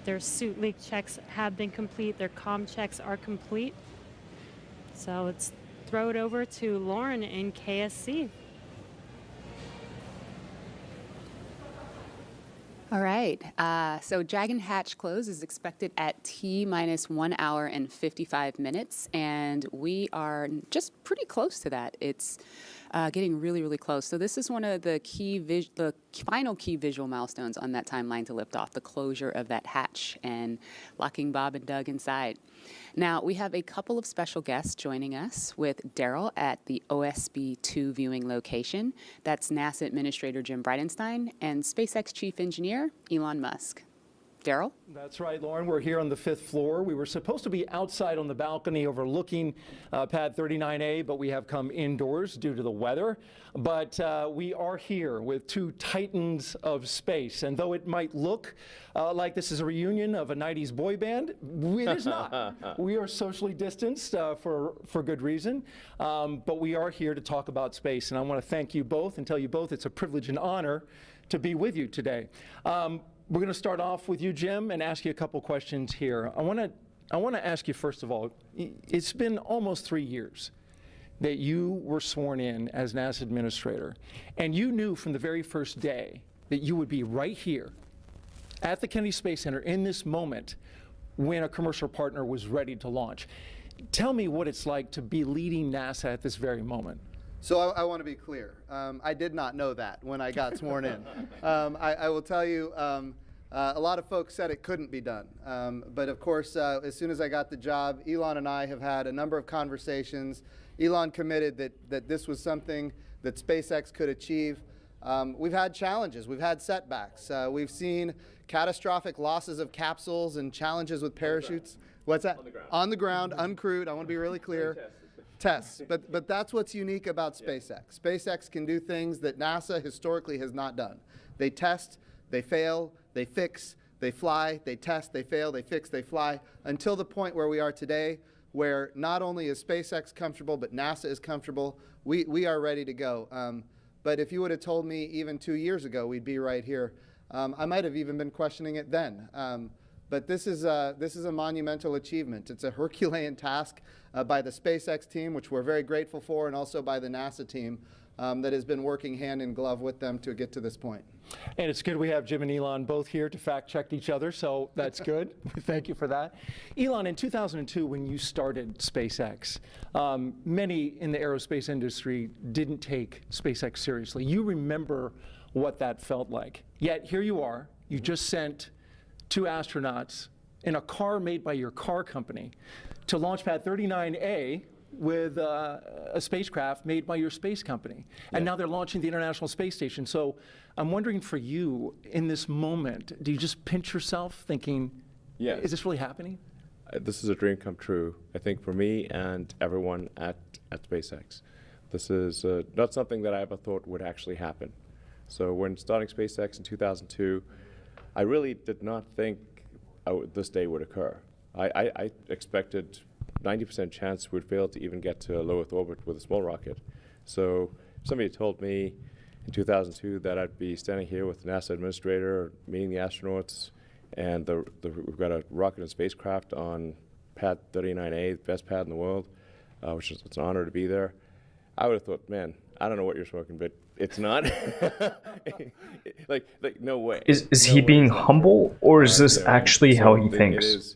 Their suit leak checks have been complete. Their comm checks are complete. So let's throw it over to Lauren in KSC. All right, so Dragon hatch close is expected at T-1 hour and 55 minutes, and we are just pretty close to that. It's getting really, really close. So this is one of the final key visual milestones on that timeline to lift off, the closure of that hatch and locking Bob and Doug inside. Now, we have a couple of special guests joining us with Daryl at the OSB-2 viewing location. That's NASA Administrator Jim Bridenstine and SpaceX Chief Engineer Elon Musk. Daryl? That's right, Lauren. We're here on the 5th floor. We were supposed to be outside on the balcony overlooking pad 39A, but we have come indoors due to the weather. But we are here with two titans of space. And though it might look like this is a reunion of a 90s boy band, it is not. We are socially distanced for good reason. But we are here to talk about space. And I want to thank you both and tell you both it's a privilege and honor to be with you today. We're going to start off with you, Jim, and ask you a couple questions here. I want to ask you, first of all, it's been almost 3 years that you were sworn in as NASA Administrator, and you knew from the very first day that you would be right here at the Kennedy Space Center in this moment when a commercial partner was ready to launch. Tell me what it's like to be leading NASA at this very moment. So I want to be clear. I did not know that when I got sworn in. I will tell you, a lot of folks said it couldn't be done. But of course, as soon as I got the job, Elon and I have had a number of conversations. Elon committed that this was something that SpaceX could achieve. We've had challenges. We've had setbacks. We've seen catastrophic losses of capsules and challenges with parachutes. What's that? On the ground. On the ground, uncrewed. I want to be really clear. Tests. But that's what's unique about SpaceX. SpaceX can do things that NASA historically has not done. They test, they fail, they fix, They fly, they test, they fail, they fix, they fly, until the point where we are today, where not only is SpaceX comfortable, but NASA is comfortable. We are ready to go. But if you would have told me even 2 years ago we'd be right here, I might have even been questioning it then. But this is a monumental achievement. It's a Herculean task by the SpaceX team, which we're very grateful for, and also by the NASA team that has been working hand in glove with them to get to this point. And it's good we have Jim and Elon both here to fact check each other, so that's good. Thank you for that. Elon, in 2002, when you started SpaceX, many in the aerospace industry didn't take SpaceX seriously. You remember what that felt like. Yet here you are, you just sent 2 astronauts in a car made by your car company to Launchpad 39A with a spacecraft made by your space company. And now they're launching the International Space Station. So I'm wondering for you, in this moment, do you just pinch yourself thinking, is this really happening? This is a dream come true, I think, for me and everyone at SpaceX. This is not something that I ever thought would actually happen. So when starting SpaceX in 2002, I really did not think this day would occur. I expected 90% chance we'd fail to even get to low Earth orbit with a small rocket. So somebody told me in 2002 that I'd be standing here with the NASA administrator, meeting the astronauts, and we've got a rocket and spacecraft on pad 39A, the best pad in the world, which is it's an honor to be there. I would have thought, man, I don't know what you're smoking, but it's not. like no way. Is he being humble, or is this actually how he thinks? It is.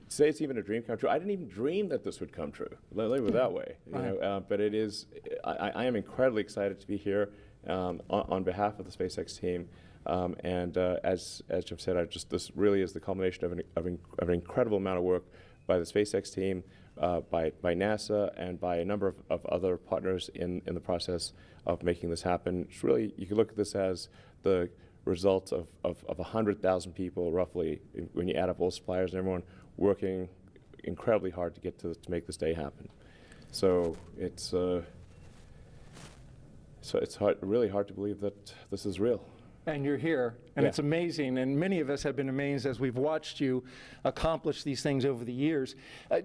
Say it's even a dream come true. I didn't even dream that this would come true. Let me put it that way. You know, but it is. I am incredibly excited to be here on behalf of the SpaceX team. And as Jim said, this really is the culmination of an incredible amount of work by the SpaceX team, by NASA, and by a number of other partners in the process of making this happen. It's really, you can look at this as the result of 100,000 people, roughly, when you add up all suppliers and everyone, working incredibly hard to get to make this day happen. So it's really hard to believe that this is real. And you're here, and it's amazing, and many of us have been amazed as we've watched you accomplish these things over the years.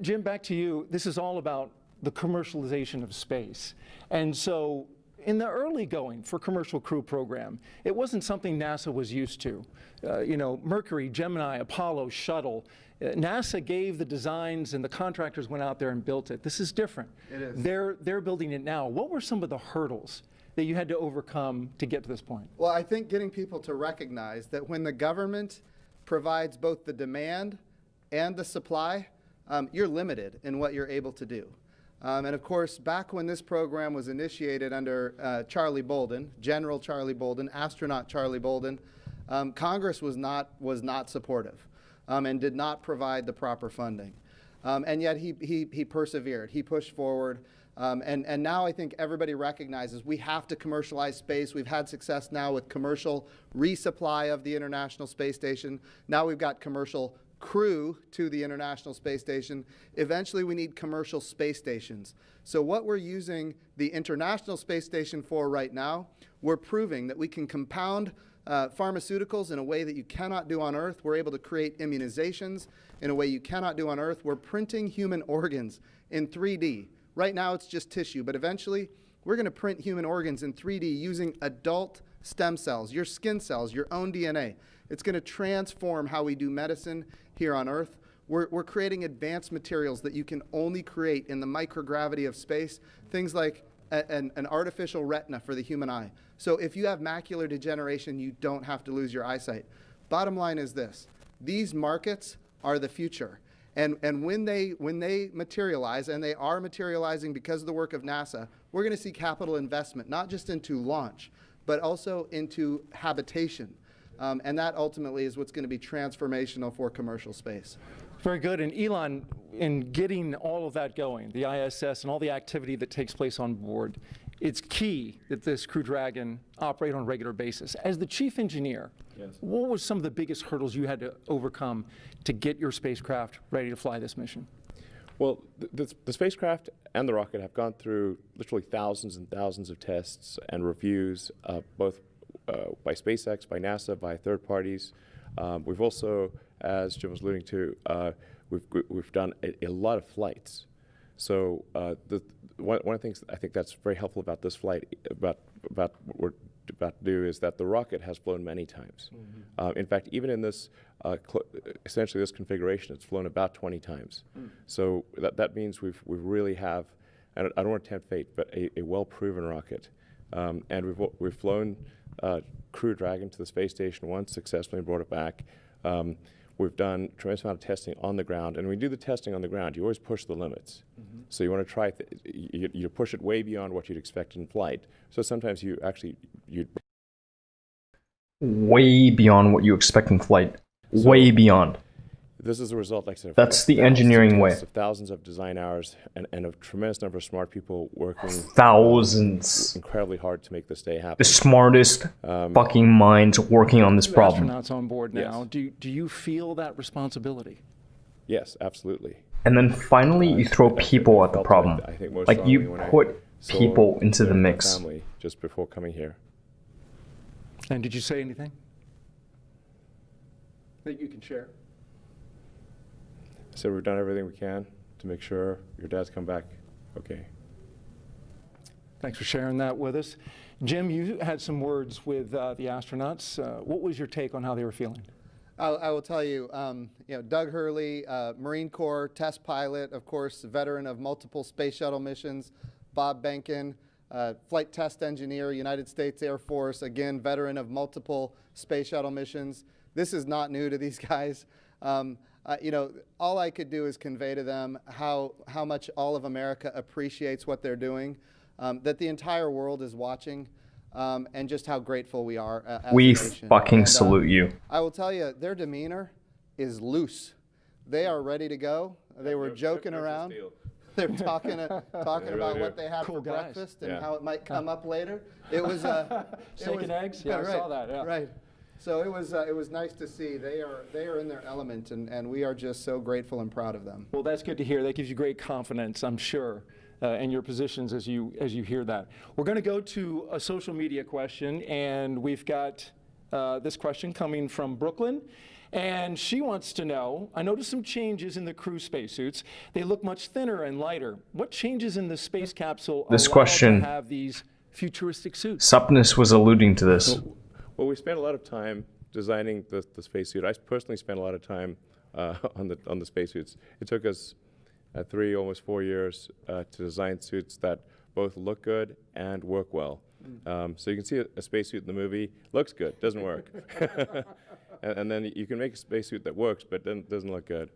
Jim, back to you. This is all about the commercialization of space. And so in the early going for Commercial Crew Program, it wasn't something NASA was used to. You know, Mercury, Gemini, Apollo, Shuttle, NASA gave the designs and the contractors went out there and built it. This is different. It is. They're building it now. What were some of the hurdles that you had to overcome to get to this point? Well, I think getting people to recognize that when the government provides both the demand and the supply, you're limited in what you're able to do. And of course, back when this program was initiated under Charlie Bolden, General Charlie Bolden, astronaut Charlie Bolden, Congress was not supportive and did not provide the proper funding. And yet he persevered, he pushed forward. And now I think everybody recognizes we have to commercialize space. We've had success now with commercial resupply of the International Space Station. Now we've got commercial crew to the International Space Station. Eventually we need commercial space stations. So what we're using the International Space Station for right now, we're proving that we can compound pharmaceuticals in a way that you cannot do on Earth. We're able to create immunizations in a way you cannot do on Earth. We're printing human organs in 3D. Right now it's just tissue, but eventually we're going to print human organs in 3D using adult stem cells, your skin cells, your own DNA. It's going to transform how we do medicine here on Earth. We're creating advanced materials that you can only create in the microgravity of space, things like an artificial retina for the human eye. So if you have macular degeneration, you don't have to lose your eyesight. Bottom line is this: these markets are the future. And when they materialize, and they are materializing because of the work of NASA, we're going to see capital investment, not just into launch, but also into habitation. And that ultimately is what's going to be transformational for commercial space. Very good. And Elon, in getting all of that going, the ISS and all the activity that takes place on board, it's key that this Crew Dragon operate on a regular basis. As the chief engineer, what were some of the biggest hurdles you had to overcome to get your spacecraft ready to fly this mission? Well, the spacecraft and the rocket have gone through literally thousands and thousands of tests and reviews, both by SpaceX, by NASA, by third parties. We've also, as Jim was alluding to, we've done a lot of flights. So one of the things I think that's very helpful about this flight, about what we're about to do, is that the rocket has flown many times. In fact, even in this, essentially this configuration, it's flown about 20 times. So that means we really have, I don't want to tempt fate, but a well-proven rocket. And we've flown Crew Dragon to the space station once successfully and brought it back. We've done a tremendous amount of testing on the ground, and when you do the testing on the ground, you always push the limits. So you want to try, you push it way beyond what you'd expect in flight. So sometimes you way beyond what you expect in flight. Way beyond. This is a result, like I said, that's the engineering way. Of thousands of design hours and a tremendous number of smart people working thousands incredibly hard to make this day happen. The smartest fucking minds working on this problem. Astronauts on board now. Yes. Do you feel that responsibility? Yes, absolutely. And then finally, you throw people at the problem. Like you put people into the mix. Family just before coming here. And did you say anything that you can share? So we've done everything we can to make sure your dad's come back okay. Thanks for sharing that with us. Jim, you had some words with the astronauts. What was your take on how they were feeling? I will tell you, Doug Hurley, Marine Corps test pilot, of course, veteran of multiple space shuttle missions. Bob Behnken, flight test engineer, United States Air Force, again, veteran of multiple space shuttle missions. This is not new to these guys. All I could do is convey to them how much all of America appreciates what they're doing, that the entire world is watching, and just how grateful we are as a nation. Fucking salute you. I will tell you, their demeanor is loose. They are ready to go. They were joking around. They're talking about what they had for breakfast and how it might come up later. It was steak and eggs. Yeah, I saw that. Yeah. Right. So it was nice to see. They are in their element, and we are just so grateful and proud of them. Well, that's good to hear. That gives you great confidence, I'm sure, in your positions as you hear that. We're going to go to a social media question, and we've got this question coming from Brooklyn. And she wants to know, I noticed some changes in the crew spacesuits. They look much thinner and lighter. What changes in the space capsule this question to have these futuristic suits? Supness was alluding to this. Well, we spent a lot of time designing the spacesuit. I personally spent a lot of time on the spacesuits. It took us 3, almost 4 years to design suits that both look good and work well. So you can see a spacesuit in the movie, looks good, doesn't work. and then you can make a spacesuit that works but then doesn't look good.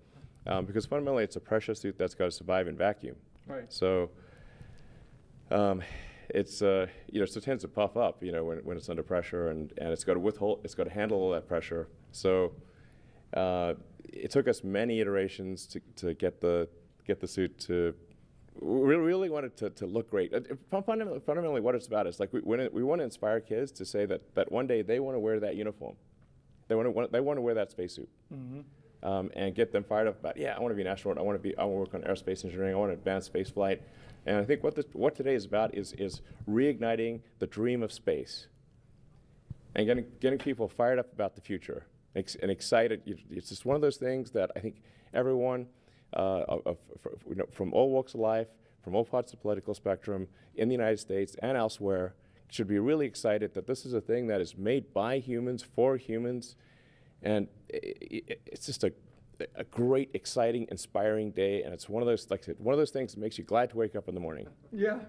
Because fundamentally it's a pressure suit that's got to survive in vacuum. Right. So it's so it tends to puff up, when it's under pressure, and it's got to handle all that pressure. So it took us many iterations to get the suit to. We really wanted to look great. Fundamentally, what it's about is like we want to inspire kids to say that one day they want to wear that uniform. They want to wear that spacesuit. And get them fired up about, I want to be an astronaut. I want to work on aerospace engineering. I want to advance space flight. And I think what today is about is reigniting the dream of space and getting people fired up about the future and excited. It's just one of those things that I think everyone, from all walks of life, from all parts of the political spectrum, in the United States and elsewhere, should be really excited that this is a thing that is made by humans, for humans, and it's just a great, exciting, inspiring day, and it's one of those, like I said, one of those things that makes you glad to wake up in the morning. Yeah.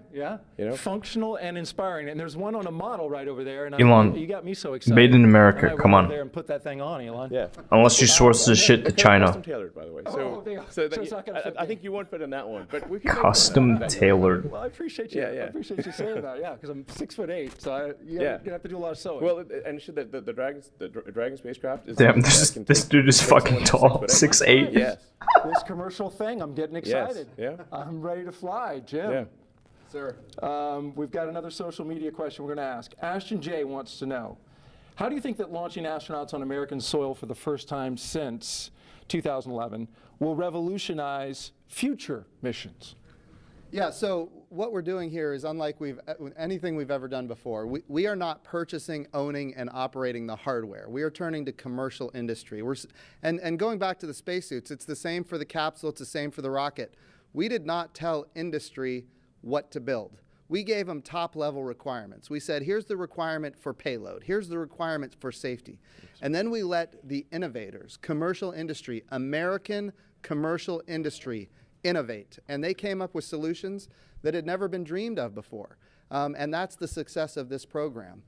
Functional and inspiring. And there's one on a model right over there. And Elon, you got me so excited. made in America. Come on. There and put that thing on, Elon. Yeah. Unless you source the shit to China. Custom tailored, by the way. I think you won't fit in that one, but we can custom tailored. Well, I appreciate you. I appreciate you saying that. Yeah, because I'm 6'8", so you're gonna have to do a lot of sewing. Well, and the Dragon spacecraft is. Damn, this dude is fucking tall. 6'8". Yes. This commercial thing, I'm getting excited. Yes. Yeah. I'm ready to fly, Jim. Yeah. Sir. We've got another social media question we're going to ask. Ashton J wants to know, how do you think that launching astronauts on American soil for the first time since 2011 will revolutionize future missions? Yeah, so what we're doing here is unlike anything we've ever done before. We are not purchasing, owning, and operating the hardware. We are turning to commercial industry. And going back to the spacesuits, it's the same for the capsule, it's the same for the rocket. We did not tell industry what to build. We gave them top-level requirements. We said, here's the requirement for payload. Here's the requirement for safety. And then we let the innovators, commercial industry, American commercial industry, innovate. And they came up with solutions that had never been dreamed of before. And that's the success of this program.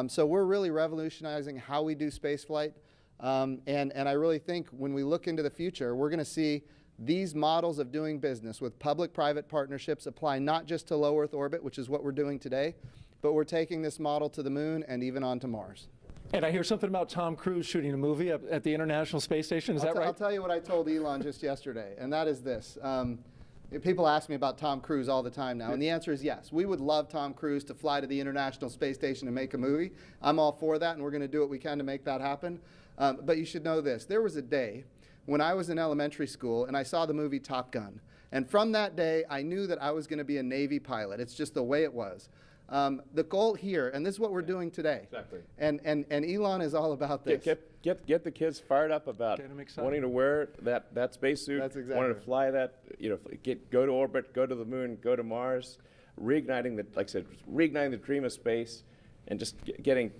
So we're really revolutionizing how we do spaceflight. And I really think when we look into the future, we're going to see these models of doing business with public-private partnerships apply not just to low Earth orbit, which is what we're doing today, but we're taking this model to the moon and even onto Mars. And I hear something about Tom Cruise shooting a movie at the International Space Station. Is that right? I'll tell you what I told Elon just yesterday, and that is this. People ask me about Tom Cruise all the time now, and the answer is yes. We would love Tom Cruise to fly to the International Space Station and make a movie. I'm all for that, and we're going to do what we can to make that happen. But you should know this. There was a day when I was in elementary school and I saw the movie Top Gun. And from that day, I knew that I was going to be a Navy pilot. It's just the way it was. The goal here, and this is what we're doing today. Exactly. And Elon is all about this. Get the kids fired up about wanting to wear that spacesuit, That's exactly wanting to fly that, go to orbit, go to the moon, go to Mars, reigniting the dream of space, and just getting,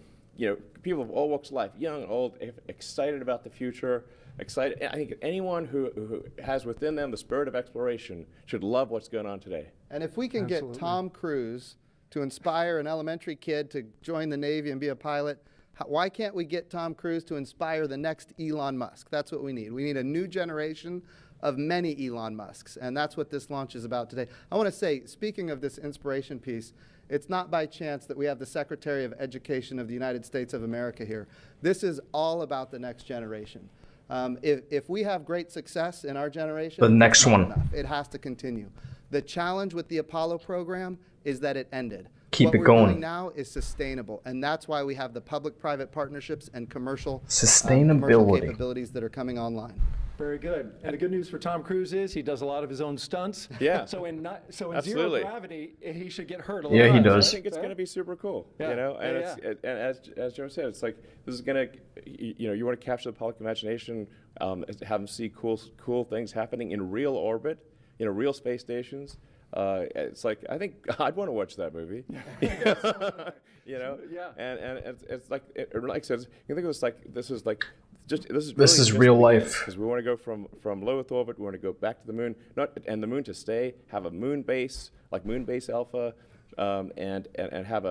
people of all walks of life, young, old, excited about the future. Excited. I think anyone who has within them the spirit of exploration should love what's going on today. And if we can get Tom Cruise to inspire an elementary kid to join the Navy and be a pilot, why can't we get Tom Cruise to inspire the next Elon Musk? That's what we need. We need a new generation of many Elon Musks, and that's what this launch is about today. I want to say, speaking of this inspiration piece, it's not by chance that we have the Secretary of Education of the United States of America here. This is all about the next generation. If we have great success in our generation, the next one, enough. It has to continue. The challenge with the Apollo program is that it ended. Keep it going. What we're doing now is sustainable, and that's why we have the public-private partnerships and commercial capabilities that are coming online. Very good. And the good news for Tom Cruise is he does a lot of his own stunts. Yeah. So in zero gravity, he should get hurt a lot. Yeah, he does. I think it's going to be super cool. And as Joe said, it's like this is going to, you want to capture the public imagination, have them see cool things happening in real orbit, real space stations. It's like I think I'd want to watch that movie. Yeah. And it's like I said, you think it was like this is real life. Because we want to go from low Earth orbit, we want to go back to the moon, and the moon to stay, have a moon base like Moon Base Alpha, and have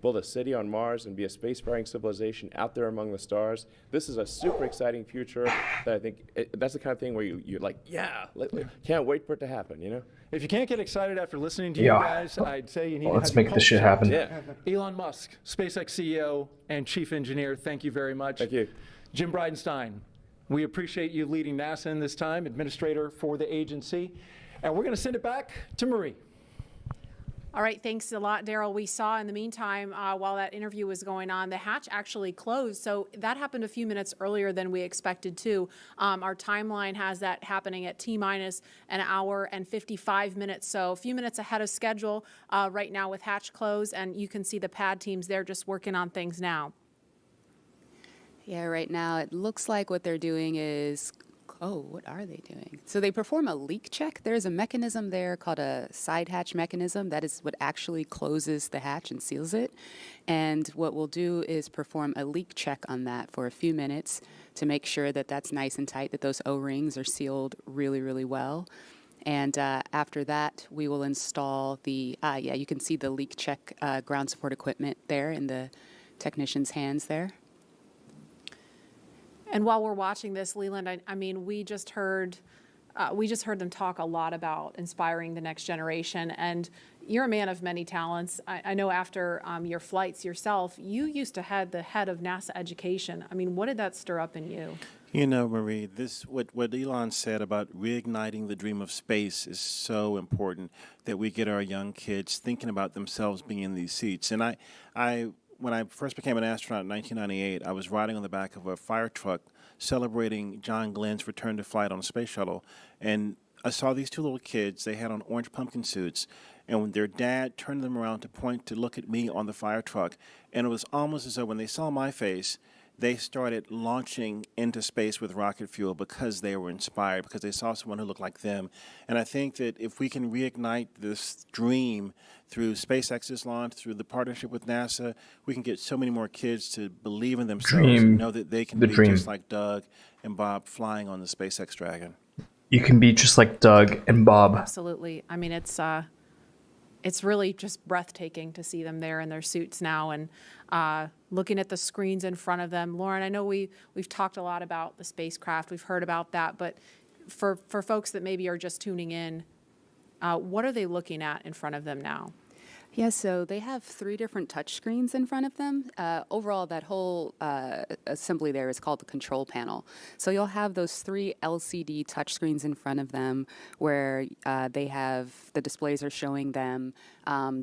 build a city on Mars and be a spacefaring civilization out there among the stars. This is a super exciting future that I think that's the kind of thing where you're like, can't wait for it to happen. If you can't get excited after listening to you guys, I'd say you need to let's make this shit happen. Yeah. Elon Musk, SpaceX CEO and Chief Engineer, thank you very much. Thank you. Jim Bridenstine, we appreciate you leading NASA in this time, Administrator for the agency. And we're going to send it back to Marie. All right, thanks a lot, Daryl. We saw in the meantime, while that interview was going on, the hatch actually closed. So that happened a few minutes earlier than we expected to. Our timeline has that happening at T-minus an hour and 55 minutes. So a few minutes ahead of schedule right now with hatch close. And you can see the pad teams there just working on things now. Yeah, right now it looks like what they're doing is, what are they doing? So they perform a leak check. There's a mechanism there called a side hatch mechanism. That is what actually closes the hatch and seals it. And what we'll do is perform a leak check on that for a few minutes to make sure that that's nice and tight, that those O-rings are sealed really, really well. And after that, we will install the, you can see the leak check ground support equipment there in the technician's hands there. And while we're watching this, Leland, I mean, we just heard them talk a lot about inspiring the next generation. And you're a man of many talents. I know after your flights yourself, you used to head the head of NASA education. I mean, what did that stir up in you? Marie, what Elon said about reigniting the dream of space is so important, that we get our young kids thinking about themselves being in these seats. And when I first became an astronaut in 1998, I was riding on the back of a fire truck celebrating John Glenn's return to flight on a space shuttle. And I saw these two little kids. They had on orange pumpkin suits, and when their dad turned them around to point to look at me on the fire truck, and it was almost as though when they saw my face, they started launching into space with rocket fuel because they were inspired, because they saw someone who looked like them. And I think that if we can reignite this dream through SpaceX's launch, through the partnership with NASA, we can get so many more kids to believe in themselves and know that they can be just like Doug and Bob flying on the SpaceX Dragon. You can be just like Doug and Bob. Absolutely. I mean, it's really just breathtaking to see them there in their suits now and looking at the screens in front of them. Lauren, I know we've talked a lot about the spacecraft. We've heard about that. But for folks that maybe are just tuning in, what are they looking at in front of them now? Yeah, so they have 3 different touch screens in front of them. Overall, that whole assembly there is called the control panel. So you'll have those 3 LCD touch screens in front of them where they have, the displays are showing them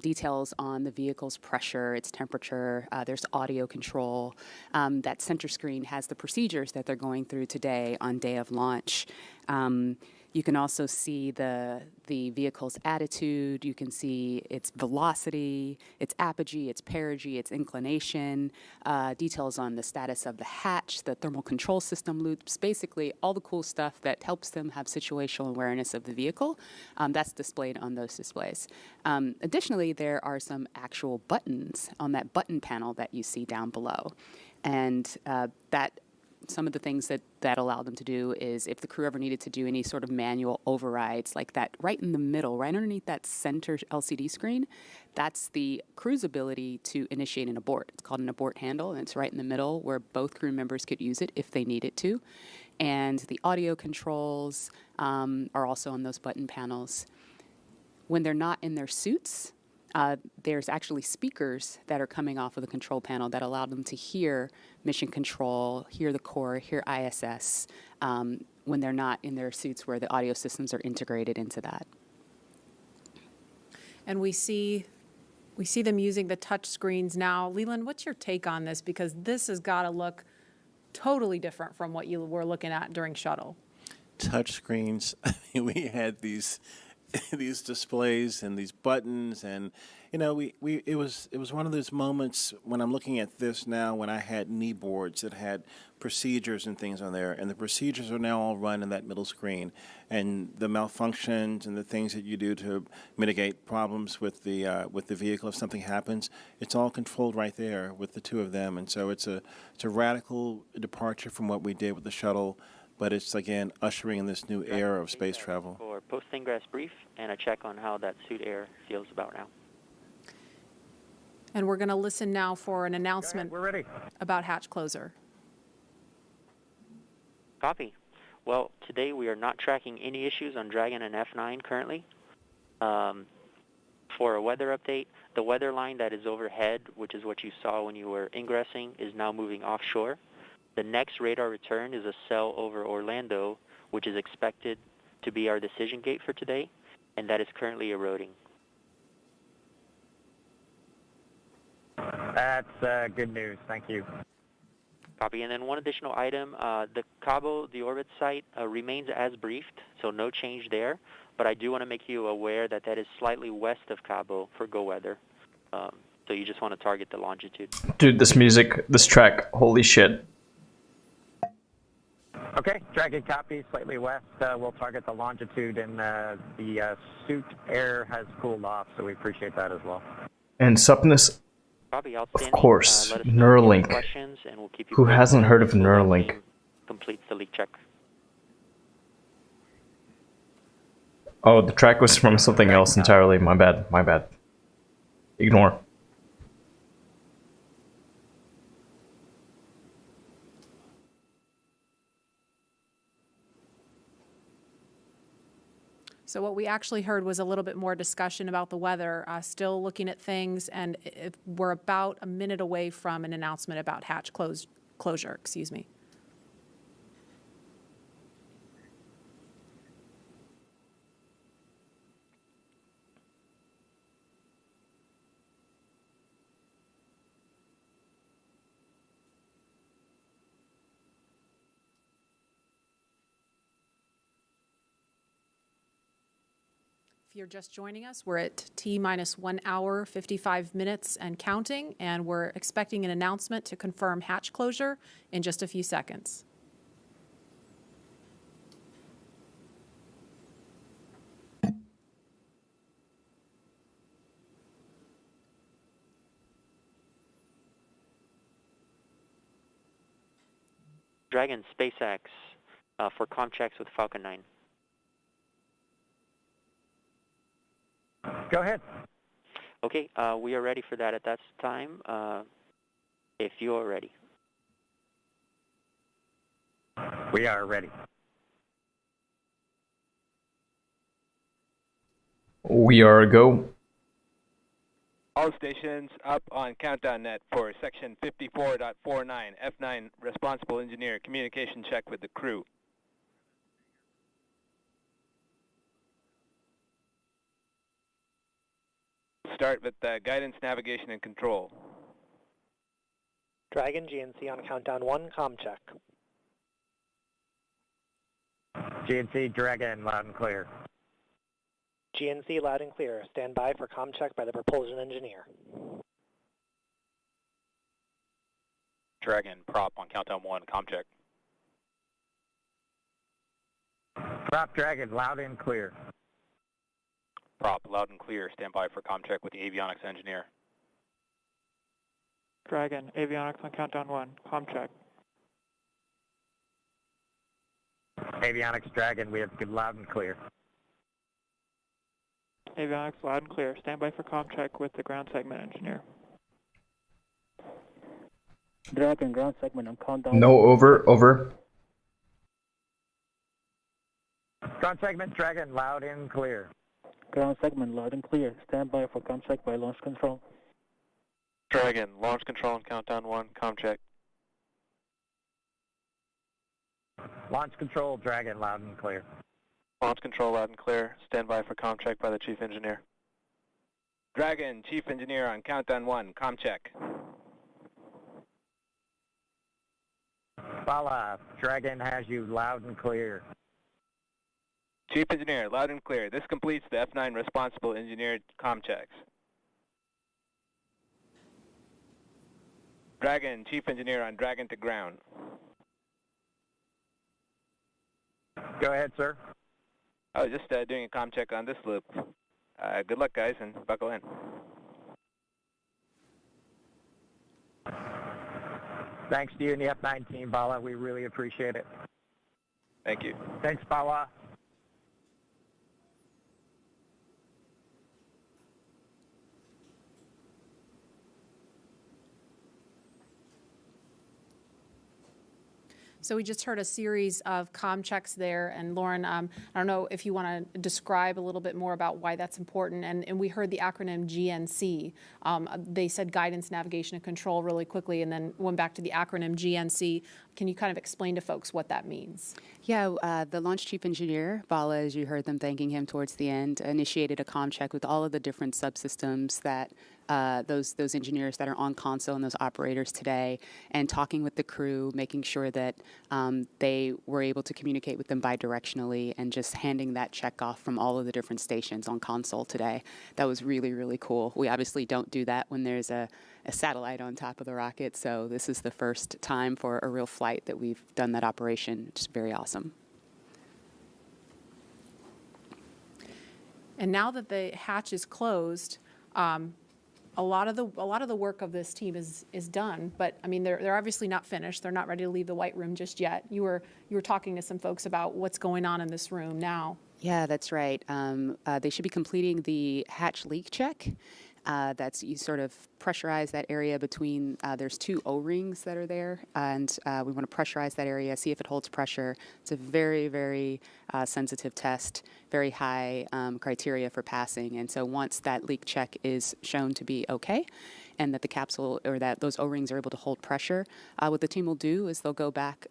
details on the vehicle's pressure, its temperature, there's audio control. That center screen has the procedures that they're going through today on day of launch. You can also see the vehicle's attitude. You can see its velocity, its apogee, its perigee, its inclination, details on the status of the hatch, the thermal control system loops, basically all the cool stuff that helps them have situational awareness of the vehicle. That's displayed on those displays. Additionally, there are some actual buttons on that button panel that you see down below. And some of the things that allow them to do is if the crew ever needed to do any sort of manual overrides like that right in the middle, right underneath that center LCD screen, that's the crew's ability to initiate an abort. It's called an abort handle, and it's right in the middle where both crew members could use it if they needed to. And the audio controls are also on those button panels. When they're not in their suits, there's actually speakers that are coming off of the control panel that allow them to hear mission control, hear the core, hear ISS, when they're not in their suits where the audio systems are integrated into that. And we see them using the touch screens now. Leland, what's your take on this? Because this has got to look totally different from what you were looking at during shuttle. Touch screens. I mean, we had these displays and these buttons, and it was one of those moments when I'm looking at this now when I had knee boards that had procedures and things on there, and the procedures are now all run in that middle screen, and the malfunctions and the things that you do to mitigate problems with the vehicle if something happens, it's all controlled right there with the 2 of them. And so it's a radical departure from what we did with the shuttle, but it's again ushering in this new era of space travel. For post-ingress brief and a check on how that suit air feels about now. And we're going to listen now for an announcement We're ready. about hatch closer. Copy. Well, today we are not tracking any issues on Dragon and F9 currently. For a weather update, the weather line that is overhead, which is what you saw when you were ingressing, is now moving offshore. The next radar return is a cell over Orlando, which is expected to be our decision gate for today, and that is currently eroding. That's good news. Thank you. Copy. And then one additional item, the Cabo, the orbit site, remains as briefed, so no change there. But I do want to make you aware that that is slightly west of Cabo for go weather. So you just want to target the longitude. Dude, this music, this track, holy shit. Okay, Dragon copy, slightly west. We'll target the longitude, and the suit air has cooled off, so we appreciate that as well. And Supness, Copy, of course, Neuralink. Who hasn't heard of Neuralink? Completes the leak check. Oh, the track was from something else entirely. My bad. Ignore. So what we actually heard was a little bit more discussion about the weather, still looking at things, and we're about a minute away from an announcement about hatch closure. Excuse me. If you're just joining us, we're at T-minus 1 hour, 55 minutes and counting, and we're expecting an announcement to confirm hatch closure in just a few seconds. Dragon, SpaceX, for comm checks with Falcon 9. Go ahead. Okay, we are ready for that at that time, if you're ready. We are ready. We are a go. All stations up on countdown net for section 54.49. F9 responsible engineer communication check with the crew. Start with guidance, navigation, and control. Dragon GNC on countdown 1, comm check. GNC Dragon, loud and clear. GNC loud and clear. Stand by for comm check by the propulsion engineer. Dragon, prop on countdown 1, comm check. Prop Dragon, loud and clear. Prop, loud and clear. Stand by for comm check with the avionics engineer. Dragon, avionics on countdown 1, comm check. Avionics Dragon, we have good loud and clear. Avionics loud and clear. Stand by for comm check with the ground segment engineer. Dragon, ground segment on countdown. No, over. Ground segment Dragon, loud and clear. Ground segment loud and clear. Stand by for comm check by launch control. Dragon, launch control on countdown 1, comm check. Launch control Dragon, loud and clear. Launch control loud and clear. Stand by for comm check by the chief engineer. Dragon, chief engineer on countdown 1, comm check. Bala, Dragon has you loud and clear. Chief engineer, loud and clear. This completes the F9 responsible engineer comm checks. Dragon, chief engineer on Dragon to ground. Go ahead, sir. I was just doing a comm check on this loop. Good luck, guys, and buckle in. Thanks to you and the F9 team, Bala. We really appreciate it. Thank you. Thanks, Bala. So we just heard a series of comm checks there, and Lauren, I don't know if you want to describe a little bit more about why that's important, and we heard the acronym GNC. They said guidance, navigation, and control really quickly, and then went back to the acronym GNC. Can you kind of explain to folks what that means? Yeah, the launch chief engineer, Bala, as you heard them thanking him towards the end, initiated a comm check with all of the different subsystems that those engineers that are on console and those operators today, and talking with the crew, making sure that they were able to communicate with them bidirectionally, and just handing that check off from all of the different stations on console today. That was really, really cool. We obviously don't do that when there's a satellite on top of the rocket, so this is the first time for a real flight that we've done that operation. It's very awesome. And now that the hatch is closed, a lot of the work of this team is done, but I mean they're obviously not finished. They're not ready to leave the white room just yet. You were talking to some folks about what's going on in this room now. Yeah, that's right. They should be completing the hatch leak check. That's you sort of pressurize that area between, there's two O-rings that are there, and we want to pressurize that area, see if it holds pressure. It's a very, very sensitive test, very high criteria for passing, and so once that leak check is shown to be okay, and that the capsule or that those O-rings are able to hold pressure, what the team will do is they'll go back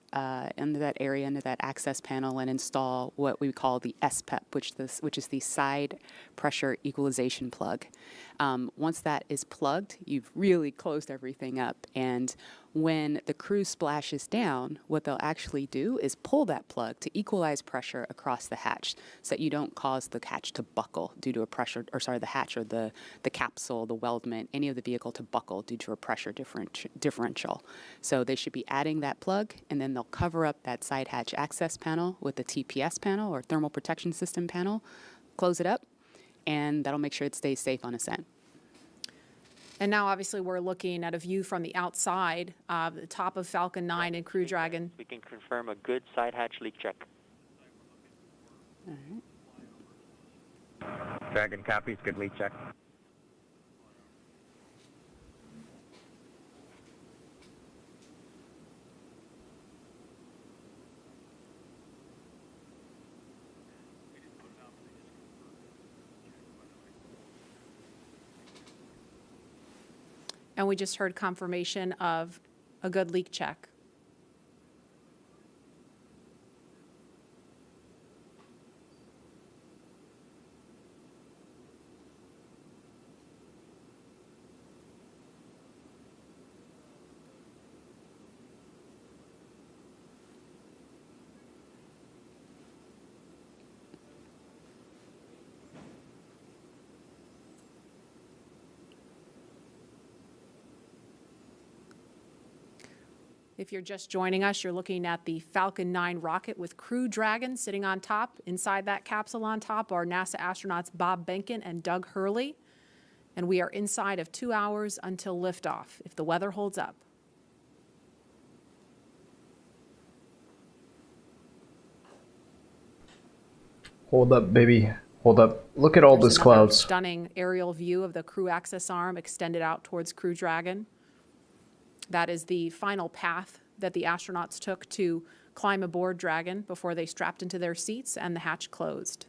into that area, into that access panel, and install what we call the SPEP, which is the side pressure equalization plug. Once that is plugged, you've really closed everything up. And when the crew splashes down, what they'll actually do is pull that plug to equalize pressure across the hatch so that you don't cause the hatch to buckle due to a pressure, or sorry, the hatch or the capsule, the weldment, any of the vehicle to buckle due to a pressure differential. So they should be adding that plug, and then they'll cover up that side hatch access panel with the TPS panel or thermal protection system panel, close it up, and that'll make sure it stays safe on ascent. And now, obviously, we're looking at a view from the outside, the top of Falcon 9 and Crew Dragon. We can confirm a good side hatch leak check. All right. Dragon copies, good leak check. And we just heard confirmation of a good leak check. If you're just joining us, you're looking at the Falcon 9 rocket with Crew Dragon sitting on top. Inside that capsule on top are NASA astronauts Bob Behnken and Doug Hurley. And we are inside of 2 hours until liftoff, if the weather holds up. Hold up, baby. Hold up. Look at all There's these another clouds. Stunning aerial view of the crew access arm extended out towards Crew Dragon. That is the final path that the astronauts took to climb aboard Dragon before they strapped into their seats and the hatch closed.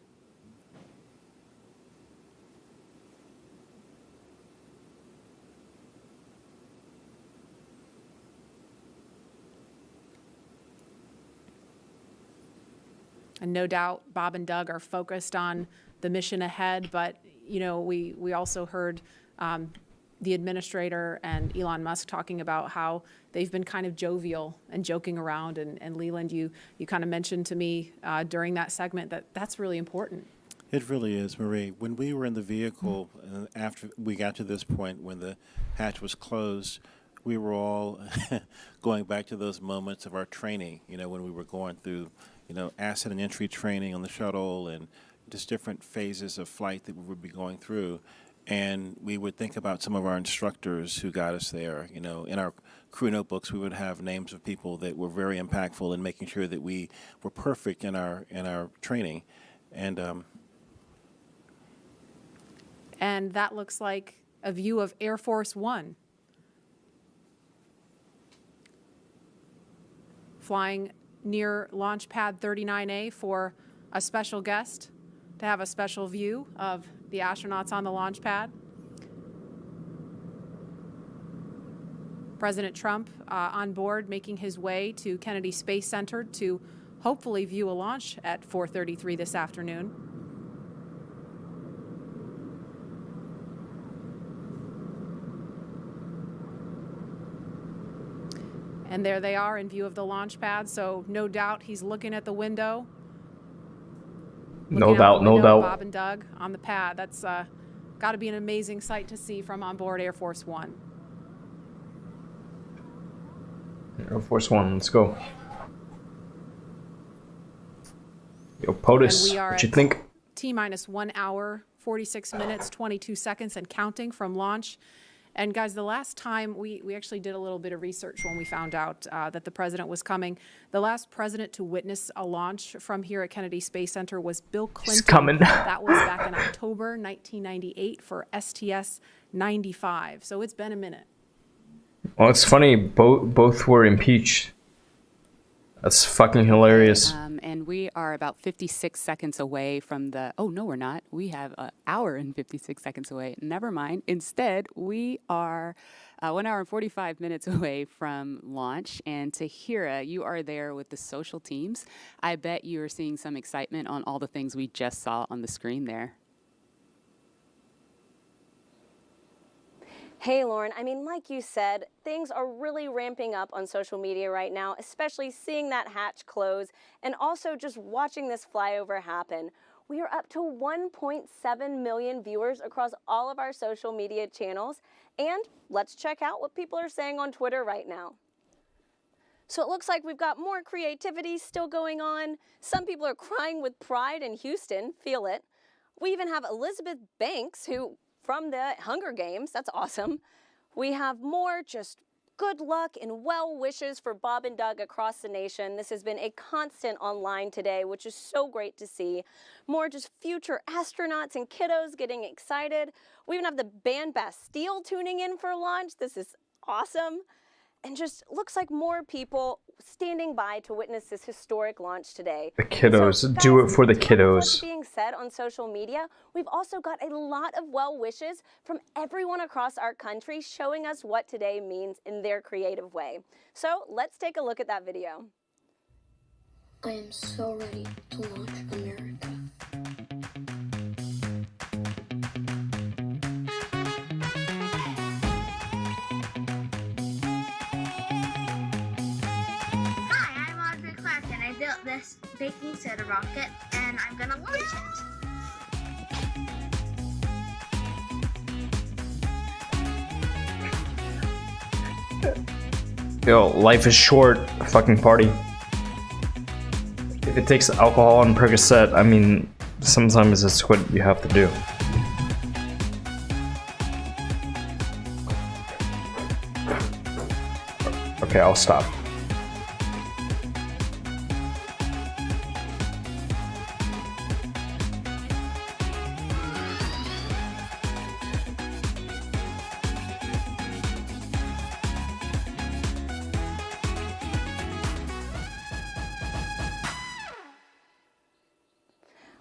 And no doubt Bob and Doug are focused on the mission ahead, but you know, we also heard the administrator and Elon Musk talking about how they've been kind of jovial and joking around. And Leland, you kind of mentioned to me during that segment that that's really important. It really is, Marie. When we were in the vehicle, after we got to this point when the hatch was closed, we were all going back to those moments of our training, you know, when we were going through, you know, ascent and entry training on the shuttle and just different phases of flight that we would be going through. And we would think about some of our instructors who got us there. You know, in our crew notebooks, we would have names of people that were very impactful in making sure that we were perfect in our training. And that looks like a view of Air Force One. Flying near Launch Pad 39A for a special guest to have a special view of the astronauts on the launch pad. President Trump on board, making his way to Kennedy Space Center to hopefully view a launch at 4:33 this afternoon. And there they are in view of the launch pad, so no doubt he's looking at the window. No doubt, no doubt. Bob and Doug on the pad. That's got to be an amazing sight to see from on board Air Force One. Air Force One, let's go. Yo, POTUS, what you think? T-minus 1 hour, 46 minutes, 22 seconds, and counting from launch. And guys, the last time we actually did a little bit of research when we found out that the president was coming. The last president to witness a launch from here at Kennedy Space Center was Bill Clinton. He's coming. That was back in October 1998 for STS-95. So it's been a minute. Well, it's funny. Both were impeached. That's fucking hilarious. And we are about 56 seconds away from the, oh, no, we're not. We have an hour and 56 seconds away. Never mind. Instead, we are 1 hour and 45 minutes away from launch. And Tahira, you are there with the social teams. I bet you are seeing some excitement on all the things we just saw on the screen there. Hey, Lauren. I mean, like you said, things are really ramping up on social media right now, especially seeing that hatch close and also just watching this flyover happen. We are up to 1.7 million viewers across all of our social media channels. And let's check out what people are saying on Twitter right now. So it looks like we've got more creativity still going on. Some people are crying with pride in Houston, feel it. We even have Elizabeth Banks, who from the Hunger Games, that's awesome. We have more just good luck and well wishes for Bob and Doug across the nation. This has been a constant online today, which is so great to see. More just future astronauts and kiddos getting excited. We even have the band Bastille tuning in for launch. This is awesome. And just looks like more people standing by to witness this historic launch today. The kiddos, do it for the kiddos. What's being said on social media, we've also got a lot of well wishes from everyone across our country showing us what today means in their creative way. So let's take a look at that video. I am so ready to launch America. This baking soda rocket, and I'm gonna launch it. Yo, life is short. Fucking party. If it takes alcohol and Percocet, I mean, sometimes it's what you have to do. Okay, I'll stop.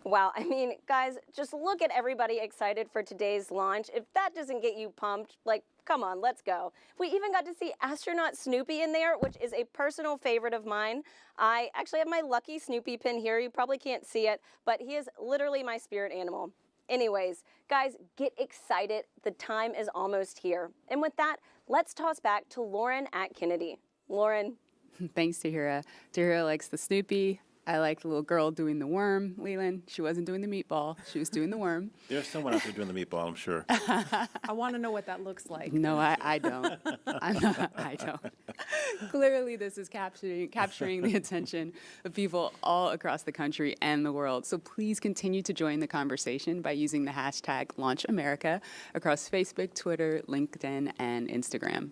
Wow, I mean, guys, just look at everybody excited for today's launch. If that doesn't get you pumped, like, come on, let's go. We even got to see astronaut Snoopy in there, which is a personal favorite of mine. I actually have my lucky Snoopy pin here. You probably can't see it, but he is literally my spirit animal. Anyways, guys, get excited. The time is almost here. And with that, let's toss back to Lauren at Kennedy. Lauren. Thanks, Tahira. Tahira likes the Snoopy. I like the little girl doing the worm, Leland. She wasn't doing the meatball. She was doing the worm. There's someone out there doing the meatball, I'm sure. I want to know what that looks like. No, I don't. I don't. Clearly, this is capturing the attention of people all across the country and the world. So please continue to join the conversation by using the hashtag #LaunchAmerica across Facebook, Twitter, LinkedIn, and Instagram.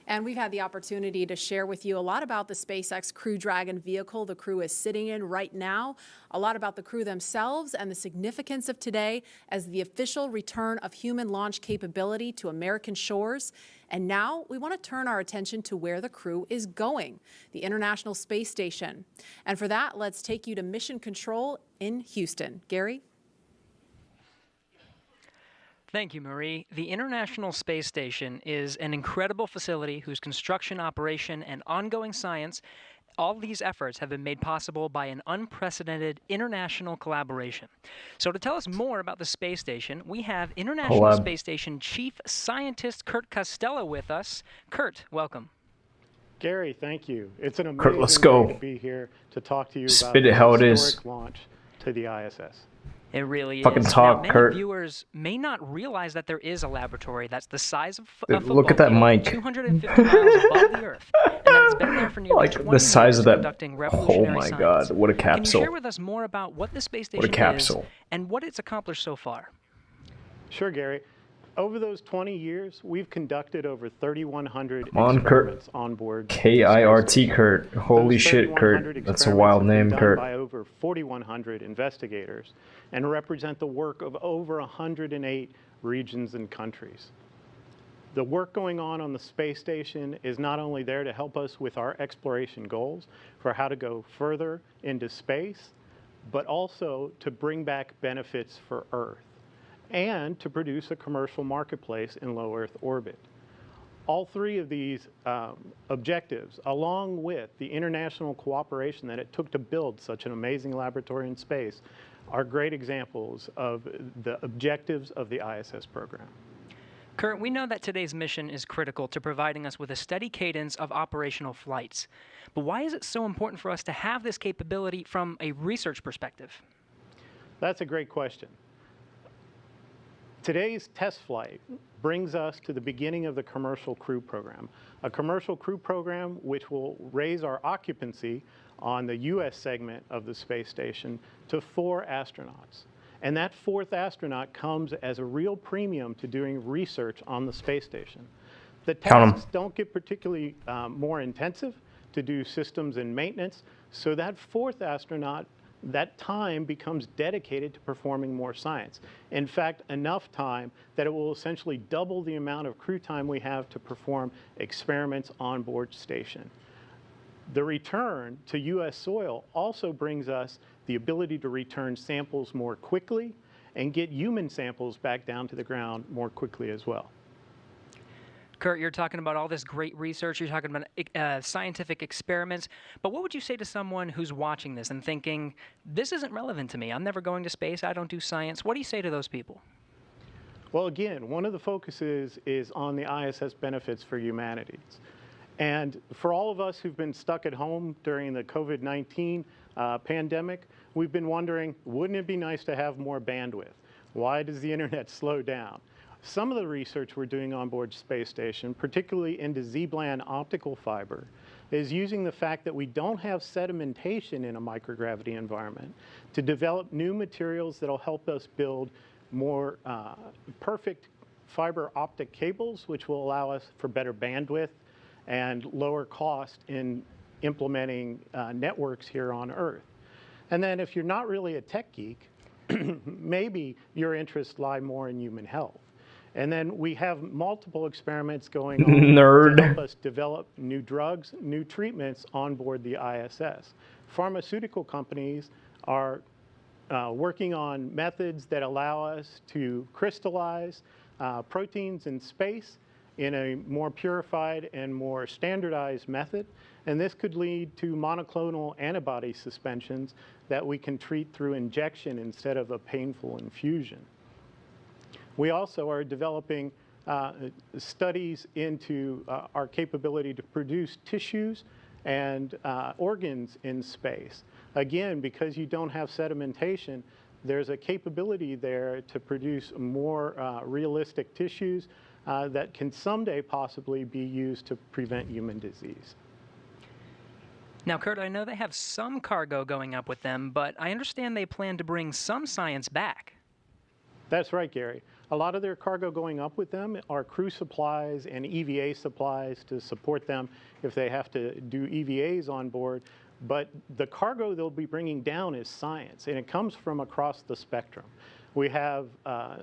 And we've had the opportunity to share with you a lot about the SpaceX Crew Dragon vehicle the crew is sitting in right now, a lot about the crew themselves and the significance of today as the official return of human launch capability to American shores. And now we want to turn our attention to where the crew is going, the International Space Station. And for that, let's take you to Mission Control in Houston. Gary? Thank you, Marie. The International Space Station is an incredible facility whose construction, operation, and ongoing science, all these efforts have been made possible by an unprecedented international collaboration. So to tell us more about the space station, we have International Space Station Chief Scientist Kurt Costello with us. Kurt, welcome. Gary, thank you. It's an Kurt, amazing let's go. day to be here to talk to you Spit about it how it the is. historic launch to the ISS. It really Fucking is. talk, now, many Kurt. viewers may not realize that there is a laboratory that's the size of a Dude, football look at that field, mic. 250 miles above the Earth, and that's been there for nearly Like 20 the size years of that. conducting Oh revolutionary my science. god, what a Can you capsule. share with us more about what the space What station a capsule. is and what it's accomplished so far? Sure, Gary. Over those 20 years, we've conducted over 3,100 Come on, experiments Kurt. on board. KIRT, Kurt. Holy Those shit, 3,100 Kurt. That's a experiments wild have been name, done Kurt. by over 4,100 investigators and represent the work of over 108 regions and countries. The work going on the space station is not only there to help us with our exploration goals for how to go further into space, but also to bring back benefits for Earth and to produce a commercial marketplace in low Earth orbit. All three of these objectives, along with the international cooperation that it took to build such an amazing laboratory in space, are great examples of the objectives of the ISS program. Kurt, we know that today's mission is critical to providing us with a steady cadence of operational flights. But why is it so important for us to have this capability from a research perspective? That's a great question. Today's test flight brings us to the beginning of the commercial crew program, a commercial crew program which will raise our occupancy on the U.S. segment of the space station to 4 astronauts. And that 4th astronaut comes as a real premium to doing research on the space station. The tasks don't get particularly more intensive to do systems and maintenance, so that 4th astronaut, that time becomes dedicated to performing more science. In fact, enough time that it will essentially double the amount of crew time we have to perform experiments on board station. The return to U.S. soil also brings us the ability to return samples more quickly and get human samples back down to the ground more quickly as well. Kurt, you're talking about all this great research, you're talking about scientific experiments, but what would you say to someone who's watching this and thinking, this isn't relevant to me, I'm never going to space, I don't do science? What do you say to those people? Well, again, one of the focuses is on the ISS benefits for humanity. And for all of us who've been stuck at home during the COVID-19 pandemic, we've been wondering, wouldn't it be nice to have more bandwidth? Why does the internet slow down? Some of the research we're doing on board space station, particularly into Z-band optical fiber, is using the fact that we don't have sedimentation in a microgravity environment to develop new materials that'll help us build more perfect fiber optic cables, which will allow us for better bandwidth and lower cost in implementing networks here on Earth. And then if you're not really a tech geek, maybe your interests lie more in human health. And then we have multiple experiments going on to help us develop new drugs, new treatments on board the ISS. Pharmaceutical companies are working on methods that allow us to crystallize proteins in space in a more purified and more standardized method. And this could lead to monoclonal antibody suspensions that we can treat through injection instead of a painful infusion. We also are developing studies into our capability to produce tissues and organs in space. Again, because you don't have sedimentation, there's a capability there to produce more realistic tissues that can someday possibly be used to prevent human disease. Now, Kurt, I know they have some cargo going up with them, but I understand they plan to bring some science back. That's right, Gary. A lot of their cargo going up with them are crew supplies and EVA supplies to support them if they have to do EVAs on board. But the cargo they'll be bringing down is science, and it comes from across the spectrum. We have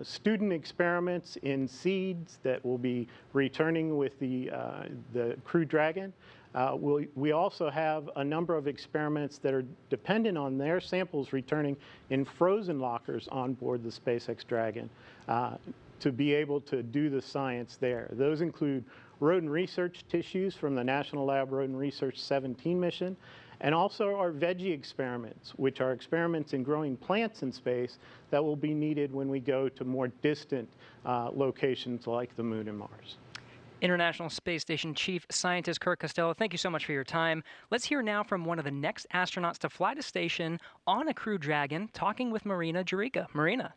student experiments in seeds that will be returning with the Crew Dragon. We also have a number of experiments that are dependent on their samples returning in frozen lockers on board the SpaceX Dragon to be able to do the science there. Those include rodent research tissues from the National Lab Rodent Research 17 mission, and also our veggie experiments, which are experiments in growing plants in space that will be needed when we go to more distant locations like the Moon and Mars. International Space Station Chief Scientist Kurt Costello, thank you so much for your time. Let's hear now from one of the next astronauts to fly to station on a Crew Dragon, talking with Marina Jurica. Marina.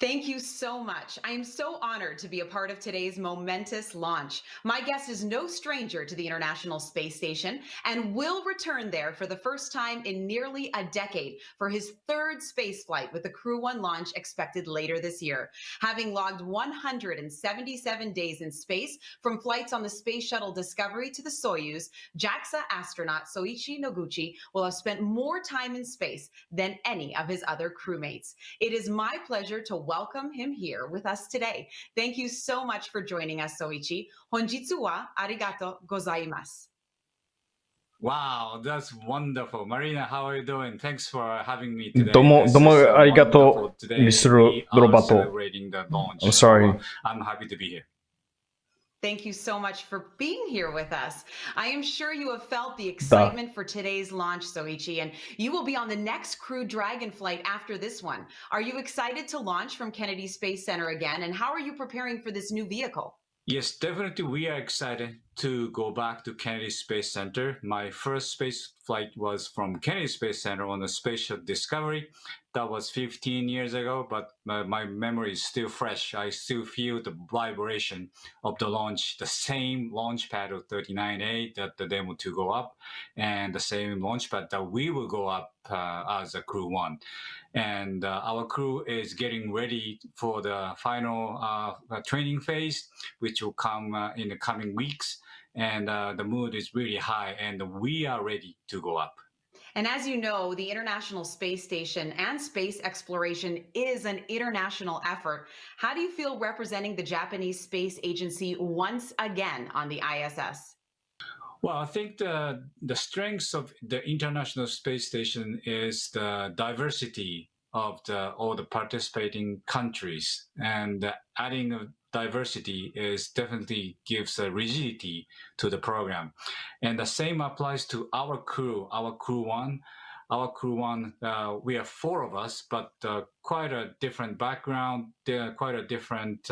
Thank you so much. I am so honored to be a part of today's momentous launch. My guest is no stranger to the International Space Station and will return there for the first time in nearly a decade for his 3rd space flight with the Crew 1 launch expected later this year. Having logged 177 days in space from flights on the Space Shuttle Discovery to the Soyuz, JAXA astronaut Soichi Noguchi will have spent more time in space than any of his other crewmates. It is my pleasure to welcome him here with us today. Thank you so much for joining us, Soichi. Honjitsu wa arigato gozaimasu. Wow, that's wonderful. Marina, how are you doing? Thanks for having me today. どうもありがとう、ミスルロバト。 celebrating the launch. I'm sorry. So, I'm happy to be here. Thank you so much for being here with us. I am sure you have felt the excitement for today's launch, Soichi, and you will be on the next Crew Dragon flight after this one. Are you excited to launch from Kennedy Space Center again, and how are you preparing for this new vehicle? Yes, definitely we are excited to go back to Kennedy Space Center. My first space flight was from Kennedy Space Center on the Spatial Discovery. That was 15 years ago, but my memory is still fresh. I still feel the vibration of the launch, the same launch pad of 39A that the demo to go up, and the same launch pad that we will go up as a Crew 1. And our crew is getting ready for the final training phase, which will come in the coming weeks. And the mood is really high, and we are ready to go up. And as you know, the International Space Station and space exploration is an international effort. How do you feel representing the Japanese Space Agency once again on the ISS? Well, I think the strengths of the International Space Station is the diversity of all the participating countries, and adding a diversity is definitely gives a rigidity to the program. And the same applies to our Crew 1. Our Crew 1, we are 4 of us, but quite a different background, quite a different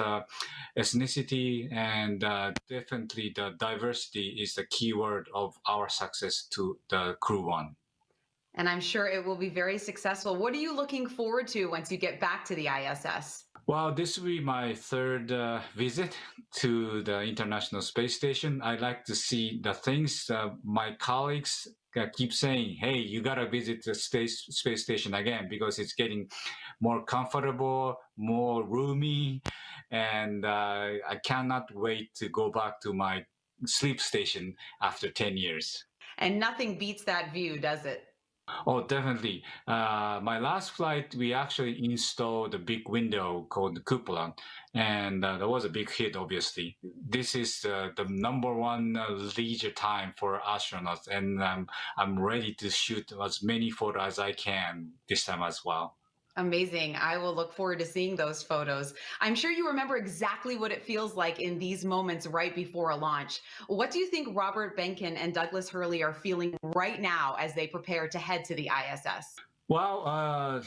ethnicity, and definitely the diversity is the key word of our success to the Crew 1. And I'm sure it will be very successful. What are you looking forward to once you get back to the ISS? Well, this will be my third visit to the International Space Station. I like to see the things my colleagues keep saying, hey, you got to visit the space station again because it's getting more comfortable, more roomy, and I cannot wait to go back to my sleep station after 10 years. And nothing beats that view, does it? Oh, definitely. My last flight, we actually installed a big window called the cupola, and that was a big hit, obviously. This is the #1 leisure time for astronauts, and I'm ready to shoot as many photos as I can this time as well. Amazing. I will look forward to seeing those photos. I'm sure you remember exactly what it feels like in these moments right before a launch. What do you think Robert Behnken and Douglas Hurley are feeling right now as they prepare to head to the ISS? Well,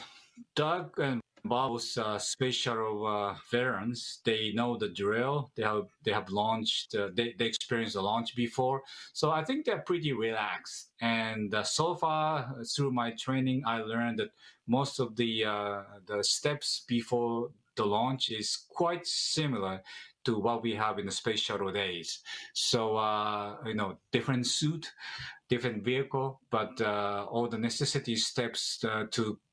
Doug and Bob's space shuttle veterans, they know the drill. They have launched. They experienced the launch before, so I think they're pretty relaxed. And so far through my training, I learned that most of the steps before the launch is quite similar to what we have in the space shuttle days. So different suit, different vehicle, but all the necessity steps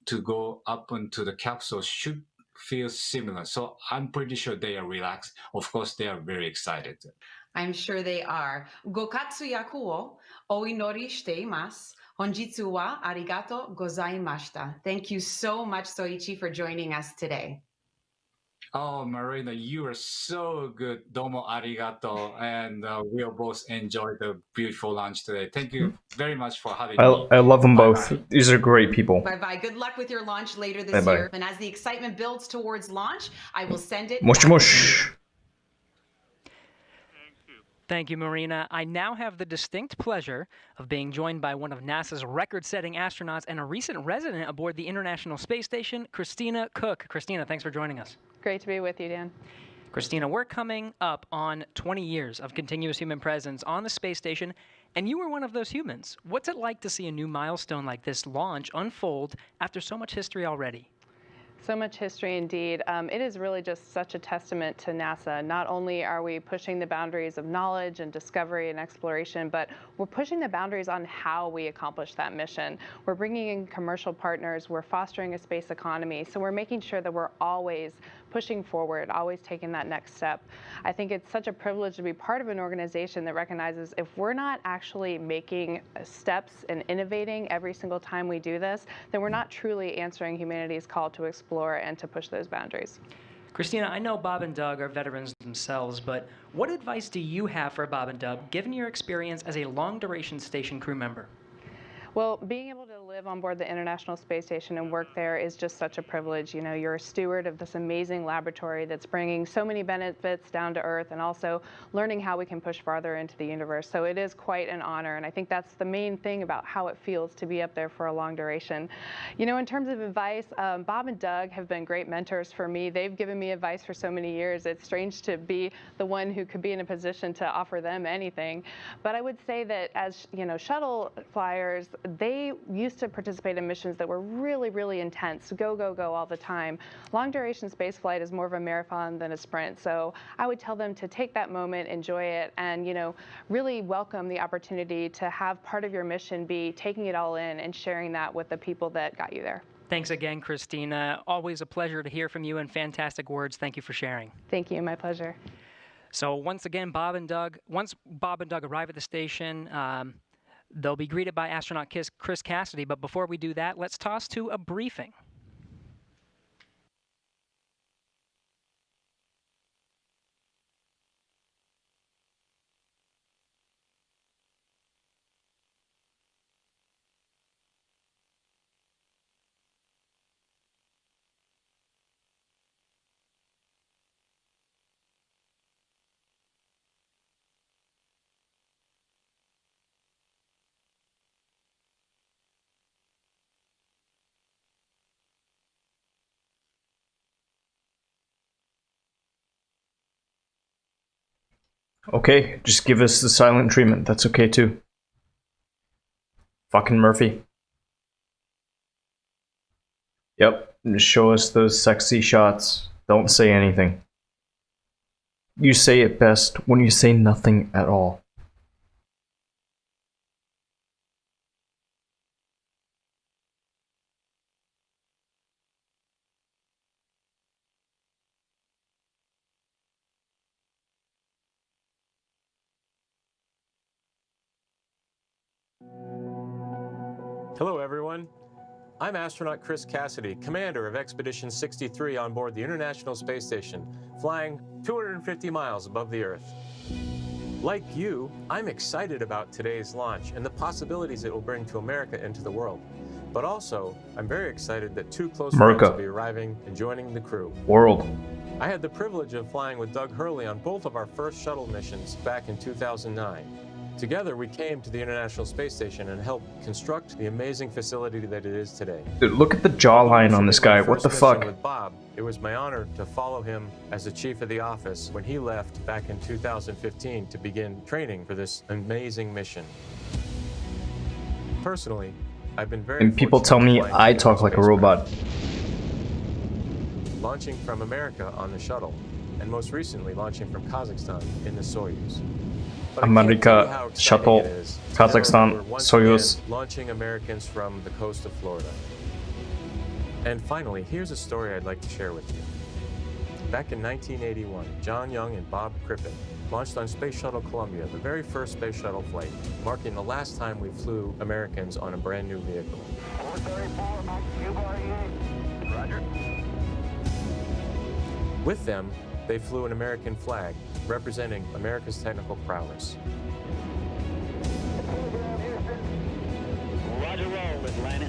to go up into the capsule should feel similar. So I'm pretty sure they are relaxed. Of course, they are very excited. I'm sure they are. Gokatsu yaku o oinori shite imasu. Honjitsu wa arigato gozaimashita. Thank you so much, Soichi, for joining us today. Oh, Marina, you are so good. Domo arigato. And we'll both enjoy the beautiful lunch today. Thank you very much for having me. I love them both. These are great people. Bye-bye. Good luck with your launch later this year. And as the excitement builds towards launch, I will send it. Mush mush. Thank you, Marina. I now have the distinct pleasure of being joined by one of NASA's record-setting astronauts and a recent resident aboard the International Space Station, Christina Cook. Christina, thanks for joining us. Great to be with you, Dan. Christina, we're coming up on 20 years of continuous human presence on the space station, and you were one of those humans. What's it like to see a new milestone like this launch unfold after so much history already? So much history indeed. It is really just such a testament to NASA. Not only are we pushing the boundaries of knowledge and discovery and exploration, but we're pushing the boundaries on how we accomplish that mission. We're bringing in commercial partners. We're fostering a space economy. So we're making sure that we're always pushing forward, always taking that next step. I think it's such a privilege to be part of an organization that recognizes if we're not actually making steps and innovating every single time we do this, then we're not truly answering humanity's call to explore and to push those boundaries. Christina, I know Bob and Doug are veterans themselves, but what advice do you have for Bob and Doug, given your experience as a long-duration station crew member? Well, being able to live on board the International Space Station and work there is just such a privilege. You know, you're a steward of this amazing laboratory that's bringing so many benefits down to Earth and also learning how we can push farther into the universe. So it is quite an honor, and I think that's the main thing about how it feels to be up there for a long duration. You know, in terms of advice, Bob and Doug have been great mentors for me. They've given me advice for so many years. It's strange to be the one who could be in a position to offer them anything. But I would say that as, you know, shuttle flyers, they used to participate in missions that were really, really intense, go, go, go all the time. Long duration space flight is more of a marathon than a sprint. So I would tell them to take that moment, enjoy it, and, you know, really welcome the opportunity to have part of your mission be taking it all in and sharing that with the people that got you there. Thanks again, Christina. Always a pleasure to hear from you and fantastic words. Thank you for sharing. Thank you. My pleasure. So once again, once Bob and Doug arrive at the station, they'll be greeted by astronaut Chris Cassidy. But before we do that, let's toss to a briefing. Okay, just give us the silent treatment. That's okay too. Fucking Murphy. Yep, just show us those sexy shots. Don't say anything. You say it best when you say nothing at all. Hello, everyone. I'm astronaut Chris Cassidy, commander of Expedition 63 on board the International Space Station, flying 250 miles above the Earth. Like you, I'm excited about today's launch and the possibilities it will bring to America and to the world. But also, I'm very excited that two close friends will be arriving and joining the crew. World. I had the privilege of flying with Doug Hurley on both of our first shuttle missions back in 2009. Together, we came to the International Space Station and helped construct the amazing facility that it is today. Dude, look at the jawline on this guy. What the fuck? With Bob, it was my honor to follow him as the chief of the office when he left back in 2015 to begin training for this amazing mission. Personally, I've been very And people tell me I talk like a robot. Launching from America on the shuttle, and most recently launching from Kazakhstan in the Soyuz. America, shuttle, Kazakhstan, Soyuz. Launching Americans from the coast of Florida. And finally, here's a story I'd like to share with you. Back in 1981, John Young and Bob Crippen launched on Space Shuttle Columbia, the very first space shuttle flight, marking the last time we flew Americans on a brand new vehicle. 434, Max Q-48. Roger. With them, they flew an American flag, representing America's technical prowess. Roger roll, Atlanta.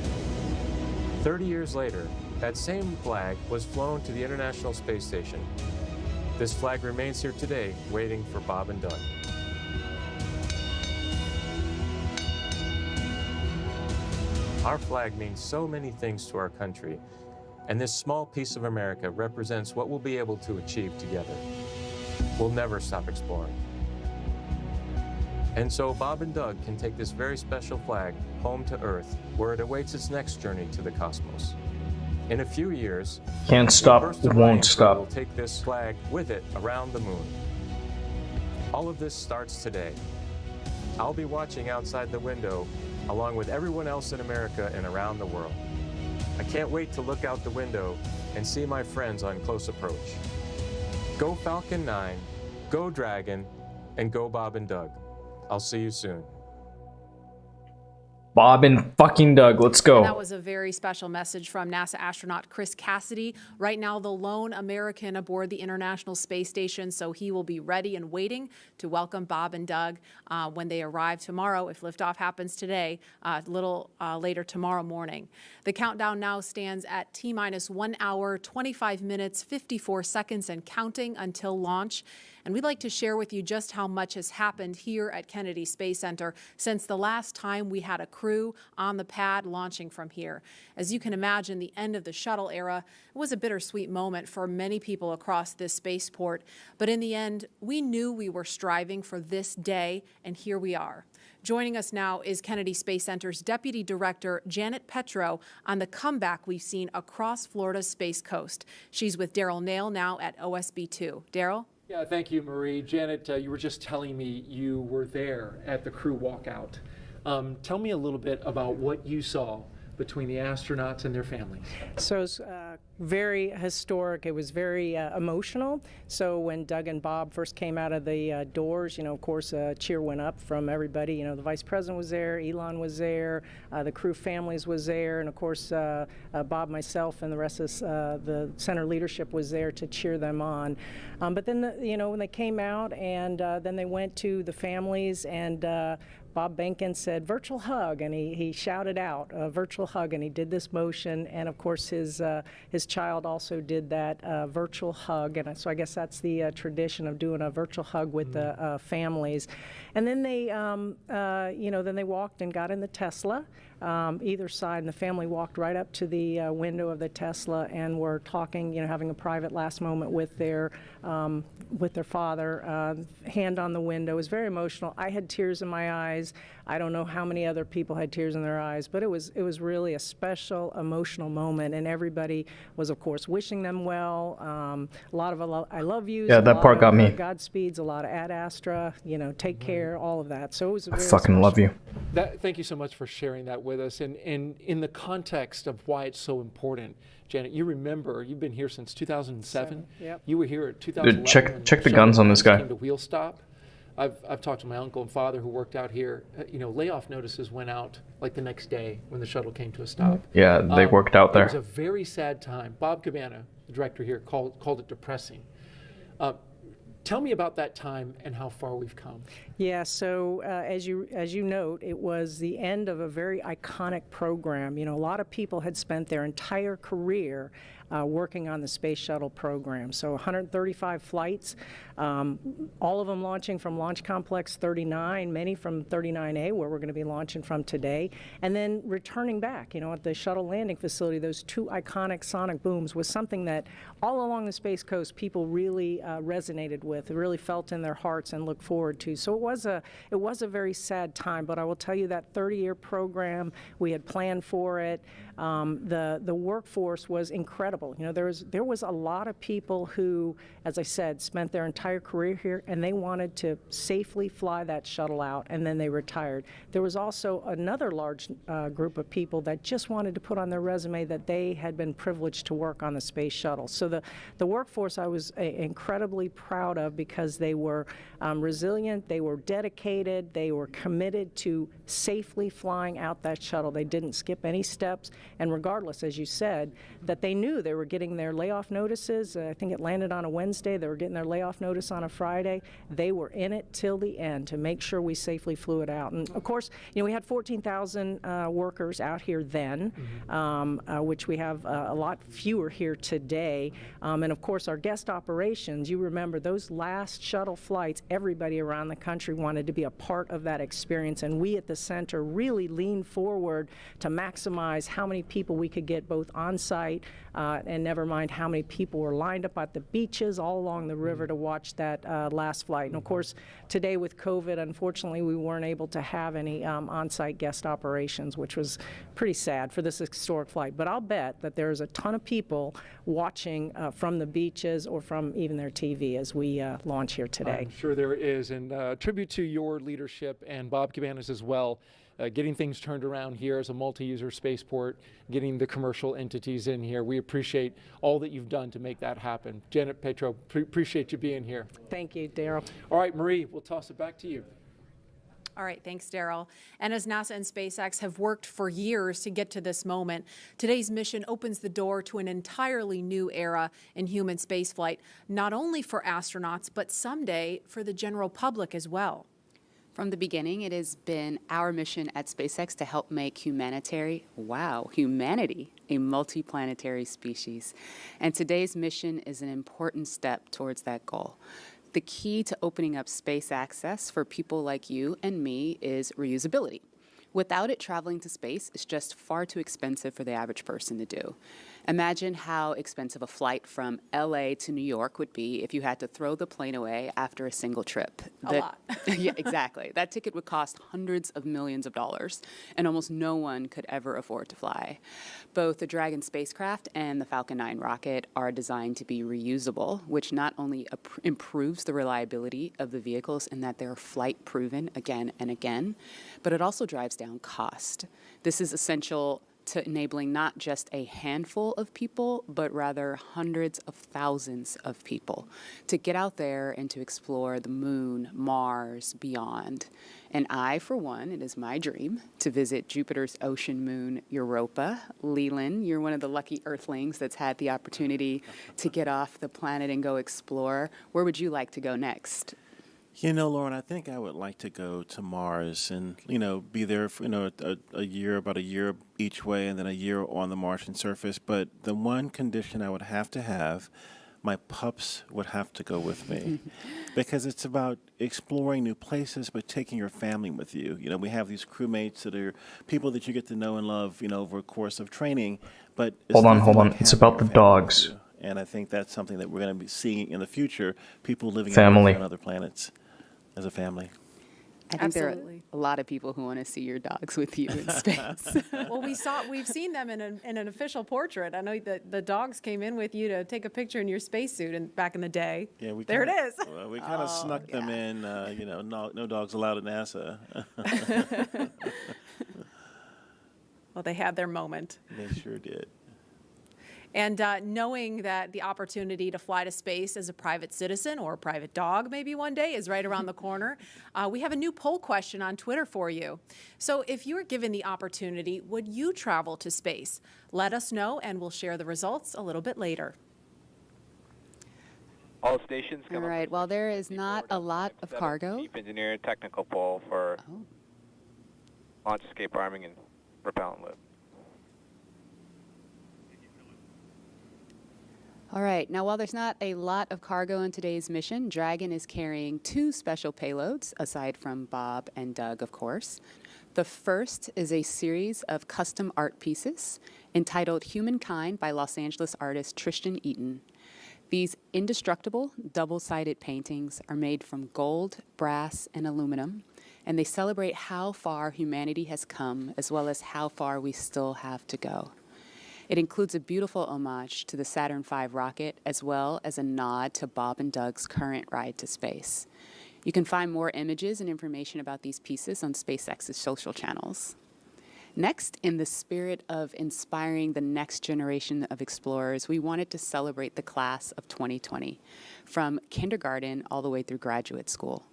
30 years later, that same flag was flown to the International Space Station. This flag remains here today, waiting for Bob and Doug. Our flag means so many things to our country, and this small piece of America represents what we'll be able to achieve together. We'll never stop exploring. And so Bob and Doug can take this very special flag home to Earth, where it awaits its next journey to the cosmos. In a few years, Can't stop, won't stop. We'll take this flag with it around the moon. All of this starts today. I'll be watching outside the window, along with everyone else in America and around the world. I can't wait to look out the window and see my friends on close approach. Go Falcon 9, go Dragon, and go Bob and Doug. I'll see you soon. Bob and fucking Doug, let's go. And that was a very special message from NASA astronaut Chris Cassidy. Right now, the lone American aboard the International Space Station, so he will be ready and waiting to welcome Bob and Doug when they arrive tomorrow, if liftoff happens today, a little later tomorrow morning. The countdown now stands at T-minus 1 hour, 25 minutes, 54 seconds, and counting until launch. And we'd like to share with you just how much has happened here at Kennedy Space Center since the last time we had a crew on the pad launching from here. As you can imagine, the end of the shuttle era was a bittersweet moment for many people across this spaceport. But in the end, we knew we were striving for this day, and here we are. Joining us now is Kennedy Space Center's Deputy Director, Janet Petro, on the comeback we've seen across Florida's Space Coast. She's with Daryl Nail now at OSB-2. Daryl? Yeah, thank you, Marie. Janet, you were just telling me you were there at the crew walkout. Tell me a little bit about what you saw between the astronauts and their families. So it was very historic. It was very emotional. So when Doug and Bob first came out of the doors, of course, a cheer went up from everybody. The Vice President was there, Elon was there, the crew families was there, and of course, Bob, myself, and the rest of the center leadership was there to cheer them on. But then, when they came out and then they went to the families, and Bob Behnken said, "Virtual hug," and he shouted out, "Virtual hug," and he did this motion, and of course his child also did that virtual hug, and so I guess that's the tradition of doing a virtual hug with the families. And then they, then they walked and got in the Tesla, either side, and the family walked right up to the window of the Tesla and were talking, having a private last moment with their father, hand on the window. It was very emotional. I had tears in my eyes. I don't know how many other people had tears in their eyes, but it was really a special, emotional moment, and everybody was, of course, wishing them well. A lot of I love yous. Yeah, that part got me. Godspeeds, a lot of Ad Astra, take care, all of that. So it was I very fucking love you. Thank you so much for sharing that with us. And in the context of why it's so important, Janet, you remember, you've been here since 2007. Yep. You were here at 2011. Dude, check the guns on this guy. Came to wheel stop. I've talked to my uncle and father who worked out here. Layoff notices went out like the next day when the shuttle came to a stop. Yeah, they worked out there. It was a very sad time. Bob Cabana, the director here, called it depressing. Tell me about that time and how far we've come. Yeah, so as you note, it was the end of a very iconic program. A lot of people had spent their entire career working on the Space Shuttle program. So 135 flights, all of them launching from Launch Complex 39, many from 39A, where we're going to be launching from today, and then returning back, at the shuttle landing facility. Those two iconic sonic booms was something that all along the Space Coast people really resonated with, really felt in their hearts and looked forward to. So it was a very sad time, but I will tell you that 30-year program, we had planned for it. The workforce was incredible. There was a lot of people who, as I said, spent their entire career here, and they wanted to safely fly that shuttle out, and then they retired. There was also another large group of people that just wanted to put on their resume that they had been privileged to work on the space shuttle. So the workforce I was incredibly proud of, because they were resilient, they were dedicated, they were committed to safely flying out that shuttle. They didn't skip any steps, and regardless, as you said, that they knew they were getting their layoff notices. I think it landed on a Wednesday. They were getting their layoff notice on a Friday. They were in it till the end to make sure we safely flew it out. And of course, we had 14,000 workers out here then, which we have a lot fewer here today. And of course, our guest operations, you remember those last shuttle flights, everybody around the country wanted to be a part of that experience. And we at the center really leaned forward to maximize how many people we could get both on site and never mind how many people were lined up at the beaches all along the river to watch that last flight. And of course, today with COVID, unfortunately, we weren't able to have any on-site guest operations, which was pretty sad for this historic flight. But I'll bet that there's a ton of people watching from the beaches or from even their TV as we launch here today. I'm sure there is, and tribute to your leadership and Bob Cabana's as well. Getting things turned around here as a multi-user spaceport, getting the commercial entities in here. We appreciate all that you've done to make that happen. Janet Petro, appreciate you being here. Thank you, Daryl. All right, Marie, we'll toss it back to you. All right, thanks, Daryl. And as NASA and SpaceX have worked for years to get to this moment, today's mission opens the door to an entirely new era in human spaceflight, not only for astronauts, but someday for the general public as well. From the beginning, it has been our mission at SpaceX to help make humanity a multiplanetary species. And today's mission is an important step towards that goal. The key to opening up space access for people like you and me is reusability. Without it, traveling to space is just far too expensive for the average person to do. Imagine how expensive a flight from LA to New York would be if you had to throw the plane away after a single trip. A lot. Yeah, exactly. That ticket would cost hundreds of millions of dollars, and almost no one could ever afford to fly. Both the Dragon spacecraft and the Falcon 9 rocket are designed to be reusable, which not only improves the reliability of the vehicles in that they're flight proven again and again, but it also drives down cost. This is essential to enabling not just a handful of people, but rather hundreds of thousands of people to get out there and to explore the moon, Mars, beyond. And I, for one, it is my dream to visit Jupiter's ocean moon, Europa. Leland, you're one of the lucky Earthlings that's had the opportunity to get off the planet and go explore. Where would you like to go next? You know, Lauren, I think I would like to go to Mars and, be there for, about a year each way and then a year on the Martian surface. But the one condition I would have to have, my pups would have to go with me because it's about exploring new places, but taking your family with you. We have these crewmates that are people that you get to know and love, over a course of training. But Hold on. It's about the dogs. And I think that's something that we're going to be seeing in the future, people living Family. on other planets. As a family. I think there are a lot of people who want to see your dogs with you in space. Well, we've seen them in an official portrait. I know that the dogs came in with you to take a picture in your spacesuit back in the day. Yeah, it is. Well, we kind of snuck them in. No dogs allowed at NASA. Well, they had their moment. They sure did. And knowing that the opportunity to fly to space as a private citizen or a private dog maybe one day is right around the corner, we have a new poll question on Twitter for you. So if you were given the opportunity, would you travel to space? Let us know, and we'll share the results a little bit later. All stations come All right. Well, there is not a lot of cargo. Chief Engineer technical poll for launch escape arming and propellant loop. All right. Now, while there's not a lot of cargo in today's mission, Dragon is carrying 2 special payloads, aside from Bob and Doug, of course. The first is a series of custom art pieces entitled Humankind by Los Angeles artist Tristan Eaton. These indestructible, double-sided paintings are made from gold, brass, and aluminum, and they celebrate how far humanity has come, as well as how far we still have to go. It includes a beautiful homage to the Saturn V rocket, as well as a nod to Bob and Doug's current ride to space. You can find more images and information about these pieces on SpaceX's social channels. Next, in the spirit of inspiring the next generation of explorers, we wanted to celebrate the class of 2020, from kindergarten all the way through graduate school.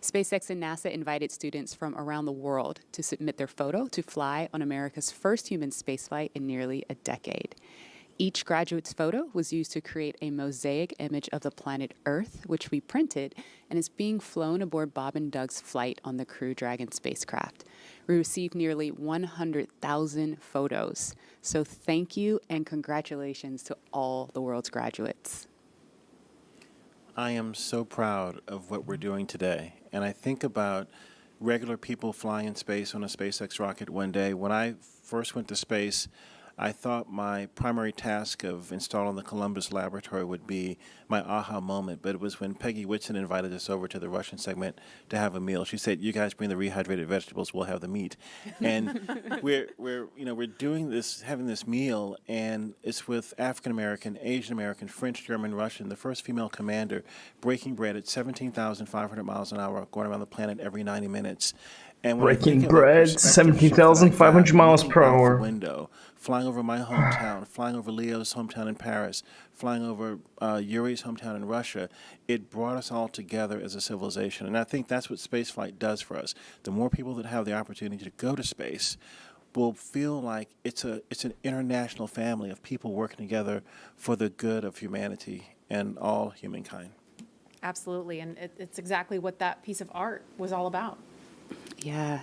SpaceX and NASA invited students from around the world to submit their photo to fly on America's first human spaceflight in nearly a decade. Each graduate's photo was used to create a mosaic image of the planet Earth, which we printed and is being flown aboard Bob and Doug's flight on the Crew Dragon spacecraft. We received nearly 100,000 photos. So thank you and congratulations to all the world's graduates. I am so proud of what we're doing today. And I think about regular people flying in space on a SpaceX rocket one day. When I first went to space, I thought my primary task of installing the Columbus laboratory would be my aha moment, but it was when Peggy Whitson invited us over to the Russian segment to have a meal. She said, "You guys bring the rehydrated vegetables, we'll have the meat." And we're doing this, having this meal, and it's with African American, Asian American, French, German, Russian, the first female commander breaking bread at 17,500 miles an hour, going around the planet every 90 minutes. And when I Breaking think of a bread, perspective shift that I 17,500 got, miles looking per out the hour. window, flying over my hometown, flying over Leo's hometown in Paris, flying over Yuri's hometown in Russia, it brought us all together as a civilization. And I think that's what spaceflight does for us. The more people that have the opportunity to go to space will feel like it's an international family of people working together for the good of humanity and all humankind. Absolutely, and it's exactly what that piece of art was all about. Yeah.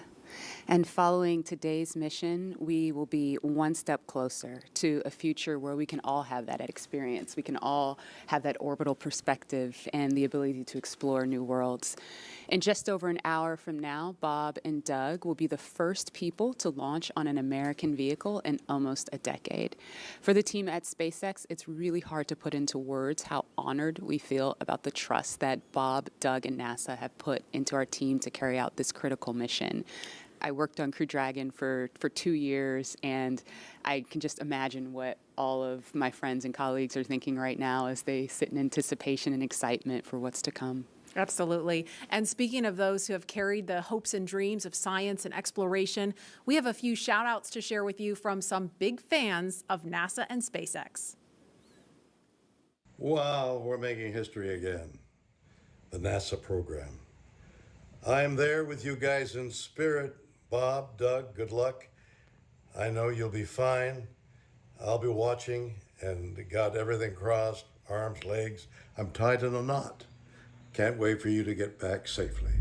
And following today's mission, we will be one step closer to a future where we can all have that experience. We can all have that orbital perspective and the ability to explore new worlds. In just over an hour from now, Bob and Doug will be the first people to launch on an American vehicle in almost a decade. For the team at SpaceX, it's really hard to put into words how honored we feel about the trust that Bob, Doug, and NASA have put into our team to carry out this critical mission. I worked on Crew Dragon for 2 years, and I can just imagine what all of my friends and colleagues are thinking right now as they sit in anticipation and excitement for what's to come. Absolutely. And speaking of those who have carried the hopes and dreams of science and exploration, we have a few shout outs to share with you from some big fans of NASA and SpaceX. Wow, we're making history again. The NASA program. I am there with you guys in spirit. Bob, Doug, good luck. I know you'll be fine. I'll be watching and got everything crossed, arms, legs. I'm tied in a knot. Can't wait for you to get back safely.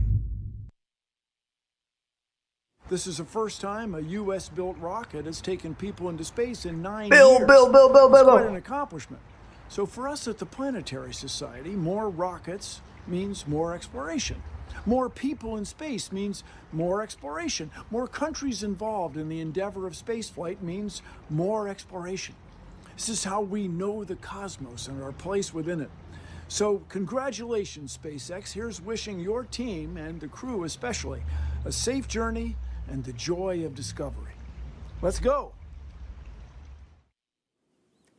This is the first time a U.S.-built rocket has taken people into space in 9 Bill, years. Bill. It's quite an accomplishment. So for us at the Planetary Society, more rockets means more exploration. More people in space means more exploration. More countries involved in the endeavor of spaceflight means more exploration. This is how we know the cosmos and our place within it. So congratulations, SpaceX. Here's wishing your team, and the crew especially, a safe journey and the joy of discovery. Let's go.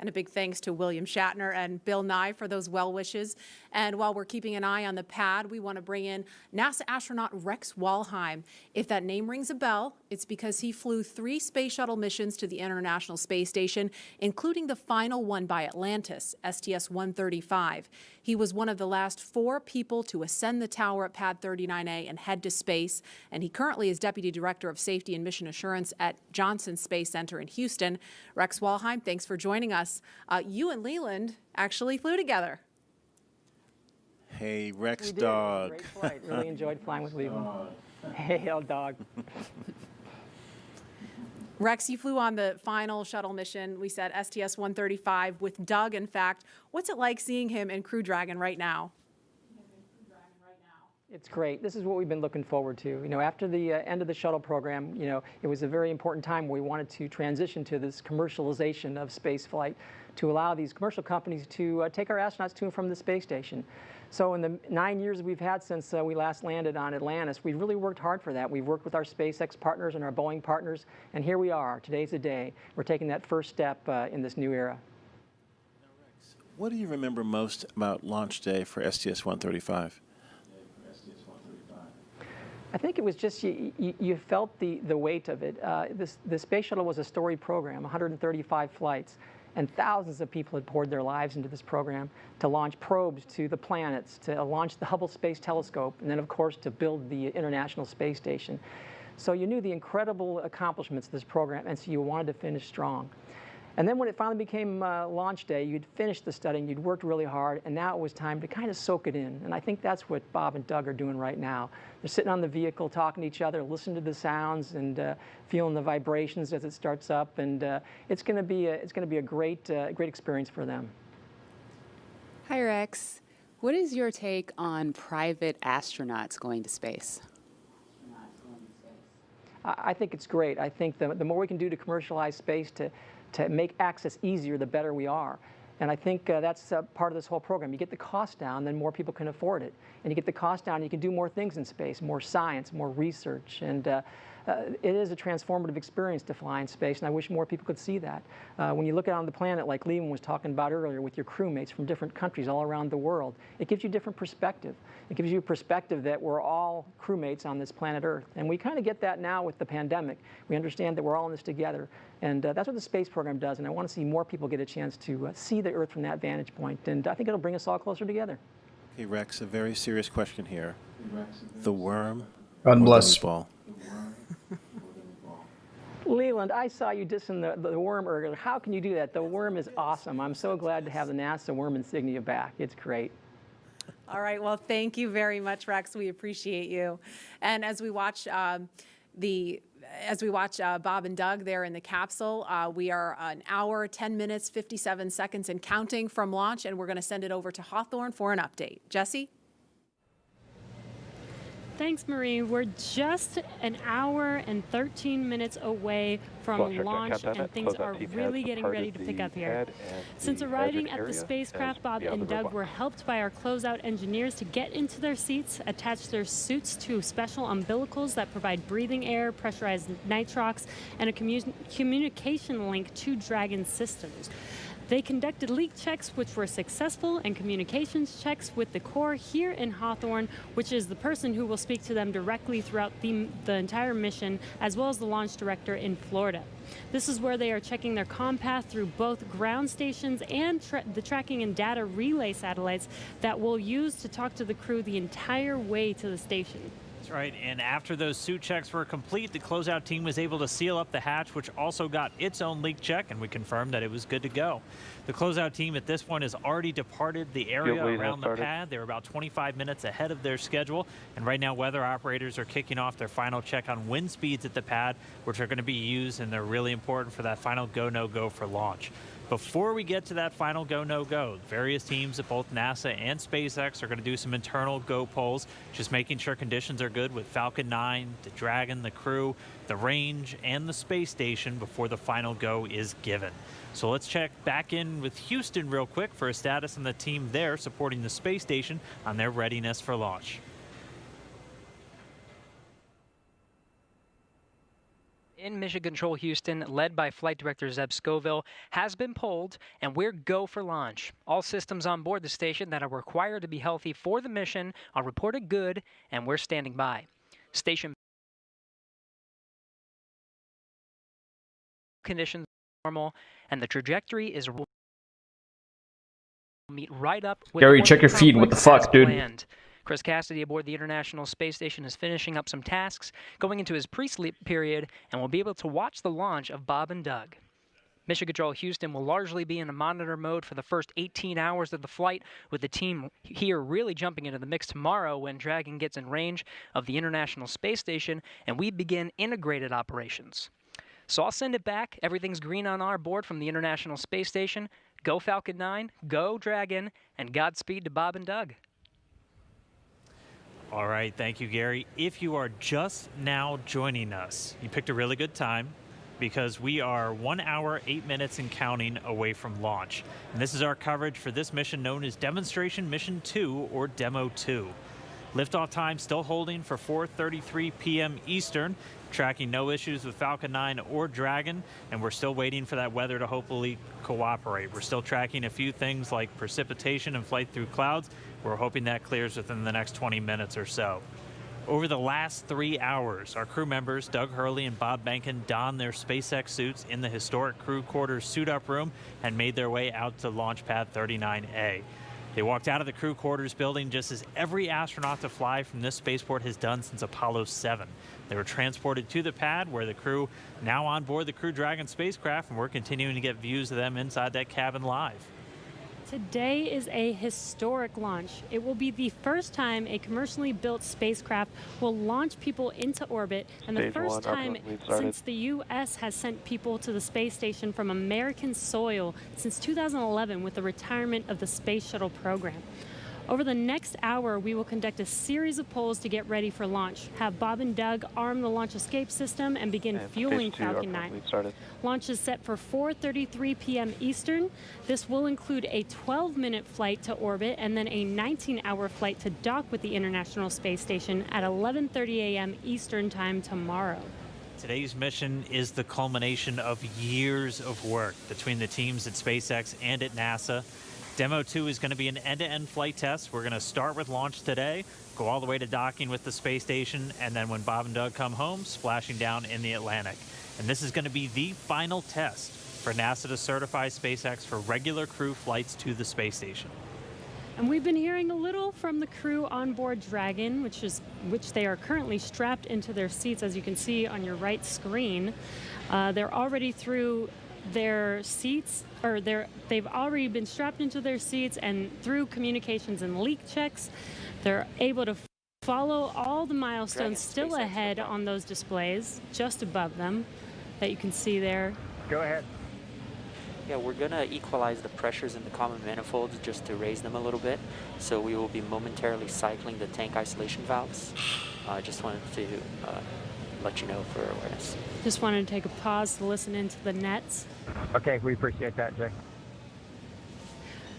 And a big thanks to William Shatner and Bill Nye for those well wishes. And while we're keeping an eye on the pad, we want to bring in NASA astronaut Rex Walheim. If that name rings a bell, it's because he flew 3 space shuttle missions to the International Space Station, including the final one by Atlantis, STS-135. He was one of the last 4 people to ascend the tower at Pad 39A and head to space. And he currently is Deputy Director of Safety and Mission Assurance at Johnson Space Center in Houston. Rex Walheim, thanks for joining us. You and Leland actually flew together. Hey, Rex We did. Dog. Great flight. Really enjoyed flying with Leland. Hey, old dog. Rex, you flew on the final shuttle mission, we said STS-135 with Doug, in fact. What's it like seeing him in Crew Dragon right now? It's great. This is what we've been looking forward to. You know, after the end of the shuttle program, you know, it was a very important time where we wanted to transition to this commercialization of space flight to allow these commercial companies to take our astronauts to and from the space station. So in the 9 years we've had since we last landed on Atlantis, we've really worked hard for that. We've worked with our SpaceX partners and our Boeing partners, and here we are. Today's the day. We're taking that first step in this new era. What do you remember most about launch day for STS-135? I think it was just you felt the weight of it. The space shuttle was a storied program, 135 flights, and thousands of people had poured their lives into this program to launch probes to the planets, to launch the Hubble Space Telescope, and then, of course, to build the International Space Station. So you knew the incredible accomplishments of this program, and so you wanted to finish strong. And then when it finally became launch day, you'd finished the studying, you'd worked really hard, and now it was time to kind of soak it in. And I think that's what Bob and Doug are doing right now. They're sitting on the vehicle, talking to each other, listening to the sounds, and feeling the vibrations as it starts up. And it's going to be a great experience for them. Hi, Rex. What is your take on private astronauts going to space? I think it's great. I think the more we can do to commercialize space, to make access easier, the better we are. And I think that's part of this whole program. You get the cost down, then more people can afford it. And you get the cost down, you can do more things in space, more science, more research. And it is a transformative experience to fly in space, and I wish more people could see that. When you look out on the planet, like Leland was talking about earlier, with your crewmates from different countries all around the world, it gives you different perspective. It gives you a perspective that we're all crewmates on this planet Earth, and we kind of get that now with the pandemic. We understand that we're all in this together, and that's what the space program does, and I want to see more people get a chance to see the Earth from that vantage point, and I think it'll bring us all closer together. Hey, Rex, a very serious question here. The worm God or bless. the meatball? Leland, I saw you dissing the worm earlier. How can you do that? The worm is awesome. I'm so glad to have the NASA worm insignia back. It's great. All right. Well, thank you very much, Rex. We appreciate you. And as we watch Bob and Doug there in the capsule, we are an hour, 10 minutes, 57 seconds and counting from launch, and we're going to send it over to Hawthorne for an update. Jesse? Thanks, Marie. We're just an hour and 13 minutes away from launch, and things are really getting ready to pick up here. Since arriving at the spacecraft, Bob and Doug were helped by our closeout engineers to get into their seats, attach their suits to special umbilicals that provide breathing air, pressurized nitrox, and a communication link to Dragon systems. They conducted leak checks, which were successful, and communications checks with the Corps here in Hawthorne, which is the person who will speak to them directly throughout the entire mission, as well as the launch director in Florida. This is where they are checking their comm path through both ground stations and the tracking and data relay satellites that we'll use to talk to the crew the entire way to the station. That's right, and after those suit checks were complete, the closeout team was able to seal up the hatch, which also got its own leak check, and we confirmed that it was good to go. The closeout team at this point has already departed the area around the pad. They're about 25 minutes ahead of their schedule, and right now weather operators are kicking off their final check on wind speeds at the pad, which are going to be used, and they're really important for that final go, no-go for launch. Before we get to that final go, no-go, various teams at both NASA and SpaceX are going to do some internal go polls, just making sure conditions are good with Falcon 9, the Dragon, the crew, the range, and the space station before the final go is given. So let's check back in with Houston real quick for a status on the team there supporting the space station on their readiness for launch. In Mission Control Houston, led by Flight Director Zeb Scoville, has been polled, and we're go for launch. All systems on board the station that are required to be healthy for the mission are reported good, and we're standing by. Station conditions are normal, and the trajectory is meet right up with Gary, check your feed. What the fuck, dude? Planned. Chris Cassidy aboard the International Space Station is finishing up some tasks, going into his pre-sleep period, and will be able to watch the launch of Bob and Doug. Mission Control Houston will largely be in a monitor mode for the first 18 hours of the flight, with the team here really jumping into the mix tomorrow when Dragon gets in range of the International Space Station and we begin integrated operations. So I'll send it back. Everything's green on our board from the International Space Station. Go Falcon 9, go Dragon, and Godspeed to Bob and Doug. All right, thank you, Gary. If you are just now joining us, you picked a really good time because we are 1 hour, 8 minutes and counting away from launch. And this is our coverage for this mission known as Demonstration Mission 2 or Demo 2. Liftoff time still holding for 4:33 p.m. Eastern, tracking no issues with Falcon 9 or Dragon, and we're still waiting for that weather to hopefully cooperate. We're still tracking a few things like precipitation and flight through clouds. We're hoping that clears within the next 20 minutes or so. Over the last 3 hours, our crew members, Doug Hurley and Bob Behnken, donned their SpaceX suits in the historic crew quarters suit-up room and made their way out to Launch Pad 39A. They walked out of the crew quarters building just as every astronaut to fly from this spaceport has done since Apollo 7. They were transported to the pad where the crew now on board the Crew Dragon spacecraft, and we're continuing to get views of them inside that cabin live. Today is a historic launch. It will be the first time a commercially built spacecraft will launch people into orbit, and the first time since the U.S. has sent people to the space station from American soil since 2011 with the retirement of the Space Shuttle program. Over the next hour, we will conduct a series of polls to get ready for launch, have Bob and Doug arm the launch escape system, and begin fueling Falcon 9. Launch is set for 4:33 p.m. Eastern. This will include a 12-minute flight to orbit and then a 19-hour flight to dock with the International Space Station at 11:30 a.m. Eastern Time tomorrow. Today's mission is the culmination of years of work between the teams at SpaceX and at NASA. Demo 2 is going to be an end-to-end flight test. We're going to start with launch today, go all the way to docking with the space station, and then when Bob and Doug come home, splashing down in the Atlantic. And this is going to be the final test for NASA to certify SpaceX for regular crew flights to the space station. And we've been hearing a little from the crew on board Dragon, which they are currently strapped into their seats, as you can see on your right screen. They're already through their seats, or they've already been strapped into their seats, and through communications and leak checks, they're able to follow all the milestones still ahead on those displays just above them that you can see there. Go ahead. Yeah, we're going to equalize the pressures in the common manifolds just to raise them a little bit. So we will be momentarily cycling the tank isolation valves. I just wanted to let you know for awareness. Just wanted to take a pause to listen into the nets. Okay, we appreciate that, Jay.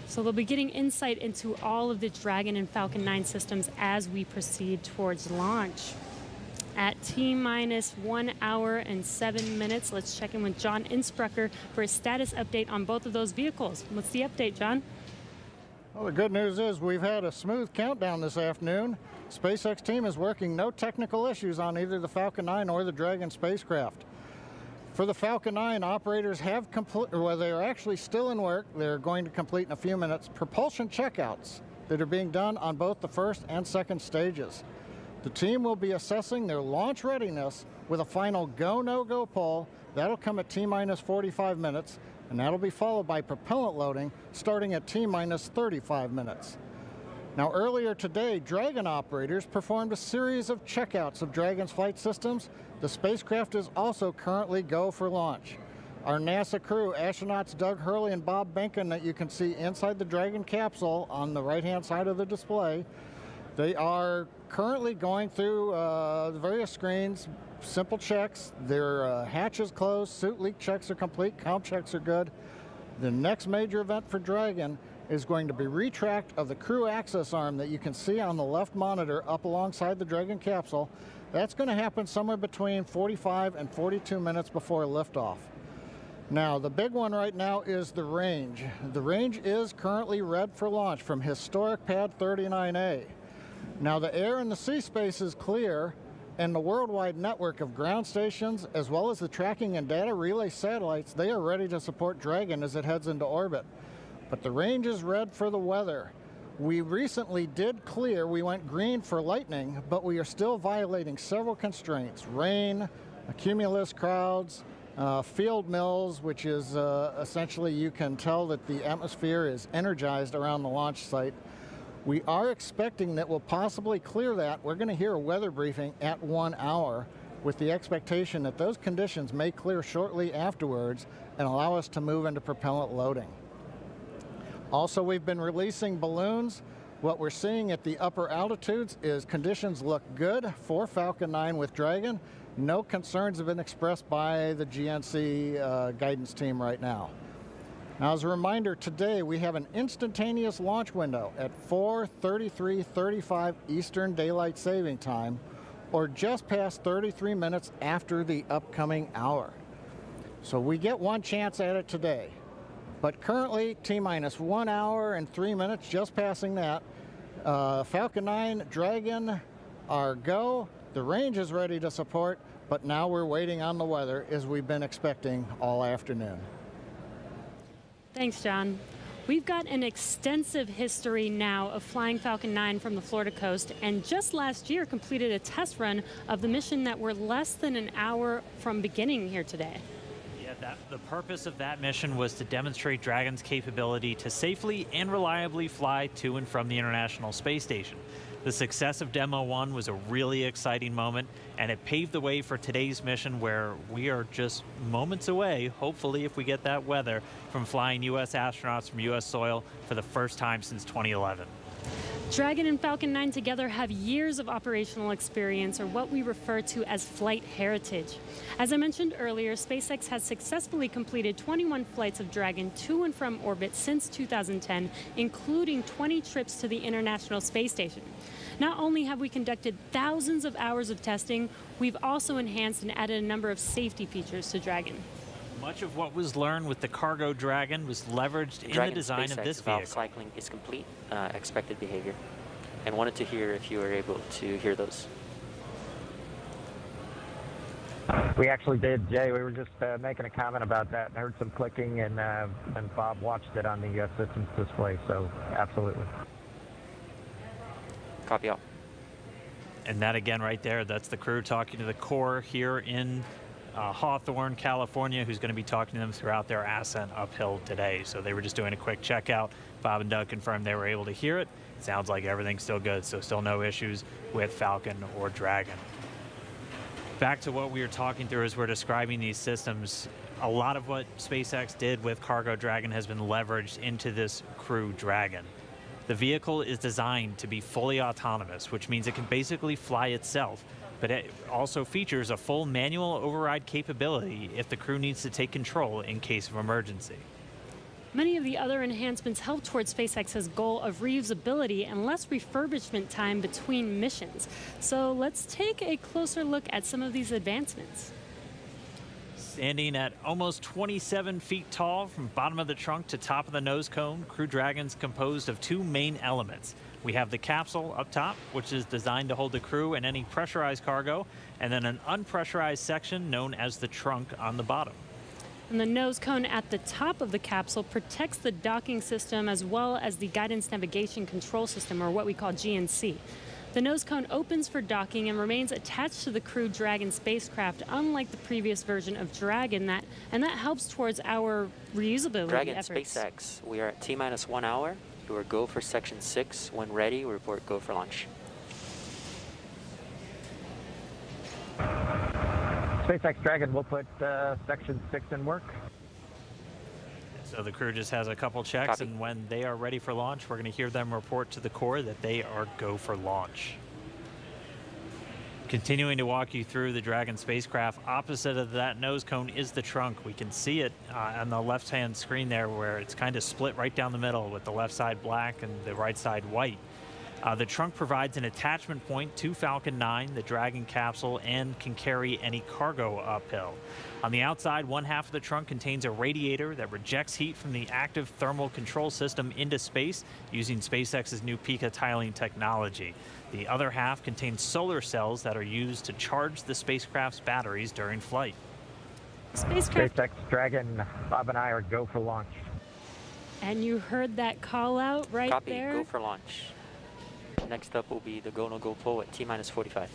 So they'll be getting insight into all of the Dragon and Falcon 9 systems as we proceed towards launch. At T-minus 1 hour and 7 minutes, let's check in with John Insprucker for a status update on both of those vehicles. What's the update, John? Well, the good news is we've had a smooth countdown this afternoon. SpaceX team is working no technical issues on either the Falcon 9 or the Dragon spacecraft. For the Falcon 9, operators have they're actually still in work. They're going to complete in a few minutes propulsion checkouts that are being done on both the first and second stages. The team will be assessing their launch readiness with a final go, no-go poll. That'll come at T-minus 45 minutes, and that'll be followed by propellant loading starting at T-minus 35 minutes. Now, earlier today, Dragon operators performed a series of checkouts of Dragon's flight systems. The spacecraft is also currently go for launch. Our NASA crew, astronauts Doug Hurley and Bob Behnken, that you can see inside the Dragon capsule on the right-hand side of the display, they are currently going through the various screens, simple checks. Their hatch is closed, suit leak checks are complete, comm checks are good. The next major event for Dragon is going to be retract of the crew access arm that you can see on the left monitor up alongside the Dragon capsule. That's going to happen somewhere between 45 and 42 minutes before liftoff. Now, the big one right now is the range. The range is currently red for launch from historic pad 39A. Now, the air and the sea space is clear, and the worldwide network of ground stations, as well as the tracking and data relay satellites, they are ready to support Dragon as it heads into orbit. But the range is red for the weather. We recently did clear, we went green for lightning, but we are still violating several constraints. Rain, cumulus crowds, field mills, which is essentially you can tell that the atmosphere is energized around the launch site. We are expecting that we'll possibly clear that. We're going to hear a weather briefing at 1 hour with the expectation that those conditions may clear shortly afterwards and allow us to move into propellant loading. Also, we've been releasing balloons. What we're seeing at the upper altitudes is conditions look good for Falcon 9 with Dragon. No concerns have been expressed by the GNC guidance team right now. Now, as a reminder, today we have an instantaneous launch window at 4:33:35 Eastern Daylight Saving Time, or just past 33 minutes after the upcoming hour. So we get one chance at it today. But currently, T-minus 1 hour and 3 minutes, just passing that. Falcon 9, Dragon are go. The range is ready to support, but now we're waiting on the weather as we've been expecting all afternoon. Thanks, John. We've got an extensive history now of flying Falcon 9 from the Florida coast, and just last year completed a test run of the mission that we're less than an hour from beginning here today. Yeah, the purpose of that mission was to demonstrate Dragon's capability to safely and reliably fly to and from the International Space Station. The success of Demo 1 was a really exciting moment, and it paved the way for today's mission, where we are just moments away, hopefully if we get that weather, from flying U.S. astronauts from U.S. soil for the first time since 2011. Dragon and Falcon 9 together have years of operational experience, or what we refer to as flight heritage. As I mentioned earlier, SpaceX has successfully completed 21 flights of Dragon to and from orbit since 2010, including 20 trips to the International Space Station. Not only have we conducted thousands of hours of testing, we've also enhanced and added a number of safety features to Dragon. Much of what was learned with the Cargo Dragon was leveraged in the design of this vehicle. Valve cycling is complete, expected behavior, and wanted to hear if you were able to hear those. We actually did, Jay. We were just making a comment about that and heard some clicking, and Bob watched it on the systems display, so absolutely. Copy all. And that again right there, that's the crew talking to the core here in Hawthorne, California, who's going to be talking to them throughout their ascent uphill today. So they were just doing a quick checkout. Bob and Doug confirmed they were able to hear it. Sounds like everything's still good, so still no issues with Falcon or Dragon. Back to what we were talking through as we're describing these systems. A lot of what SpaceX did with Cargo Dragon has been leveraged into this Crew Dragon. The vehicle is designed to be fully autonomous, which means it can basically fly itself. But it also features a full manual override capability if the crew needs to take control in case of emergency. Many of the other enhancements help towards SpaceX's goal of reusability and less refurbishment time between missions. So let's take a closer look at some of these advancements. Standing at almost 27 feet tall from bottom of the trunk to top of the nose cone, Crew Dragon's composed of two main elements. We have the capsule up top, which is designed to hold the crew and any pressurized cargo, and then an unpressurized section known as the trunk on the bottom. And the nose cone at the top of the capsule protects the docking system as well as the guidance navigation control system, or what we call GNC. The nose cone opens for docking and remains attached to the Crew Dragon spacecraft, unlike the previous version of Dragon, and that helps towards our reusability Dragon efforts. SpaceX, we are at T-minus 1 hour. You are go for section 6. When ready, report go for launch. SpaceX Dragon will put section 6 in work. So the crew just has a couple checks, Copy. and when they are ready for launch, we're going to hear them report to the core that they are go for launch. Continuing to walk you through the Dragon spacecraft, opposite of that nose cone is the trunk. We can see it on the left-hand screen there, where it's kind of split right down the middle with the left side black and the right side white. The trunk provides an attachment point to Falcon 9, the Dragon capsule, and can carry any cargo uphill. On the outside, one half of the trunk contains a radiator that rejects heat from the active thermal control system into space using SpaceX's new Pica tiling technology. The other half contains solar cells that are used to charge the spacecraft's batteries during flight. SpaceX Dragon, Bob and I are go for launch. And you heard that call out right Copy, there. go for launch. Next up will be the go, no go pull at T-minus 45.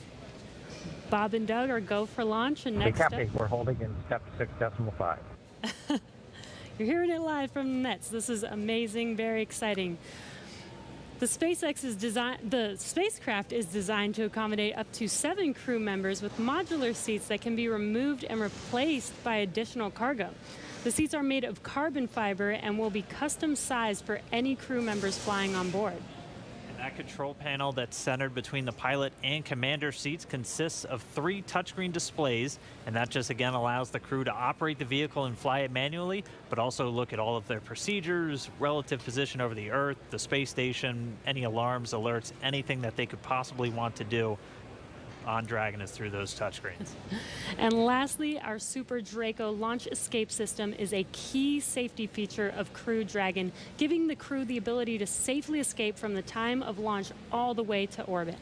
Bob and Doug are go for launch, and next copy. up, We're holding in step 6.5. you're hearing it live from the nets. This is amazing, very exciting. The spacecraft is designed to accommodate up to 7 crew members with modular seats that can be removed and replaced by additional cargo. The seats are made of carbon fiber and will be custom sized for any crew members flying on board. That control panel that's centered between the pilot and commander seats consists of 3 touchscreen displays, and that just again allows the crew to operate the vehicle and fly it manually, but also look at all of their procedures, relative position over the Earth, the space station, any alarms, alerts, anything that they could possibly want to do on Dragon is through those touchscreens. And lastly, our Super Draco launch escape system is a key safety feature of Crew Dragon, giving the crew the ability to safely escape from the time of launch all the way to orbit.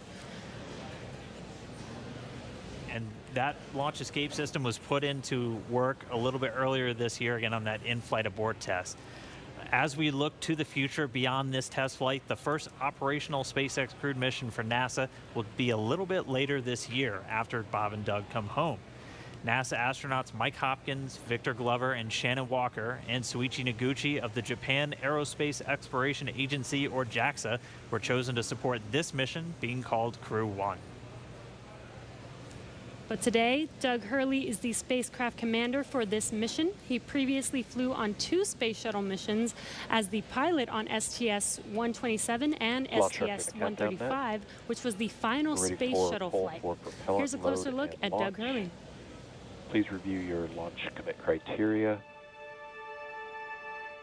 And that launch escape system was put into work a little bit earlier this year, again on that in-flight abort test. As we look to the future beyond this test flight, the first operational SpaceX crewed mission for NASA will be a little bit later this year after Bob and Doug come home. NASA astronauts Mike Hopkins, Victor Glover, and Shannon Walker, and Soichi Noguchi of the Japan Aerospace Exploration Agency, or JAXA, were chosen to support this mission, being called Crew 1. But today, Doug Hurley is the spacecraft commander for this mission. He previously flew on 2 space shuttle missions as the pilot on STS-127 and STS-135, which was the final space shuttle flight. Here's a closer look at Doug Hurley. Please review your launch commit criteria.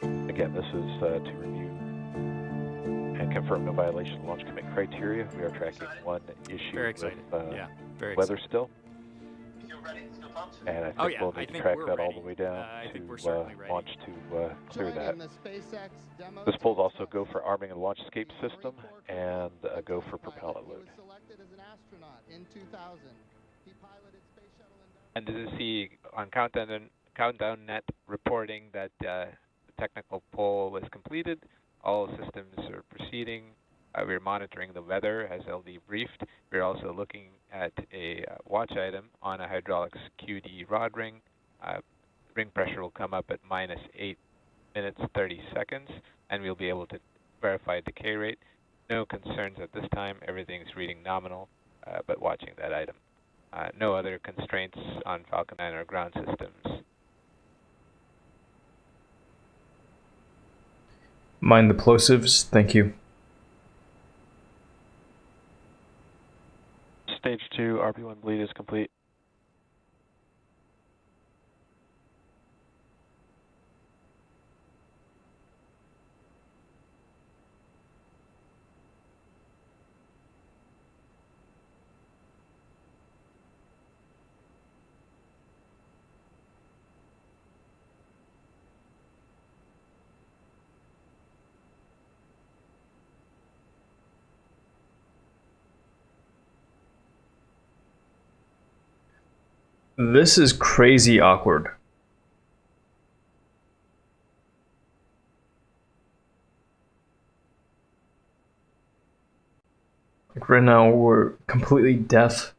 Again, this is to review and confirm no violation of launch commit criteria. We are tracking one issue with weather still. And I think we'll need to track that all the way down to launch to clear that. This pulls also go for arming and launch escape system and a go for propellant load. And did you see on Countdown Net reporting that the technical poll is completed? All systems are proceeding. We're monitoring the weather as LD briefed. We're also looking at a watch item on a hydraulics QD rod ring. Ring pressure will come up at -8 minutes 30 seconds, and we'll be able to verify decay rate. No concerns at this time. Everything's reading nominal, but watching that item. No other constraints on Falcon 9 or ground systems. Mind the plosives, thank you. Stage 2 RP1 bleed is complete. This is crazy awkward. Like right now, we're completely deaf.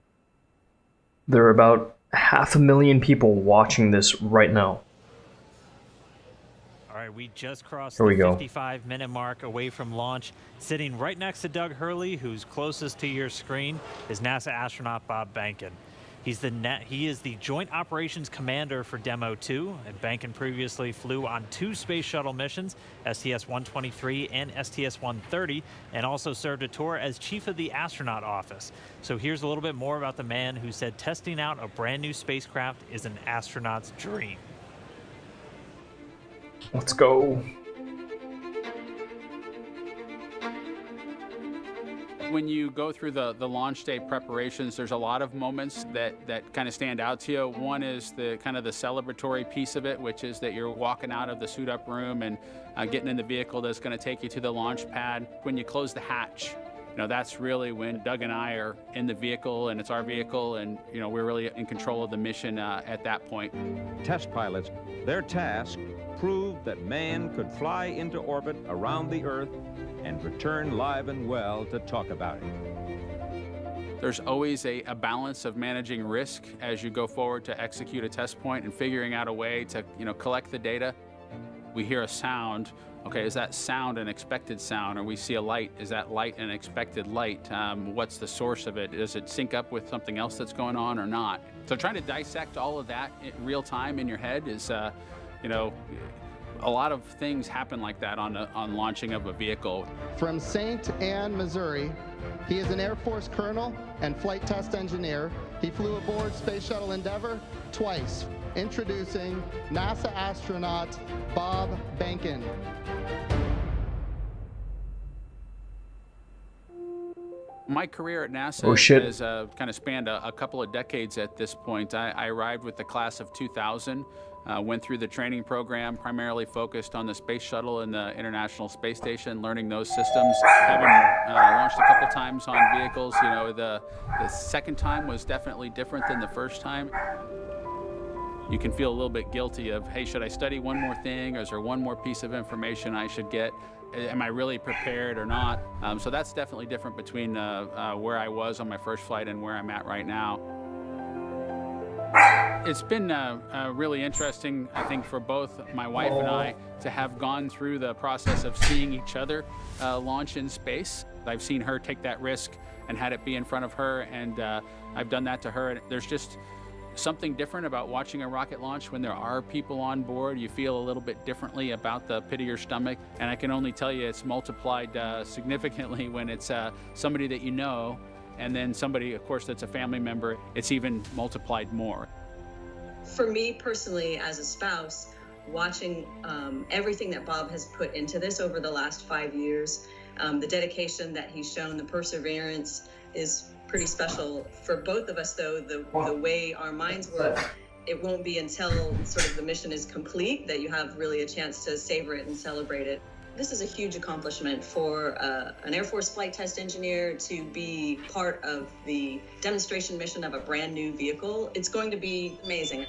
There are about 500,000 people watching this right now. All right, we just crossed Here we the go. 55-minute mark away from launch. Sitting right next to Doug Hurley, who's closest to your screen, is NASA astronaut Bob Behnken. He is the Joint Operations Commander for Demo 2, and Behnken previously flew on 2 space shuttle missions, STS-123 and STS-130, and also served a tour as Chief of the Astronaut Office. So here's a little bit more about the man who said testing out a brand new spacecraft is an astronaut's dream. Let's go. When you go through the launch day preparations, there's a lot of moments that kind of stand out to you. One is the kind of the celebratory piece of it, which is that you're walking out of the suit up room and getting in the vehicle that's going to take you to the launch pad. When you close the hatch, you know, that's really when Doug and I are in the vehicle, and it's our vehicle, and you know, we're really in control of the mission at that point. Test pilots, their task proved that man could fly into orbit around the Earth and return live and well to talk about it. There's always a balance of managing risk as you go forward to execute a test point and figuring out a way to, you know, collect the data. We hear a sound. Okay, is that sound an expected sound? Or we see a light, is that light an expected light? What's the source of it? Does it sync up with something else that's going on or not? So trying to dissect all of that in real time in your head is, you know, a lot of things happen like that on launching of a vehicle. From St. Anne, Missouri, he is an Air Force colonel and flight test engineer. He flew aboard Space Shuttle Endeavour twice. Introducing NASA astronaut Bob Behnken. My career at NASA has kind of spanned a couple of decades at this point. I arrived with the class of 2000. Went through the training program, primarily focused on the space shuttle and the International Space Station, learning those systems. Having launched a couple times on vehicles, you know, the second time was definitely different than the first time. You can feel a little bit guilty of, hey, should I study one more thing, or is there one more piece of information I should get? Am I really prepared or not? So that's definitely different between where I was on my first flight and where I'm at right now. It's been really interesting, I think, for both my wife and I to have gone through the process of seeing each other launch in space. I've seen her take that risk and had it be in front of her, and I've done that to her. And there's just something different about watching a rocket launch when there are people on board. You feel a little bit differently about the pit of your stomach, and I can only tell you it's multiplied significantly when it's somebody that you know, and then somebody, of course, that's a family member. It's even multiplied more. For me personally, as a spouse, watching everything that Bob has put into this over the last 5 years, the dedication that he's shown, the perseverance is pretty special for both of us, though. The way our minds work, it won't be until sort of the mission is complete that you have really a chance to savor it and celebrate it. This is a huge accomplishment for an Air Force flight test engineer to be part of the demonstration mission of a brand new vehicle. It's going to be amazing.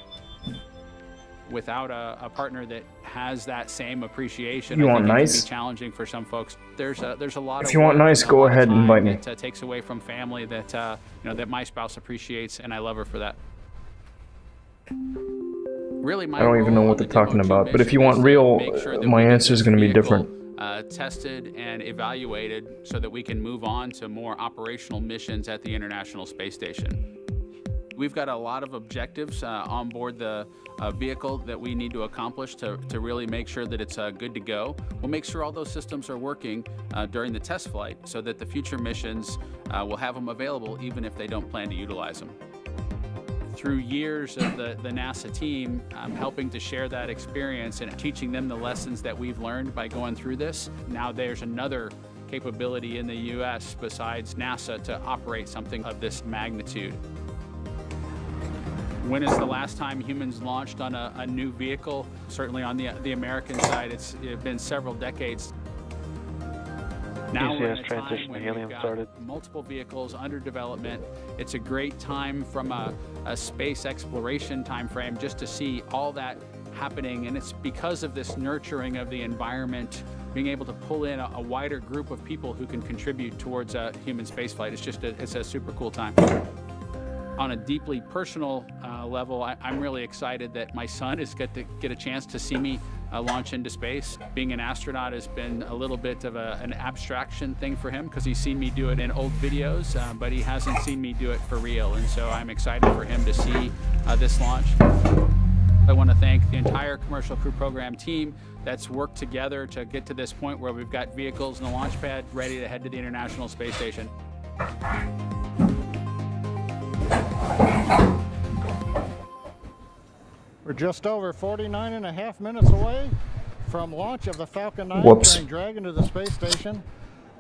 Without a partner that has that same appreciation, you I want think nice? It can be challenging for some folks. There's a lot. If you want nice, go ahead and invite me. That takes away from family that that my spouse appreciates, and I love her for that. Really, I don't even know what they're talking about, but if you want real, my answer is going to be different. Tested and evaluated so that we can move on to more operational missions at the International Space Station. We've got a lot of objectives on board the vehicle that we need to accomplish to really make sure that it's good to go. We'll make sure all those systems are working during the test flight so that the future missions will have them available even if they don't plan to utilize them. Through years of the NASA team, I'm helping to share that experience and teaching them the lessons that we've learned by going through this. Now there's another capability in the U.S. besides NASA to operate something of this magnitude. When is the last time humans launched on a new vehicle? Certainly on the American side, it's been several decades. Now we're in a time when we've got multiple vehicles under development. It's a great time from a space exploration time frame just to see all that happening, and it's because of this nurturing of the environment, being able to pull in a wider group of people who can contribute towards human spaceflight. It's a super cool time. On a deeply personal level, I'm really excited that my son is get a chance to see me launch into space. Being an astronaut has been a little bit of an abstraction thing for him because he's seen me do it in old videos, but he hasn't seen me do it for real. And so I'm excited for him to see this launch. I want to thank the entire Commercial Crew Program team that's worked together to get to this point where we've got vehicles in the launch pad ready to head to the International Space Station. We're just over 49 and a half minutes away from launch of the Falcon 9 carrying Dragon to the space station.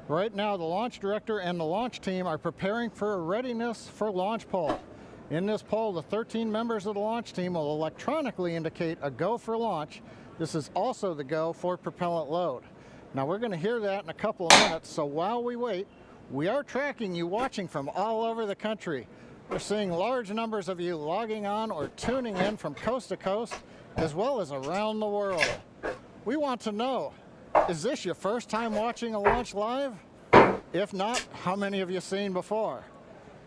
Right now, the launch director and the launch team are preparing for a readiness for launch poll. In this poll, the 13 members of the launch team will electronically indicate a go for launch. This is also the go for propellant load. Now, we're going to hear that in a couple of minutes, so while we wait, we are tracking you watching from all over the country. We're seeing large numbers of you logging on or tuning in from coast to coast, as well as around the world. We want to know, is this your first time watching a launch live? If not, how many have you seen before?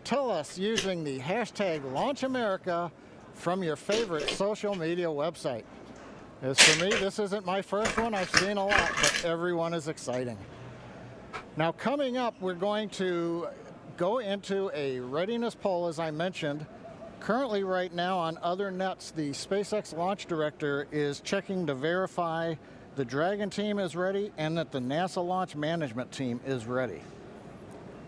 Tell us using the hashtag LaunchAmerica from your favorite social media website. As for me, this isn't my first one. I've seen a lot, but everyone is exciting. Now, coming up, we're going to go into a readiness poll, as I mentioned. Currently, right now, on other nets, the SpaceX launch director is checking to verify the Dragon team is ready and that the NASA launch management team is ready.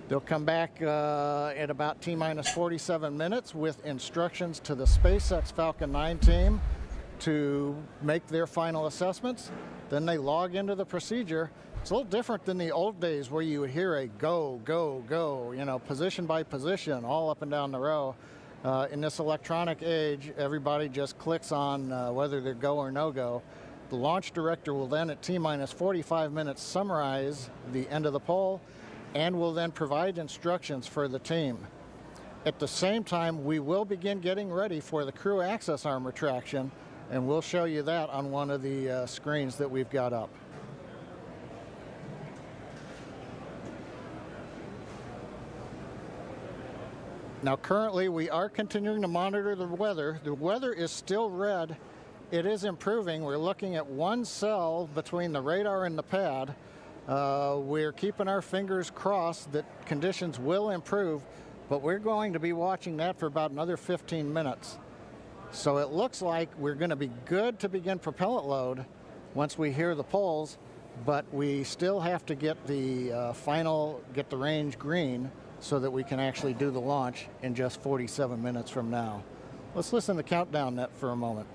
They'll come back at about T-minus 47 minutes with instructions to the SpaceX Falcon 9 team to make their final assessments. Then they log into the procedure. It's a little different than the old days where you would hear a go, go, go, you know, position by position, all up and down the row. In this electronic age, everybody just clicks on whether they're go or no go. The launch director will then, at T-minus 45 minutes, summarize the end of the poll and will then provide instructions for the team. At the same time, we will begin getting ready for the crew access arm retraction, and we'll show you that on one of the screens that we've got up. Now, currently, we are continuing to monitor the weather. The weather is still red. It is improving. We're looking at one cell between the radar and the pad. We're keeping our fingers crossed that conditions will improve, but we're going to be watching that for about another 15 minutes. So it looks like we're going to be good to begin propellant load once we hear the pulls, but we still have to get the get the range green so that we can actually do the launch in just 47 minutes from now. Let's listen to the countdown net for a moment.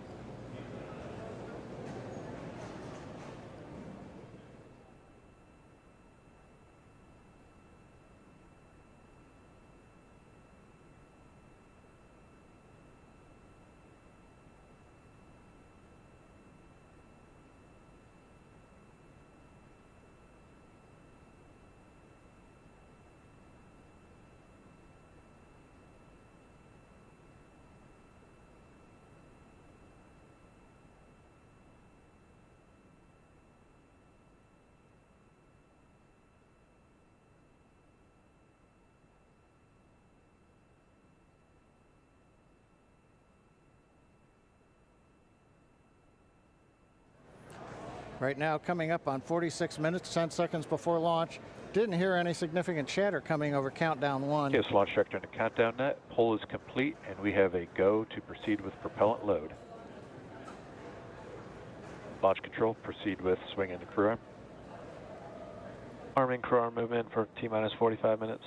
Right now, coming up on 46 minutes, 10 seconds before launch. Didn't hear any significant chatter coming over countdown 1. Yes, launch director in the countdown net. Pull is complete, and we have a go to proceed with propellant load. Launch control, proceed with swing into crew arm. Arming crew arm movement for T-minus 45 minutes.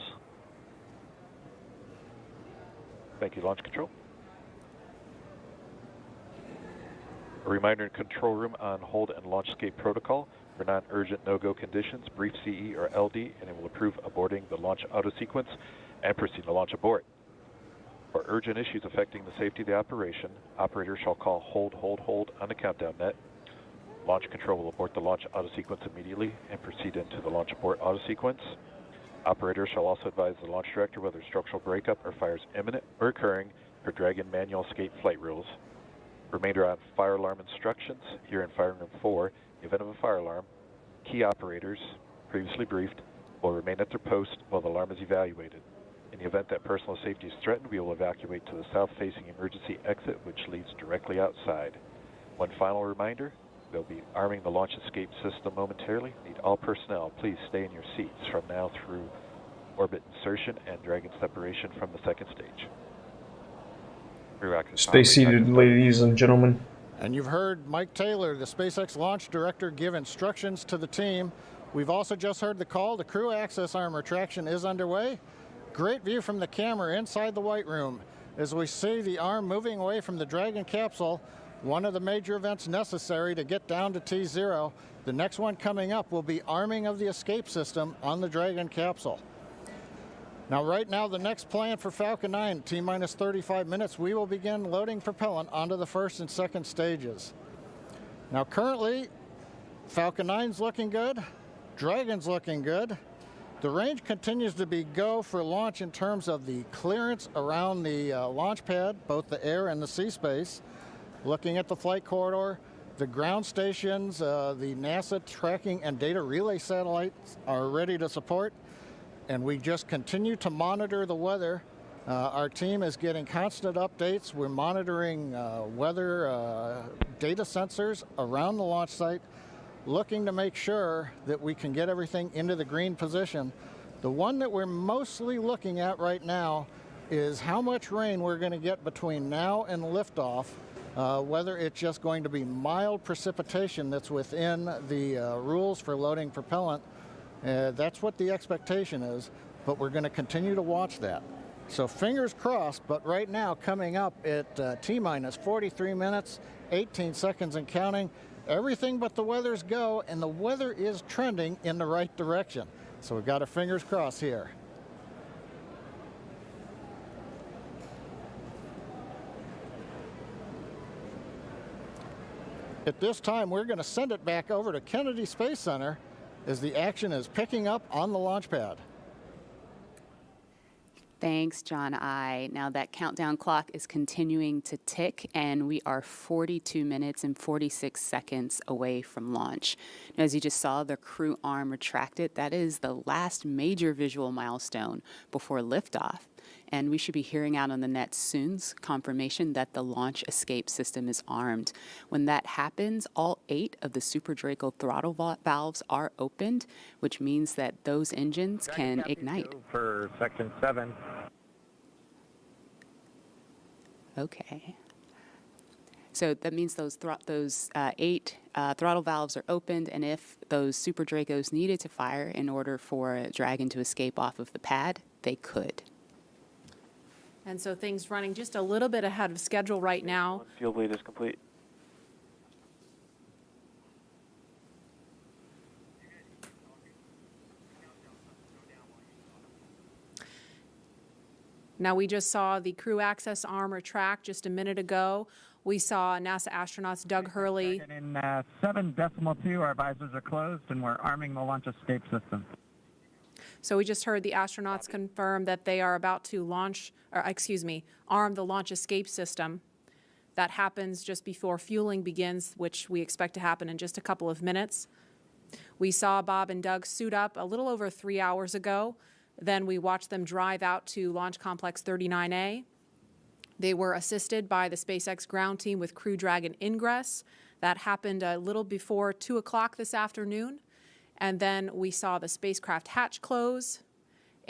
Thank you, launch control. A reminder in control room on hold and launch escape protocol. For non-urgent no-go conditions, brief CE or LD, and it will approve aborting the launch auto sequence and proceed to launch abort. For urgent issues affecting the safety of the operation, operator shall call hold on the countdown net. Launch control will abort the launch auto sequence immediately and proceed into the launch abort auto sequence. Operator shall also advise the launch director whether structural breakup or fire is imminent or occurring per Dragon manual escape flight rules. Remainder on fire alarm instructions. Here in Fire Room 4, in the event of a fire alarm, key operators, previously briefed, will remain at their post while the alarm is evaluated. In the event that personal safety is threatened, we will evacuate to the south-facing emergency exit, which leads directly outside. One final reminder, we'll be arming the launch escape system momentarily. Need all personnel, please stay in your seats from now through orbit insertion and Dragon separation from the second stage. Stay seated, ladies and gentlemen. And you've heard Mike Taylor, the SpaceX launch director, give instructions to the team. We've also just heard the call. The crew access arm retraction is underway. Great view from the camera inside the White Room as we see the arm moving away from the Dragon capsule, one of the major events necessary to get down to T0. The next one coming up will be arming of the escape system on the Dragon capsule. Now, right now, the next plan for Falcon 9, T-minus 35 minutes, we will begin loading propellant onto the first and second stages. Now, currently, Falcon 9's looking good, Dragon's looking good. The range continues to be go for launch in terms of the clearance around the launch pad, both the air and the sea space. Looking at the flight corridor, the ground stations, the NASA tracking and data relay satellites are ready to support. And we just continue to monitor the weather. Our team is getting constant updates. We're monitoring weather data sensors around the launch site, looking to make sure that we can get everything into the green position. The one that we're mostly looking at right now is how much rain we're going to get between now and liftoff, whether it's just going to be mild precipitation that's within the rules for loading propellant. That's what the expectation is, but we're going to continue to watch that. So fingers crossed, but right now coming up at T-minus 43 minutes, 18 seconds and counting, everything but the weather's go, and the weather is trending in the right direction. So we've got our fingers crossed here. At this time, we're going to send it back over to Kennedy Space Center as the action is picking up on the launch pad. Thanks, John I. Now that countdown clock is continuing to tick, and we are 42 minutes and 46 seconds away from launch. Now, as you just saw, the crew arm retracted. That is the last major visual milestone before liftoff. And we should be hearing out on the net soon confirmation that the launch escape system is armed. When that happens, all 8 of the Super Draco throttle valves are opened, which means that those engines can ignite. For Section 7. Okay. So that means those 8 throttle valves are opened, and if those Super Dracos needed to fire in order for a Dragon to escape off of the pad, they could. And so things running just a little bit ahead of schedule right now. Fuel bleed is complete. Now, we just saw the crew access arm retract just a minute ago. We saw NASA astronauts Doug Hurley. In 7.2, our visors are closed, and we're arming the launch escape system. So we just heard the astronauts confirm that they are about to arm the launch escape system. That happens just before fueling begins, which we expect to happen in just a couple of minutes. We saw Bob and Doug suit up a little over 3 hours ago. Then we watched them drive out to Launch Complex 39A. They were assisted by the SpaceX ground team with Crew Dragon ingress. That happened a little before 2 o'clock this afternoon. And then we saw the spacecraft hatch close.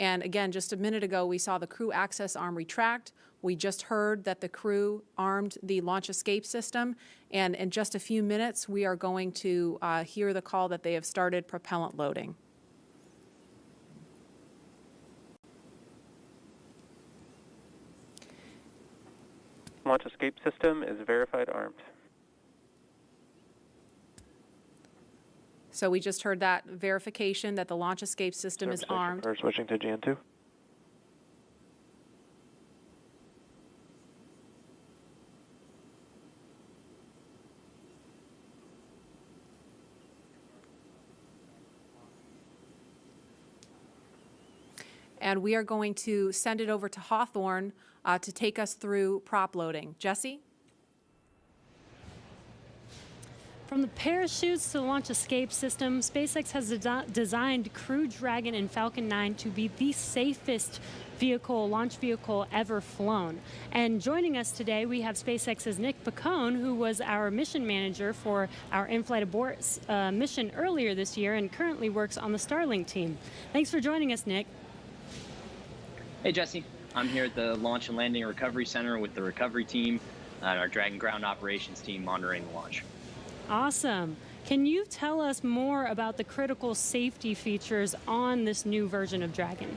And again, just a minute ago, we saw the crew access arm retract. We just heard that the crew armed the launch escape system. And in just a few minutes, we are going to hear the call that they have started propellant loading. Launch escape system is verified armed. So we just heard that verification that the launch escape system is armed. We're switching to Jan 2. And we are going to send it over to Hawthorne to take us through prop loading. Jesse? From the parachutes to the launch escape system, SpaceX has designed Crew Dragon and Falcon 9 to be the safest launch vehicle ever flown. And joining us today, we have SpaceX's Nick Picone, who was our mission manager for our in-flight abort mission earlier this year and currently works on the Starlink team. Thanks for joining us, Nick. Hey, Jesse. I'm here at the Launch and Landing Recovery Center with the recovery team and our Dragon ground operations team monitoring the launch. Awesome. Can you tell us more about the critical safety features on this new version of Dragon?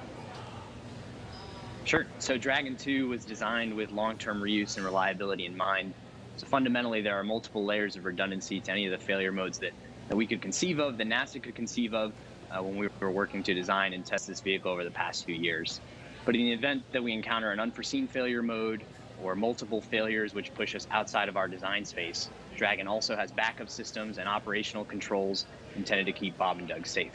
Sure. So Dragon 2 was designed with long-term reuse and reliability in mind. So fundamentally, there are multiple layers of redundancy to any of the failure modes that we could conceive of, that NASA could conceive of when we were working to design and test this vehicle over the past few years. But in the event that we encounter an unforeseen failure mode or multiple failures which push us outside of our design space, Dragon also has backup systems and operational controls intended to keep Bob and Doug safe.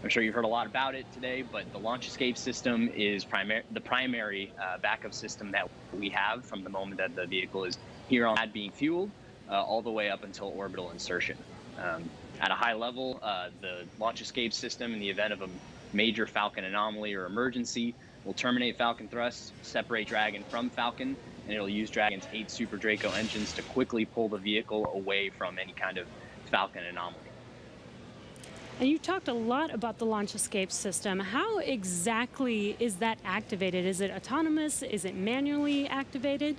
I'm sure you've heard a lot about it today, but the launch escape system is the primary backup system that we have from the moment that the vehicle is here on pad being fueled all the way up until orbital insertion. At a high level, the launch escape system, in the event of a major Falcon anomaly or emergency, will terminate Falcon thrust, separate Dragon from Falcon, and it'll use Dragon's 8 Super Draco engines to quickly pull the vehicle away from any kind of Falcon anomaly. And you talked a lot about the launch escape system. How exactly is that activated? Is it autonomous? Is it manually activated?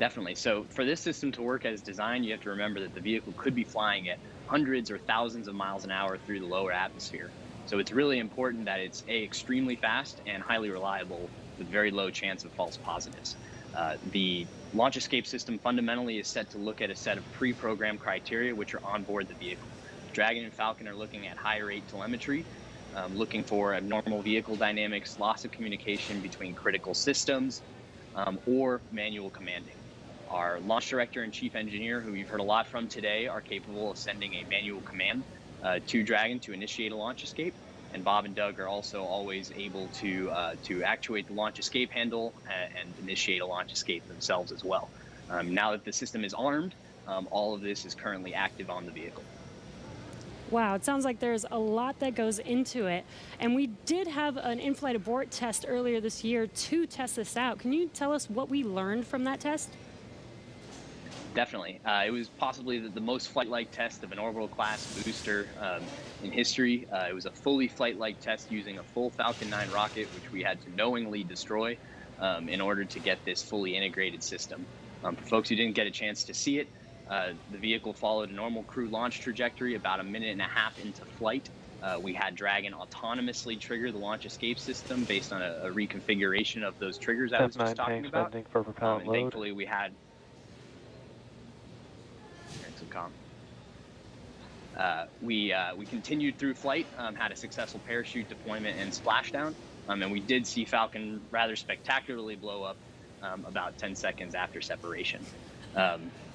Definitely. So for this system to work as designed, you have to remember that the vehicle could be flying at hundreds or thousands of miles an hour through the lower atmosphere. So it's really important that it's extremely fast and highly reliable with very low chance of false positives. The launch escape system fundamentally is set to look at a set of pre-programmed criteria which are on board the vehicle. Dragon and Falcon are looking at high rate telemetry, looking for abnormal vehicle dynamics, loss of communication between critical systems, or manual commanding. Our launch director and chief engineer, who you've heard a lot from today, are capable of sending a manual command to Dragon to initiate a launch escape. And Bob and Doug are also always able to actuate the launch escape handle and initiate a launch escape themselves as well. Now that the system is armed, all of this is currently active on the vehicle. Wow, it sounds like there's a lot that goes into it. And we did have an in-flight abort test earlier this year to test this out. Can you tell us what we learned from that test? Definitely. It was possibly the most flight-like test of an orbital class booster in history. It was a fully flight-like test using a full Falcon 9 rocket, which we had to knowingly destroy in order to get this fully integrated system. For folks who didn't get a chance to see it, the vehicle followed a normal crew launch trajectory. About a minute and a half into flight, we had Dragon autonomously trigger the launch escape system based on a reconfiguration of those triggers I was just talking about. For propellant and load. thankfully we had some comm. We continued through flight, had a successful parachute deployment and splashdown, and we did see Falcon rather spectacularly blow up about 10 seconds after separation.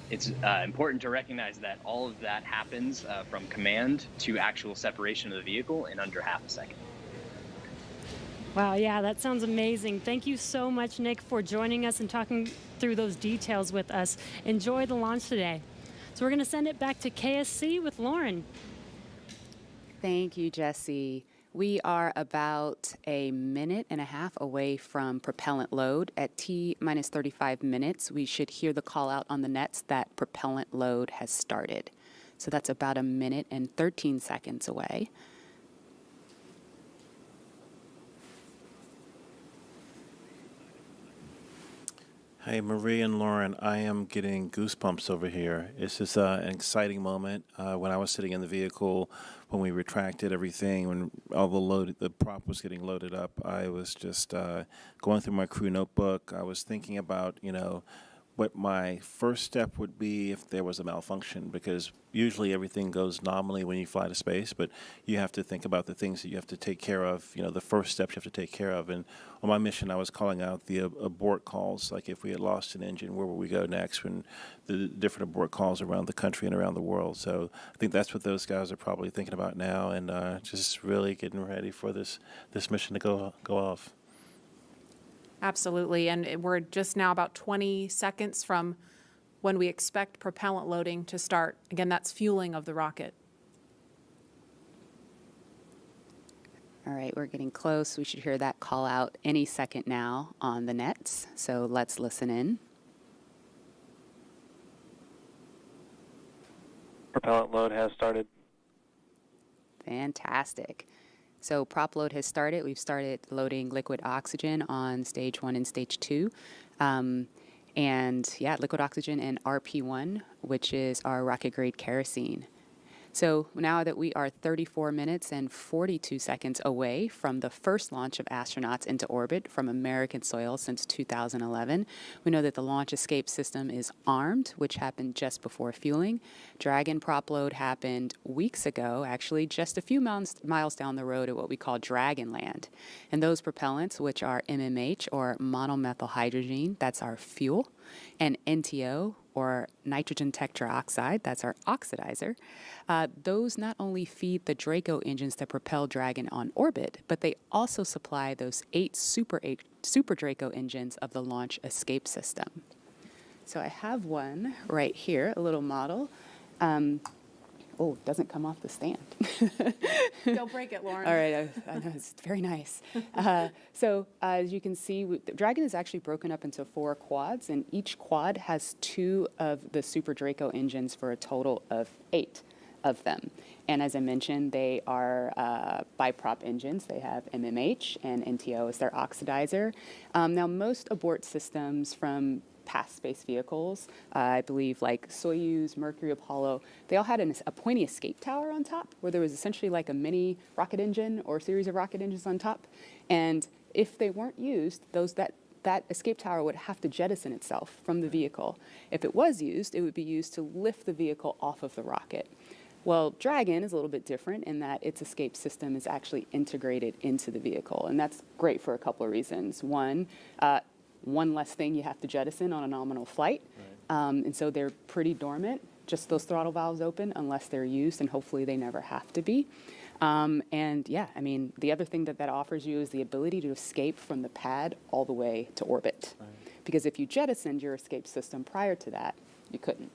It's important to recognize that all of that happens from command to actual separation of the vehicle in under half a second. Wow, yeah, that sounds amazing. Thank you so much, Nick, for joining us and talking through those details with us. Enjoy the launch today. So we're going to send it back to KSC with Lauren. Thank you, Jesse. We are about a minute and a half away from propellant load. At T-minus 35 minutes, we should hear the call out on the nets that propellant load has started. So that's about a minute and 13 seconds away. Hey, Marie and Lauren, I am getting goosebumps over here. It's just an exciting moment. When I was sitting in the vehicle, when we retracted everything, when all the prop was getting loaded up, I was just going through my crew notebook. I was thinking about, what my first step would be if there was a malfunction, because usually everything goes nominally when you fly to space, but you have to think about the things that you have to take care of, the first steps you have to take care of. And on my mission, I was calling out the abort calls, like if we had lost an engine, where would we go next, when the different abort calls around the country and around the world. So I think that's what those guys are probably thinking about now, and just really getting ready for this mission to go off. Absolutely, and we're just now about 20 seconds from when we expect propellant loading to start. Again, that's fueling of the rocket. All right, we're getting close. We should hear that call out any second now on the nets. So let's listen in. Propellant load has started. Fantastic. So prop load has started. We've started loading liquid oxygen on stage 1 and stage 2. And yeah, liquid oxygen and RP1, which is our rocket grade kerosene. So now that we are 34 minutes and 42 seconds away from the first launch of astronauts into orbit from American soil since 2011, we know that the launch escape system is armed, which happened just before fueling. Dragon prop load happened weeks ago, actually just a few miles down the road at what we call Dragon Land. And those propellants, which are MMH, or monomethyl hydrogen, that's our fuel, and NTO, or nitrogen tetroxide, that's our oxidizer, those not only feed the Draco engines that propel Dragon on orbit, but they also supply those 8 Super Draco engines of the launch escape system. So I have one right here, a little model. Oh, it doesn't come off the stand. Don't break it, Lauren. All right, I know, it's very nice. So as you can see, Dragon is actually broken up into 4 quads, and each quad has 2 of the Super Draco engines for a total of 8 of them. And as I mentioned, they are biprop engines. They have MMH, and NTO is their oxidizer. Now, most abort systems from past space vehicles, I believe like Soyuz, Mercury, Apollo, they all had a pointy escape tower on top where there was essentially like a mini rocket engine or a series of rocket engines on top. And if they weren't used, that escape tower would have to jettison itself from the vehicle. If it was used, it would be used to lift the vehicle off of the rocket. Well, Dragon is a little bit different in that its escape system is actually integrated into the vehicle, and that's great for a couple of reasons. One less thing you have to jettison on a nominal flight. Right. And so they're pretty dormant, just those throttle valves open unless they're used, and hopefully they never have to be. And yeah, I mean, the other thing that offers you is the ability to escape from the pad all the way to orbit. Right. Because if you jettisoned your escape system prior to that, you couldn't.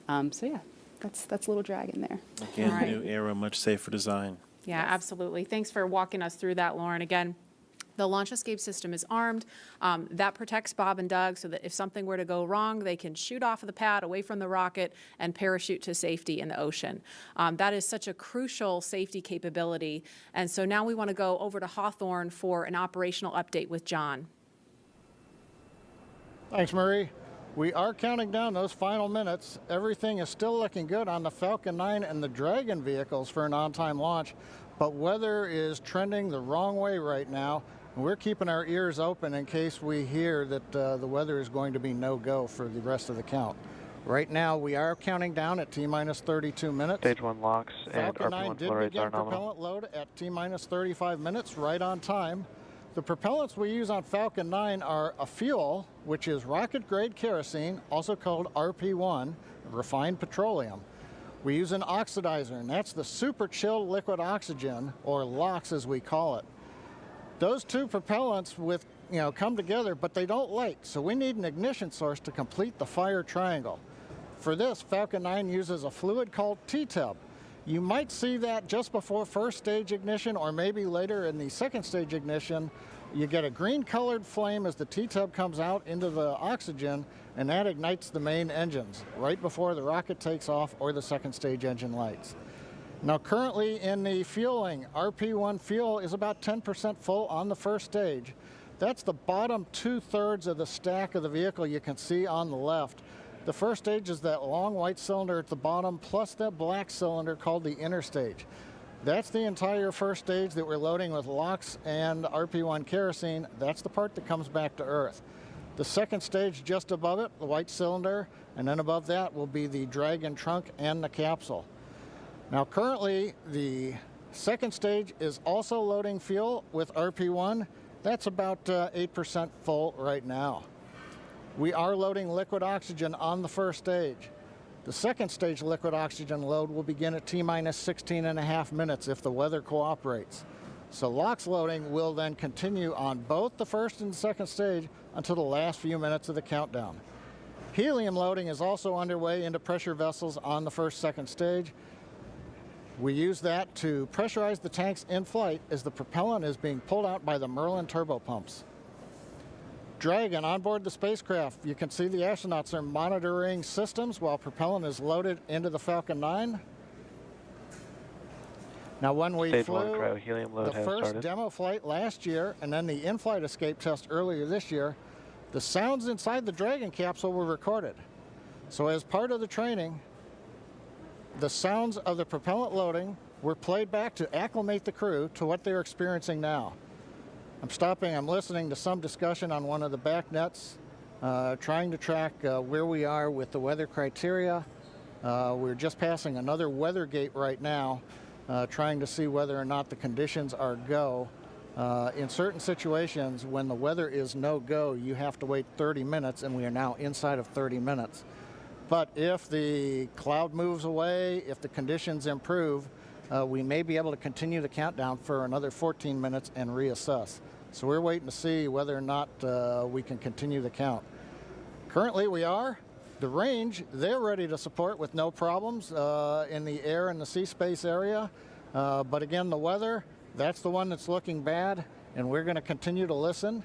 Mm-hmm. So yeah. that's Little Dragon there. Again, All right. new era, much safer design. Yeah, absolutely. Thanks for walking us through that, Lauren. Again, the launch escape system is armed. That protects Bob and Doug so that if something were to go wrong, they can shoot off of the pad away from the rocket and parachute to safety in the ocean. That is such a crucial safety capability. And so now we want to go over to Hawthorne for an operational update with John. Thanks, Marie. We are counting down those final minutes. Everything is still looking good on the Falcon 9 and the Dragon vehicles for an on-time launch, but weather is trending the wrong way right now. We're keeping our ears open in case we hear that the weather is going to be no-go for the rest of the count. Right now, we are counting down at T-minus 32 minutes. Stage 1 locks and Falcon 9 RP1 did flow rates begin are nominal. propellant load at T-minus 35 minutes, right on time. The propellants we use on Falcon 9 are a fuel, which is rocket-grade kerosene, also called RP1, refined petroleum. We use an oxidizer, and that's the super chilled liquid oxygen, or LOX as we call it. Those two propellants come together, but they don't light, so we need an ignition source to complete the fire triangle. For this, Falcon 9 uses a fluid called T-tub. You might see that just before first stage ignition, or maybe later in the second stage ignition. You get a green colored flame as the T-tub comes out into the oxygen, and that ignites the main engines right before the rocket takes off or the second stage engine lights. Now currently in the fueling, RP1 fuel is about 10% full on the first stage. That's the bottom 2/3 of the stack of the vehicle you can see on the left. The first stage is that long white cylinder at the bottom plus that black cylinder called the inner stage. That's the entire first stage that we're loading with LOX and RP1 kerosene. That's the part that comes back to Earth. The second stage just above it, the white cylinder, and then above that will be the Dragon trunk and the capsule. Now currently the second stage is also loading fuel with RP1. That's about 8% full right now. We are loading liquid oxygen on the first stage. The second stage liquid oxygen load will begin at T-minus 16.5 minutes if the weather cooperates. So LOX loading will then continue on both the first and second stage until the last few minutes of the countdown. Helium loading is also underway into pressure vessels on the second stage. We use that to pressurize the tanks in flight as the propellant is being pulled out by the Merlin turbopumps. Dragon on board the spacecraft. You can see the astronauts are monitoring systems while propellant is loaded into the Falcon 9. Now when we Stage flew 1 cryo-helium load the has first started. demo flight last year and then the in-flight escape test earlier this year, the sounds inside the Dragon capsule were recorded. So as part of the training, the sounds of the propellant loading were played back to acclimate the crew to what they're experiencing now. I'm listening to some discussion on one of the back nets, trying to track where we are with the weather criteria. We're just passing another weather gate right now, trying to see whether or not the conditions are go. In certain situations, when the weather is no go, you have to wait 30 minutes, and we are now inside of 30 minutes. But if the cloud moves away, if the conditions improve, we may be able to continue the countdown for another 14 minutes and reassess. So we're waiting to see whether or not we can continue the count. Currently we are. The range, they're ready to support with no problems in the air and the sea space area. But again, the weather, that's the one that's looking bad, and we're going to continue to listen.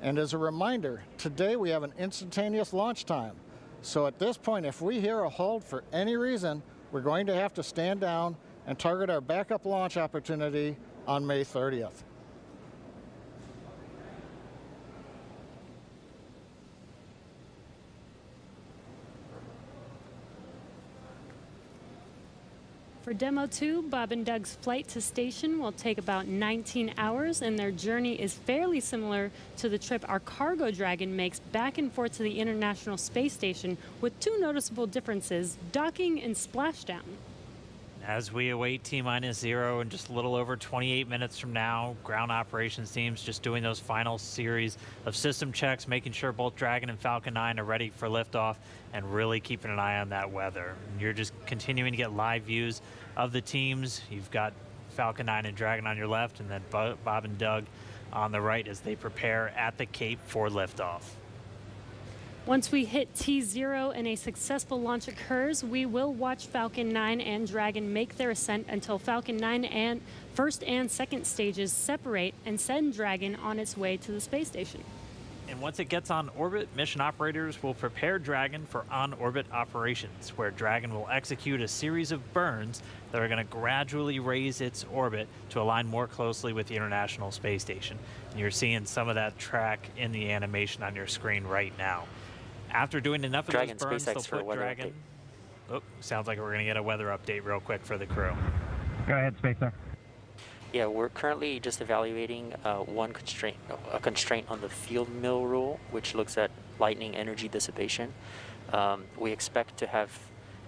And as a reminder, today we have an instantaneous launch time. So at this point, if we hear a hold for any reason, we're going to have to stand down and target our backup launch opportunity on May 30th. For Demo 2, Bob and Doug's flight to station will take about 19 hours, and their journey is fairly similar to the trip our cargo Dragon makes back and forth to the International Space Station, with two noticeable differences: docking and splashdown. As we await T-minus 0 in just a little over 28 minutes from now, ground operations teams just doing those final series of system checks, making sure both Dragon and Falcon 9 are ready for liftoff, and really keeping an eye on that weather. You're just continuing to get live views of the teams. You've got Falcon 9 and Dragon on your left, and then Bob and Doug on the right as they prepare at the Cape for liftoff. Once we hit T0 and a successful launch occurs, we will watch Falcon 9 and Dragon make their ascent until Falcon 9 and first and second stages separate and send Dragon on its way to the space station. And once it gets on orbit, mission operators will prepare Dragon for on-orbit operations, where Dragon will execute a series of burns that are going to gradually raise its orbit to align more closely with the International Space Station. And you're seeing some of that track in the animation on your screen right now. After doing enough of those burns, they'll put Dragon... Oh, sounds like we're going to get a weather update real quick for the crew. Go ahead, Spacer. Yeah, we're currently just evaluating one constraint, a constraint on the field mill rule, which looks at lightning energy dissipation. We expect to have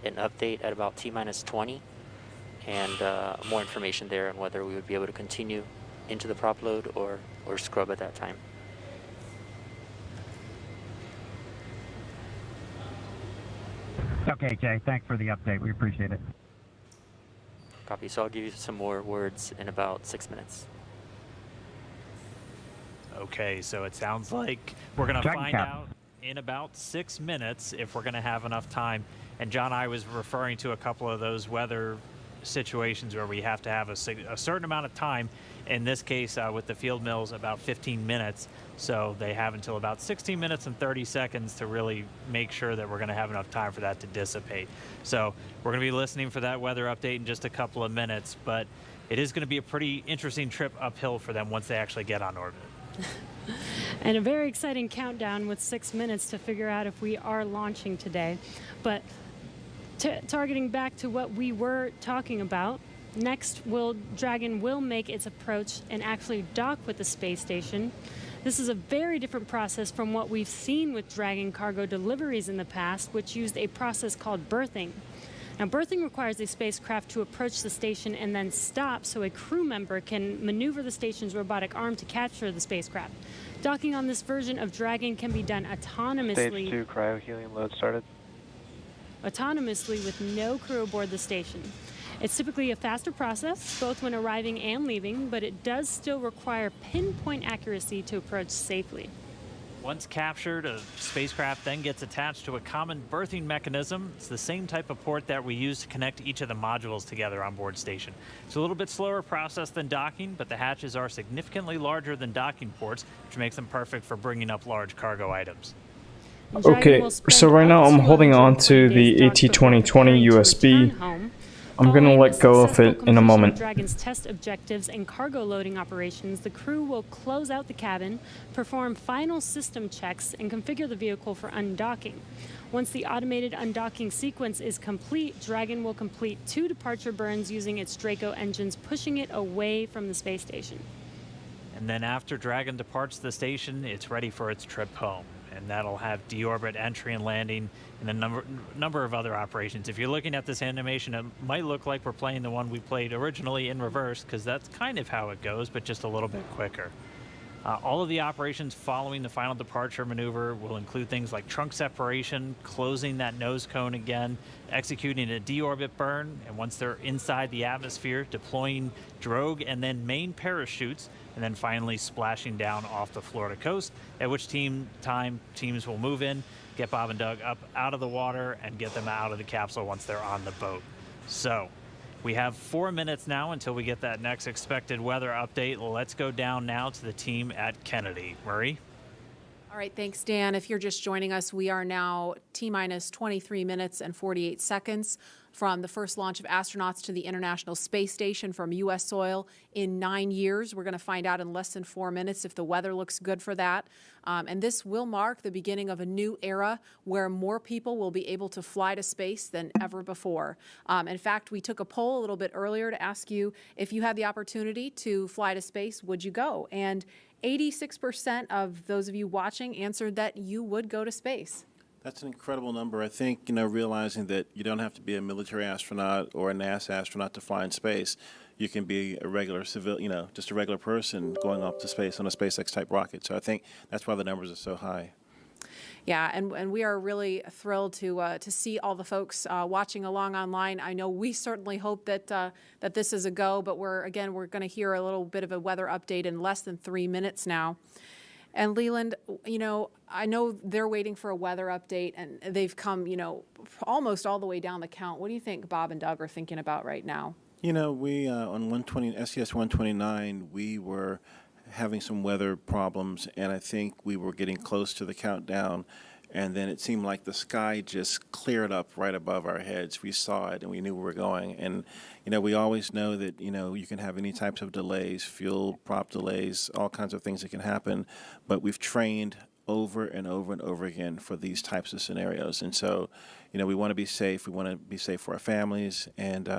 an update at about T-minus 20, and more information there on whether we would be able to continue into the prop load or scrub at that time. Okay, Jay, thanks for the update. We appreciate it. Copy. So I'll give you some more words in about 6 minutes. Okay, so it sounds like we're going to find out in about 6 minutes if we're going to have enough time. And John, I was referring to a couple of those weather situations where we have to have a certain amount of time. In this case, with the field mills, about 15 minutes. So they have until about 16 minutes and 30 seconds to really make sure that we're going to have enough time for that to dissipate. So we're going to be listening for that weather update in just a couple of minutes, but it is going to be a pretty interesting trip uphill for them once they actually get on orbit. And a very exciting countdown with 6 minutes to figure out if we are launching today. But targeting back to what we were talking about, next, Dragon will make its approach and actually dock with the space station. This is a very different process from what we've seen with Dragon cargo deliveries in the past, which used a process called berthing. Now, berthing requires a spacecraft to approach the station and then stop so a crew member can maneuver the station's robotic arm to capture the spacecraft. Docking on this version of Dragon can be done autonomously. Stage 2 cryo-helium load started. Autonomously with no crew aboard the station. It's typically a faster process, both when arriving and leaving, but it does still require pinpoint accuracy to approach safely. Once captured, a spacecraft then gets attached to a common berthing mechanism. It's the same type of port that we use to connect each of the modules together on board station. It's a little bit slower process than docking, but the hatches are significantly larger than docking ports, which makes them perfect for bringing up large cargo items. Okay, so right now I'm holding on to the AT2020 USB. I'm going to let go of it in a moment. Dragon's test objectives and cargo loading operations, the crew will close out the cabin, perform final system checks, and configure the vehicle for undocking. Once the automated undocking sequence is complete, Dragon will complete 2 departure burns using its Draco engines, pushing it away from the space station. And then after Dragon departs the station, it's ready for its trip home. And that'll have deorbit entry and landing and a number of other operations. If you're looking at this animation, it might look like we're playing the one we played originally in reverse, because that's kind of how it goes, but just a little bit quicker. All of the operations following the final departure maneuver will include things like trunk separation, closing that nose cone again, executing a deorbit burn, and once they're inside the atmosphere, deploying drogue and then main parachutes, and then finally splashing down off the Florida coast, at which teams will move in, get Bob and Doug up out of the water, and get them out of the capsule once they're on the boat. So we have 4 minutes now until we get that next expected weather update. Let's go down now to the team at Kennedy. Murray? All right, thanks, Dan. If you're just joining us, we are now T-minus 23 minutes and 48 seconds from the first launch of astronauts to the International Space Station from U.S. soil in 9 years. We're going to find out in less than 4 minutes if the weather looks good for that. And this will mark the beginning of a new era where more people will be able to fly to space than ever before. In fact, we took a poll a little bit earlier to ask you if you had the opportunity to fly to space, would you go? And 86% of those of you watching answered that you would go to space. That's an incredible number. I think, realizing that you don't have to be a military astronaut or a NASA astronaut to fly in space. You can be a regular civil, just a regular person going up to space on a SpaceX type rocket. So I think that's why the numbers are so high. Yeah, and we are really thrilled to see all the folks watching along online. I know we certainly hope that that this is a go, but we're going to hear a little bit of a weather update in less than 3 minutes now. And Leland, you know, I know they're waiting for a weather update, and they've come, you know, almost all the way down the count. What do you think Bob and Doug are thinking about right now? You know, we on SES 129, we were having some weather problems, and I think we were getting close to the countdown. And then it seemed like the sky just cleared up right above our heads. We saw it and we knew where we were going. And, you know, we always know that, you know, you can have any types of delays, fuel, prop delays, all kinds of things that can happen. But we've trained over and over and over again for these types of scenarios. And so, you know, we want to be safe. We want to be safe for our families. And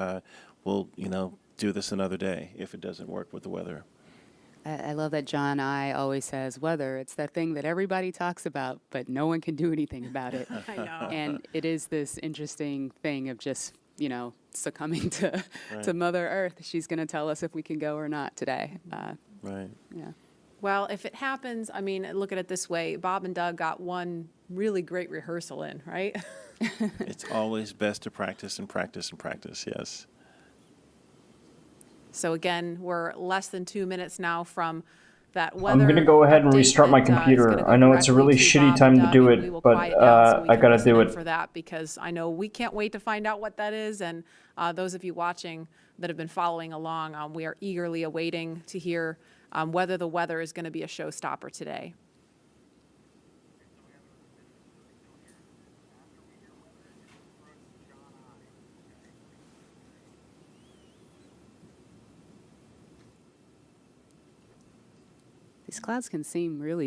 we'll, you know, do this another day if it doesn't work with the weather. I love that John I always says weather. It's that thing that everybody talks about, but no one can do anything about it. I know. And it is this interesting thing of just, you know, succumbing to Right. to Mother Earth. She's going to tell us if we can go or not today. Right. Yeah. Well, if it happens, I mean, look at it this way. Bob and Doug got one really great rehearsal in, right? It's always best to practice and practice and practice, yes. So again, we're less than 2 minutes now from that weather. I'm going to go ahead and update restart my that, is gonna computer. go I know it's a directly really to shitty Bob time and to Doug, do and we it, will but quiet down so we I can got to listen do in it. for that, because I know we can't wait to find out what that is. And those of you watching that have been following along, we are eagerly awaiting to hear whether the weather is going to be a showstopper today. These clouds can seem really